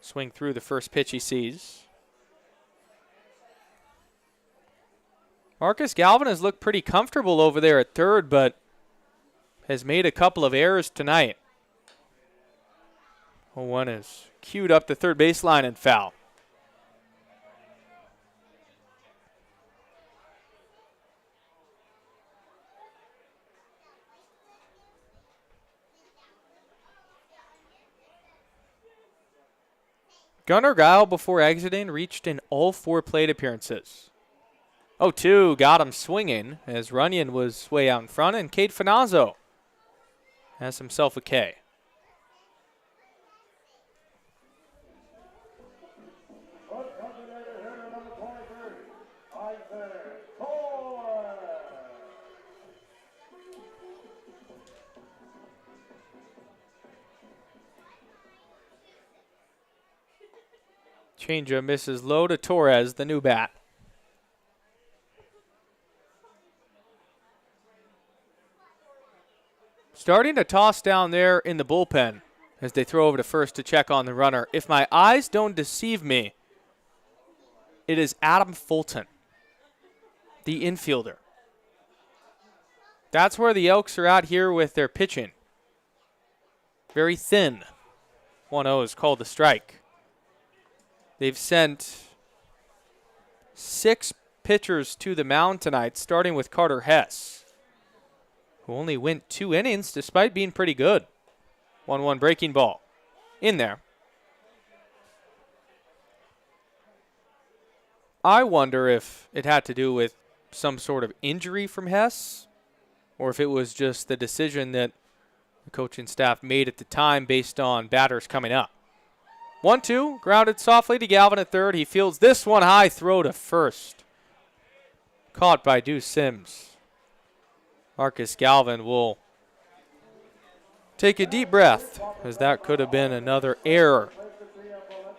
Swing through the first pitch he sees. Marcus Galvin has looked pretty comfortable over there at third, but has made a couple of errors tonight. One is queued up the third baseline and foul. Gunnar Guile, before exiting, reached in all 4 plate appearances. 0-2 got him swinging as Runyon was way out in front, and Cade Finazzo has himself a K. Changeup misses low to Torres, the new bat. Starting to toss down there in the bullpen as they throw over to first to check on the runner. If my eyes don't deceive me, it is Adam Fulton, the infielder. That's where the Elks are at here with their pitching. Very thin. 1-0 is called the strike. They've sent 6 pitchers to the mound tonight, starting with Carter Hess, who only went 2 innings despite being pretty good. 1-1 breaking ball. In there. I wonder if it had to do with some sort of injury from Hess, or if it was just the decision that the coaching staff made at the time based on batters coming up. 1-2, grounded softly to Galvin at third. He fields this one high, throw to first. Caught by Deuce Sims. Marcus Galvin will take a deep breath, as that could have been another error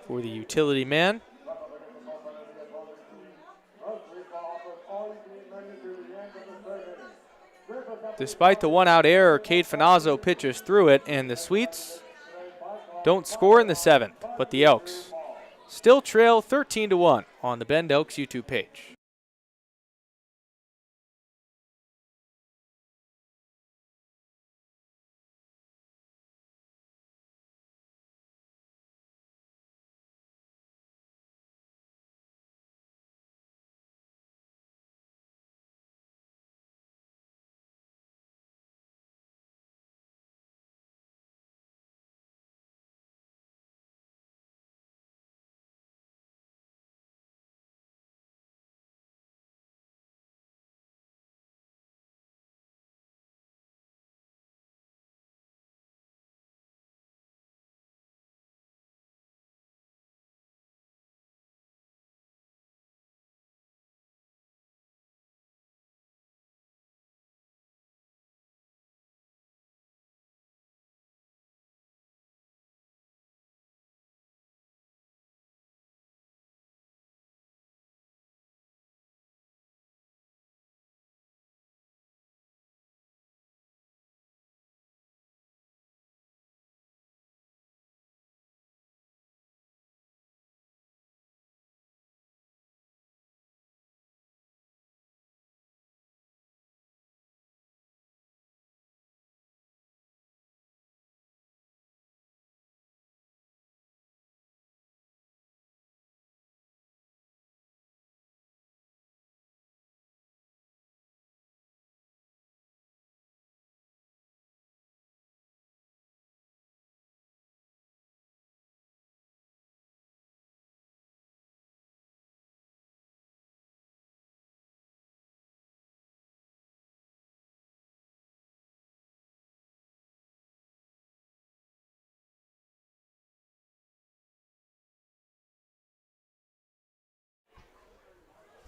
for the utility man. Despite the 1-out error, Cade Finazzo pitches through it, and the Sweets don't score in the 7th, but the Elks still trail 13-1 on the Bend Elks YouTube page.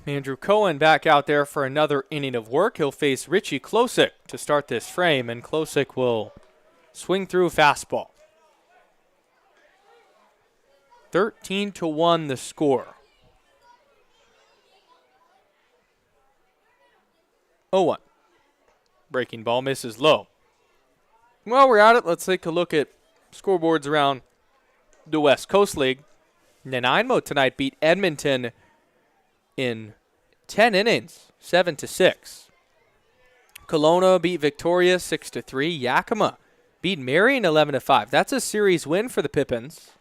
Andrew Cohen back out there for another inning of work. He'll face Richie Klosick to start this frame, and Klosick will swing through a fastball. 13-1 the score. 0-1. Breaking ball misses low. While we're at it, let's take a look at scoreboards around the West Coast League. Nanaimo tonight beat Edmonton in 10 innings, 7-6. Kelowna beat Victoria 6-3. Yakima beat Marion 11-5. That's a series win for the Pippins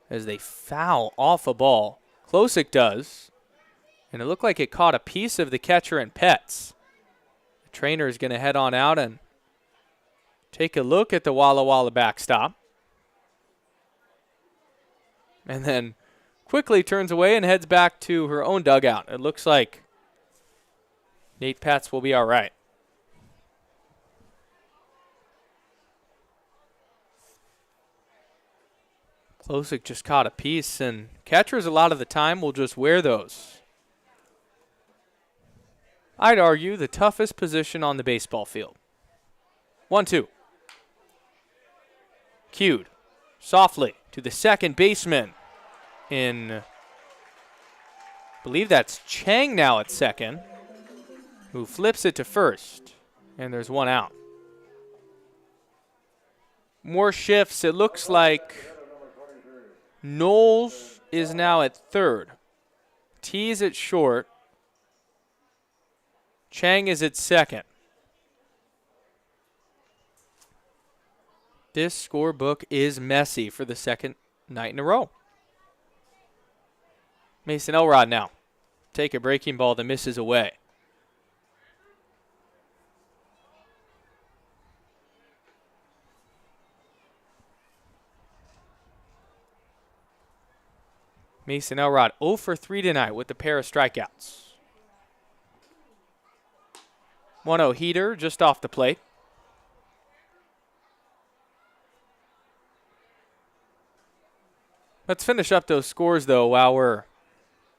as they foul off a ball. Klosick does, and it looked like it caught a piece of the catcher and Pets. The trainer is going to head on out and take a look at the Walla Walla backstop. And then quickly turns away and heads back to her own dugout. It looks like Nate Pets will be all right. Klosick just caught a piece, and catchers a lot of the time will just wear those. I'd argue the toughest position on the baseball field. 1-2. Cued softly to the second baseman in, I believe that's Chang now at second, who flips it to first, and there's one out. More shifts. It looks like Knowles is now at third. T's at short. Chang is at second. This scorebook is messy for the second night in a row. Mason Elrod now. Take a breaking ball that misses away. Mason Elrod 0 for 3 tonight with a pair of strikeouts. 1-0 heater just off the plate. Let's finish up those scores, though, while we're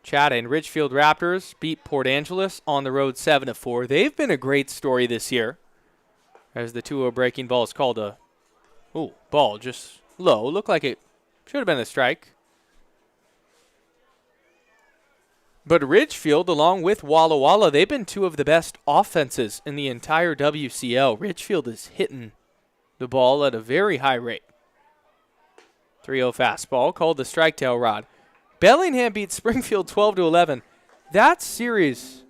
chatting. Ridgefield Raptors beat Port Angeles on the road 7-4. They've been a great story this year, as the 2-0 breaking ball is called a ball just low. Looked like it should have been a strike. But Ridgefield, along with Walla Walla, they've been two of the best offenses in the entire WCL. Ridgefield is hitting the ball at a very high rate. 3-0 fastball, called the strike tail rod. Bellingham beat Springfield 12-11. That series,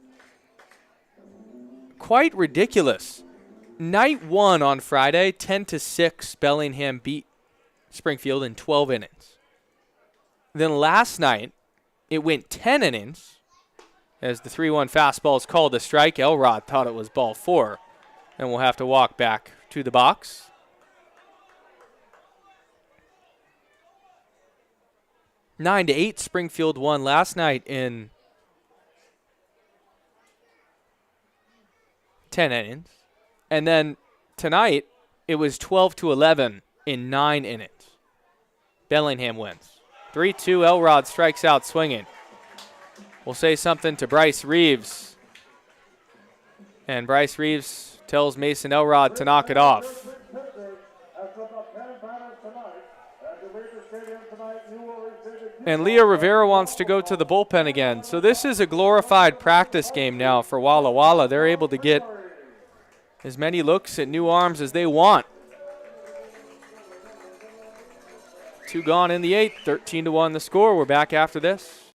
quite ridiculous. Night one on Friday, 10-6, Bellingham beat Springfield in 12 innings. Then last night, it went 10 innings as the 3-1 fastball is called a strike. Elrod thought it was ball 4, and we'll have to walk back to the box. 9-8, Springfield won last night in 10 innings. And then tonight, it was 12-11 in 9 innings. Bellingham wins. 3-2, Elrod strikes out swinging. We'll say something to Bryce Reeves. And Bryce Reeves tells Mason Elrod to knock it off. And Leo Rivera wants to go to the bullpen again. So this is a glorified practice game now for Walla Walla. They're able to get as many looks at new arms as they want. 2 gone in the 8th, 13-1 the score. We're back after this.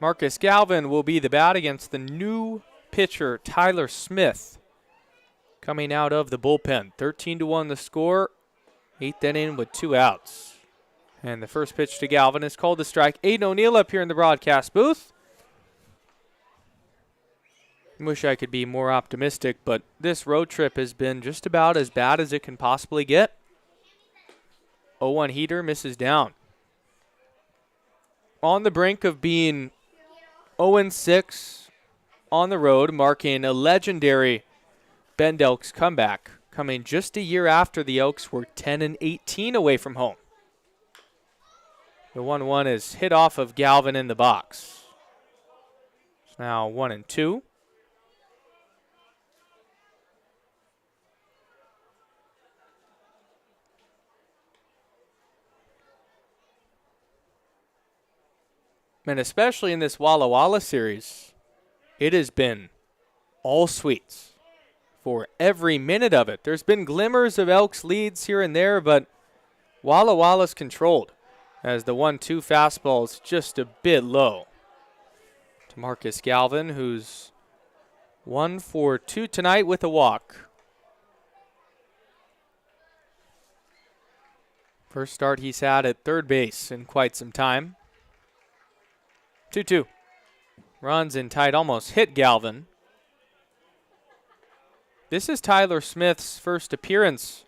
Marcus Galvin will be the bat against the new pitcher, Tyler Smith, coming out of the bullpen. 13-1 the score, 8th inning with 2 outs. And the first pitch to Galvin is called a strike. Aiden O'Neill up here in the broadcast booth. Wish I could be more optimistic, but this road trip has been just about as bad as it can possibly get. 0-1 heater misses down. On the brink of being 0-6 on the road, marking a legendary Bend Elks comeback, coming just a year after the Elks were 10-18 away from home. The 1-1 is hit off of Galvin in the box. It's now 1-2. And especially in this Walla Walla series, it has been all sweets for every minute of it. There's been glimmers of Elks leads here and there, but Walla Walla's controlled as the 1-2 fastball is just a bit low. To Marcus Galvin, who's 1 for 2 tonight with a walk. First start he's had at third base in quite some time. 2-2. Runs in tight, almost hit Galvin. This is Tyler Smith's first appearance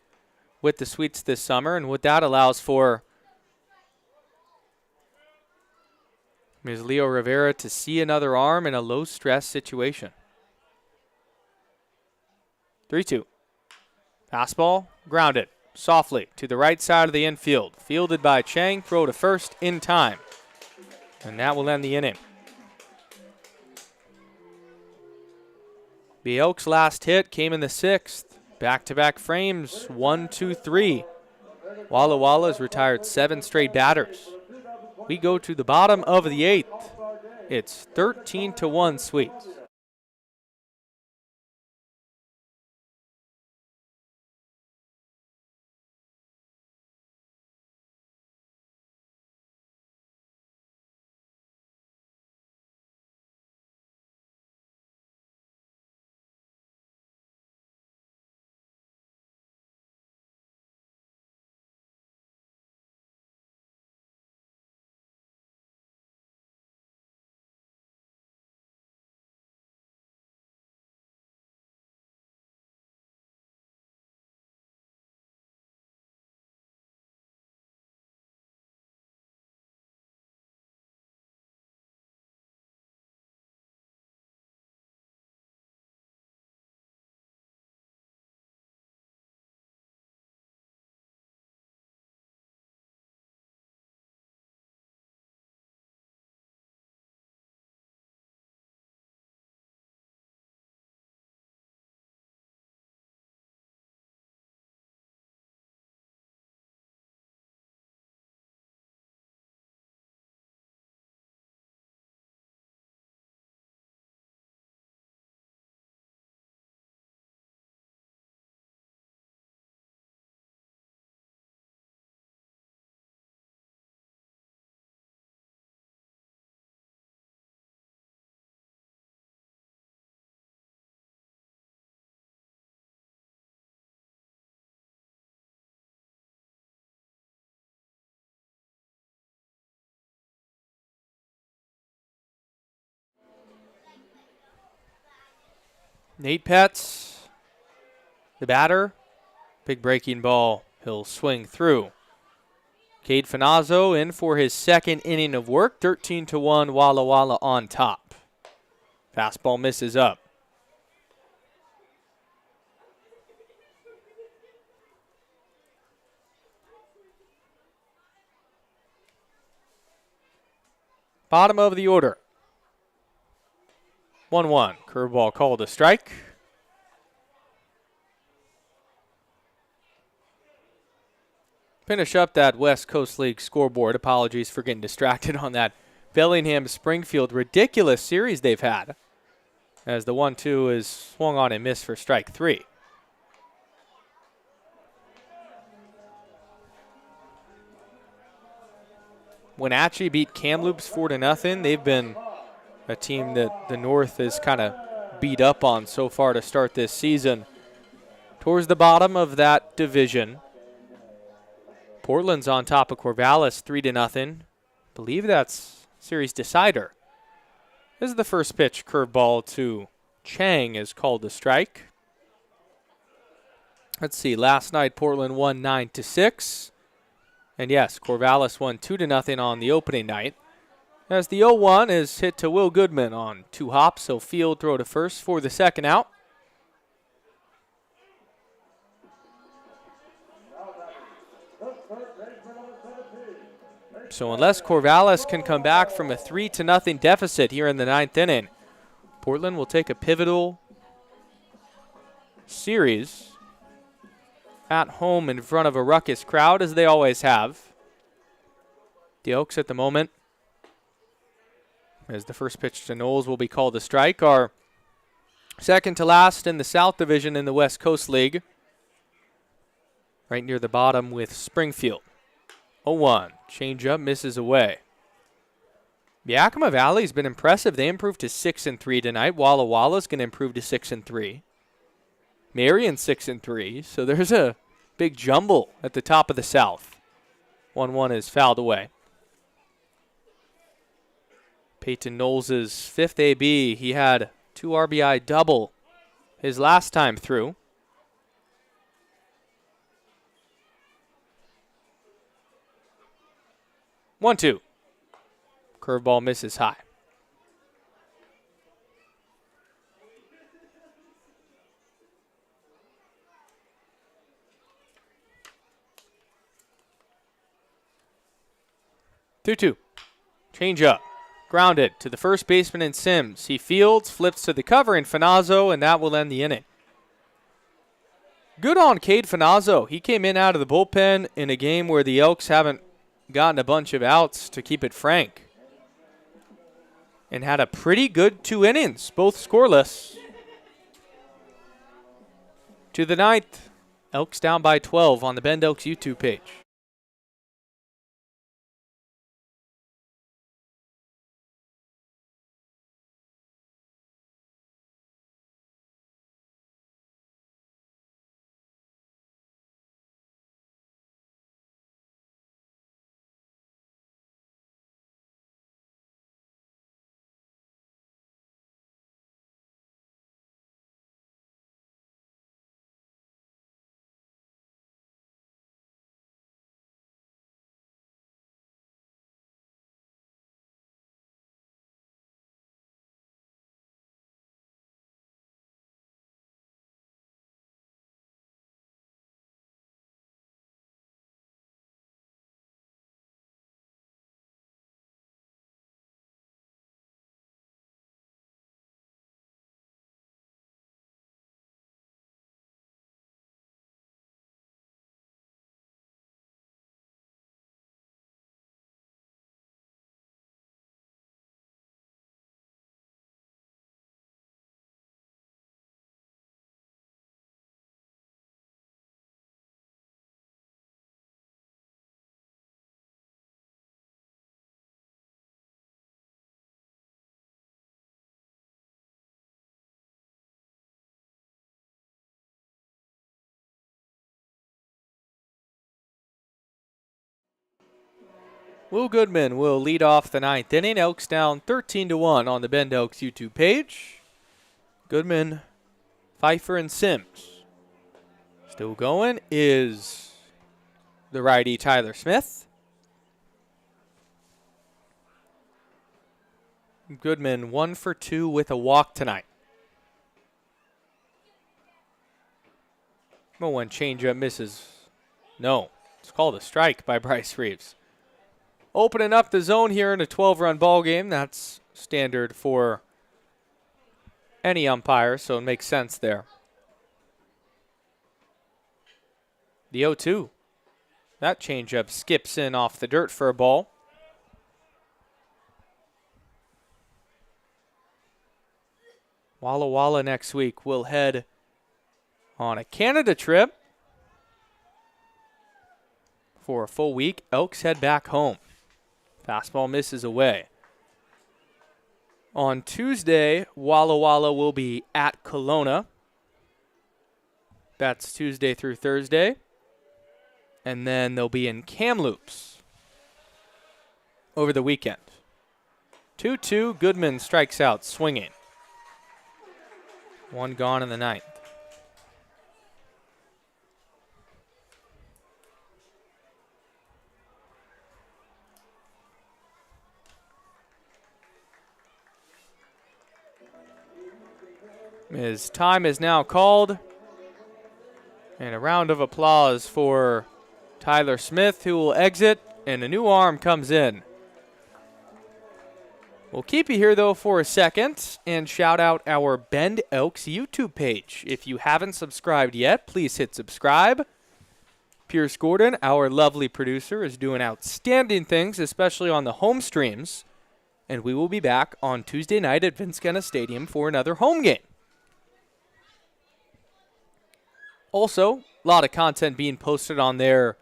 with the Sweets this summer, and what that allows for is Leo Rivera to see another arm in a low-stress situation. 3-2. Fastball, grounded softly to the right side of the infield. Fielded by Chang, throw to first in time. And that will end the inning. The Elks' last hit came in the 6th. Back-to-back frames, 1, 2, 3. Walla Walla has retired 7 straight batters. We go to the bottom of the 8th. It's 13-1 Sweets. Nate Petz, the batter. Big breaking ball. He'll swing through. Cade Finazzo in for his second inning of work. 13-1 Walla Walla on top. Fastball misses up. Bottom of the order. 1-1. Curveball called a strike. Finish up that West Coast League scoreboard. Apologies for getting distracted on that Bellingham-Springfield ridiculous series they've had, as the 1-2 is swung on and missed for strike 3. Wenatchee beat Kamloops 4-0. They've been a team that the North is kind of beat up on so far to start this season. Towards the bottom of that division, Portland's on top of Corvallis 3-0. Believe that's series decider. This is the first pitch. Curveball to Chang is called a strike. Let's see. Last night Portland won 9-6. And yes, Corvallis won 2-0 on the opening night. As the 0-1 is hit to Will Goodman on 2 hops. He'll field throw to first for the second out. So unless Corvallis can come back from a 3-0 deficit here in the 9th inning, Portland will take a pivotal series at home in front of a ruckus crowd, as they always have. The Elks at the moment, as the first pitch to Knowles will be called a strike, are second to last in the South Division in the West Coast League, right near the bottom with Springfield. 0-1, changeup misses away. Yakima Valley's been impressive. They improved to 6-3 tonight. Walla Walla's going to improve to 6-3. Marion 6-3. So there's a big jumble at the top of the South. 1-1 is fouled away. Peyton Knowles' 5th AB. He had 2 RBI double his last time through. 1-2. Curveball misses high. Two. Change up. Grounded to the first baseman in Sims. He fields, flips to the cover in Finazzo, and that will end the inning. Good on Cade Finazzo. He came in out of the bullpen in a game where the Elks haven't gotten a bunch of outs to keep it frank, and had a pretty good 2 innings, both scoreless. To the 9th, Elks down by 12 on the Bend Elks YouTube page. Will Goodman will lead off the 9th inning. Elks down 13-1 on the Bend Elks YouTube page. Goodman, Pfeiffer, and Sims. Still going is the righty Tyler Smith. Goodman 1 for 2 with a walk tonight. 0-1 changeup misses. No, it's called a strike by Bryce Reeves. Opening up the zone here in a 12-run ball game. That's standard for any umpire, so it makes sense there. The 0-2. That changeup skips in off the dirt for a ball. Walla Walla next week will head on a Canada trip for a full week. Elks head back home. Fastball misses away. On Tuesday, Walla Walla will be at Kelowna. That's Tuesday through Thursday. And then they'll be in Kamloops over the weekend. 2-2, Goodman strikes out, swinging. One gone in the ninth. His time is now called. And a round of applause for Tyler Smith, who will exit, and a new arm comes in. We'll keep you here, though, for a second and shout out our Bend Elks YouTube page. If you haven't subscribed yet, please hit subscribe. Pierce Gordon, our lovely producer, is doing outstanding things, especially on the home streams. And we will be back on Tuesday night at Vince Kenna Stadium for another home game. Also, a lot of content being posted on there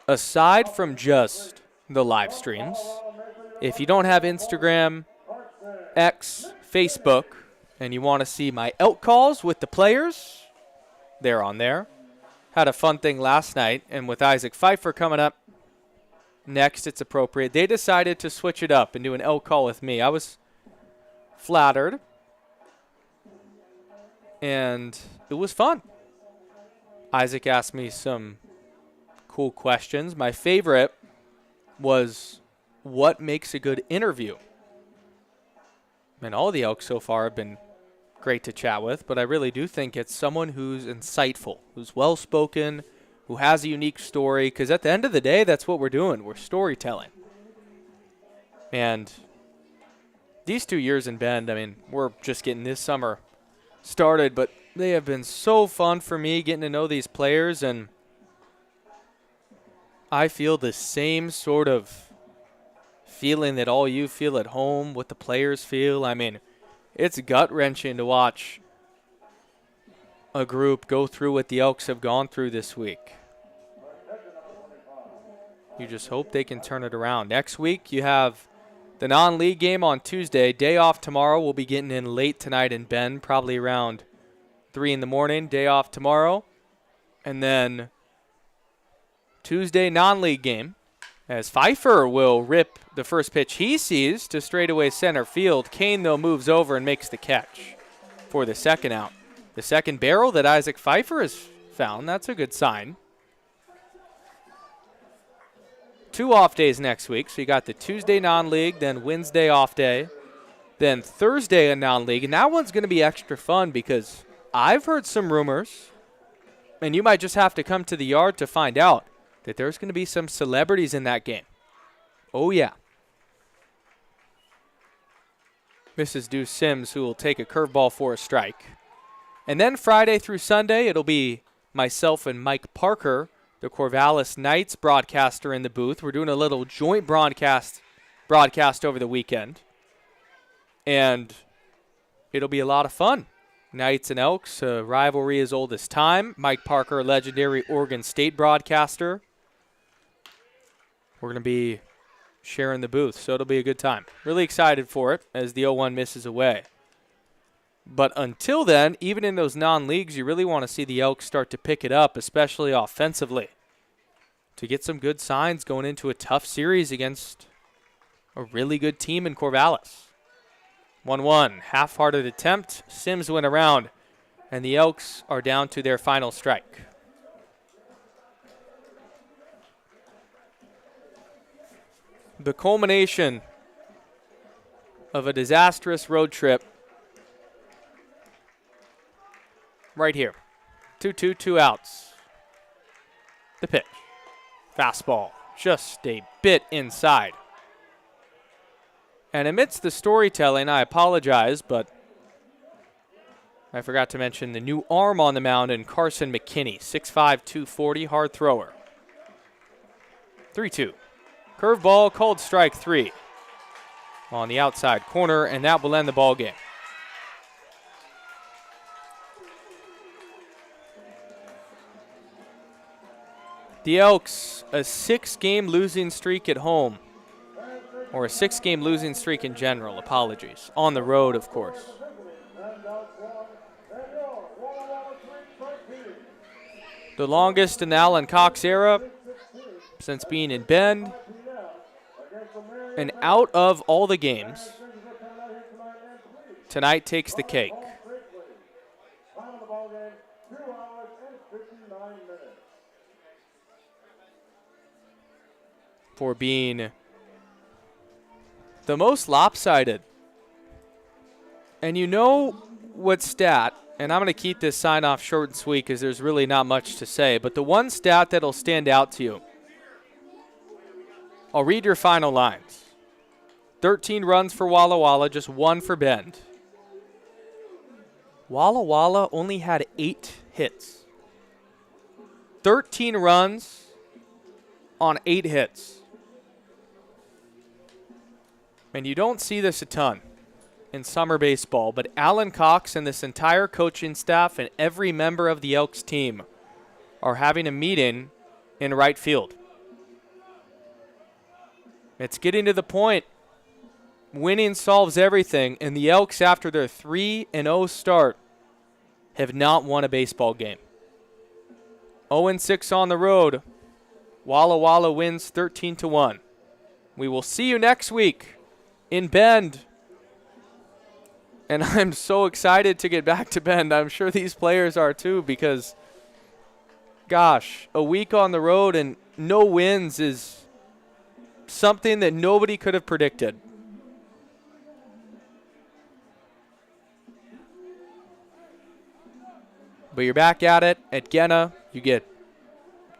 aside from just the live streams. If you don't have Instagram, X, Facebook, and you want to see my elk calls with the players, they're on there. Had a fun thing last night, and with Isaac Pfeiffer coming up next, it's appropriate. They decided to switch it up and do an elk call with me. I was flattered, and it was fun. Isaac asked me some cool questions. My favorite was, what makes a good interview? And all the Elks so far have been great to chat with, but I really do think it's someone who's insightful, who's well-spoken, who has a unique story, because at the end of the day, that's what we're doing. We're storytelling. And these 2 years in Bend, I mean, we're just getting this summer started, but they have been so fun for me getting to know these players, and I feel the same sort of feeling that all you feel at home, what the players feel. I mean, it's gut-wrenching to watch a group go through what the Elks have gone through this week. You just hope they can turn it around. Next week, you have the non-league game on Tuesday. Day off tomorrow. We'll be getting in late tonight in Bend, probably around 3 in the morning. Day off tomorrow. And then Tuesday non-league game, as Pfeiffer will rip the first pitch he sees to straightaway center field. Kane, though, moves over and makes the catch for the second out. The second barrel that Isaac Pfeiffer has found. That's a good sign. 2 off days next week. So you got the Tuesday non-league, then Wednesday off day, then Thursday a non-league. And that one's going to be extra fun because I've heard some rumors, and you might just have to come to the yard to find out, that there's going to be some celebrities in that game. Oh, yeah. Mrs. Deuce Sims, who will take a curveball for a strike. And then Friday through Sunday, it'll be myself and Mike Parker, the Corvallis Knights broadcaster, in the booth. We're doing a little joint broadcast over the weekend. And it'll be a lot of fun. Knights and Elks, a rivalry as old as time. Mike Parker, legendary Oregon State broadcaster. We're going to be sharing the booth, so it'll be a good time. Really excited for it as the 0-1 misses away. But until then, even in those non-leagues, you really want to see the Elks start to pick it up, especially offensively, to get some good signs going into a tough series against a really good team in Corvallis. 1-1, half-hearted attempt. Sims went around, and the Elks are down to their final strike. The culmination of a disastrous road trip right here. 2-2, 2 outs. The pitch. Fastball. Just a bit inside. And amidst the storytelling, I apologize, but I forgot to mention the new arm on the mound in Carson McKinney. 6'5", 240, hard thrower. 3-2. Curveball, called strike 3 on the outside corner, and that will end the ball game. The Elks, a 6-game losing streak at home. or a 6-game losing streak in general. Apologies. On the road, of course. The longest in the Alan Cox era since being in Bend. And out of all the games, tonight takes the cake. For being the most lopsided. And you know what stat, and I'm going to keep this sign-off short and sweet because there's really not much to say, but the one stat that'll stand out to you, I'll read your final lines. 13 runs for Walla Walla, just 1 for Bend. Walla Walla only had 8 hits. 13 runs on 8 hits. And you don't see this a ton in summer baseball, but Alan Cox and this entire coaching staff and every member of the Elks team are having a meeting in right field. It's getting to the point. Winning solves everything, and the Elks, after their 3-0 start, have not won a baseball game. 0-6 on the road. Walla Walla wins 13-1. We will see you next week in Bend. And I'm so excited to get back to Bend. I'm sure these players are too, because, gosh, a week on the road and no wins is something that nobody could have predicted. But you're back at it at Gena. You get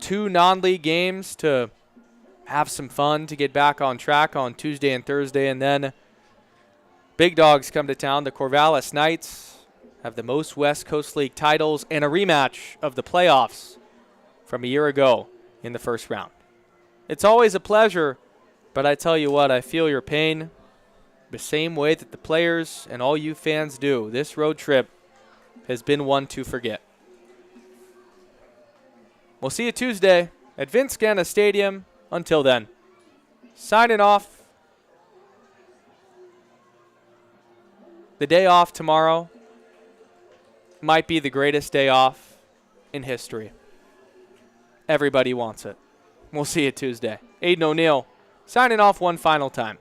2 non-league games to have some fun, to get back on track on Tuesday and Thursday. And then big dogs come to town. The Corvallis Knights have the most West Coast League titles and a rematch of the playoffs from a year ago in the first round. It's always a pleasure, but I tell you what, I feel your pain the same way that the players and all you fans do. This road trip has been one to forget. We'll see you Tuesday at Vince Gena Stadium. Until then, signing off. The day off tomorrow might be the greatest day off in history. Everybody wants it. We'll see you Tuesday. Aiden O'Neill signing off one final time.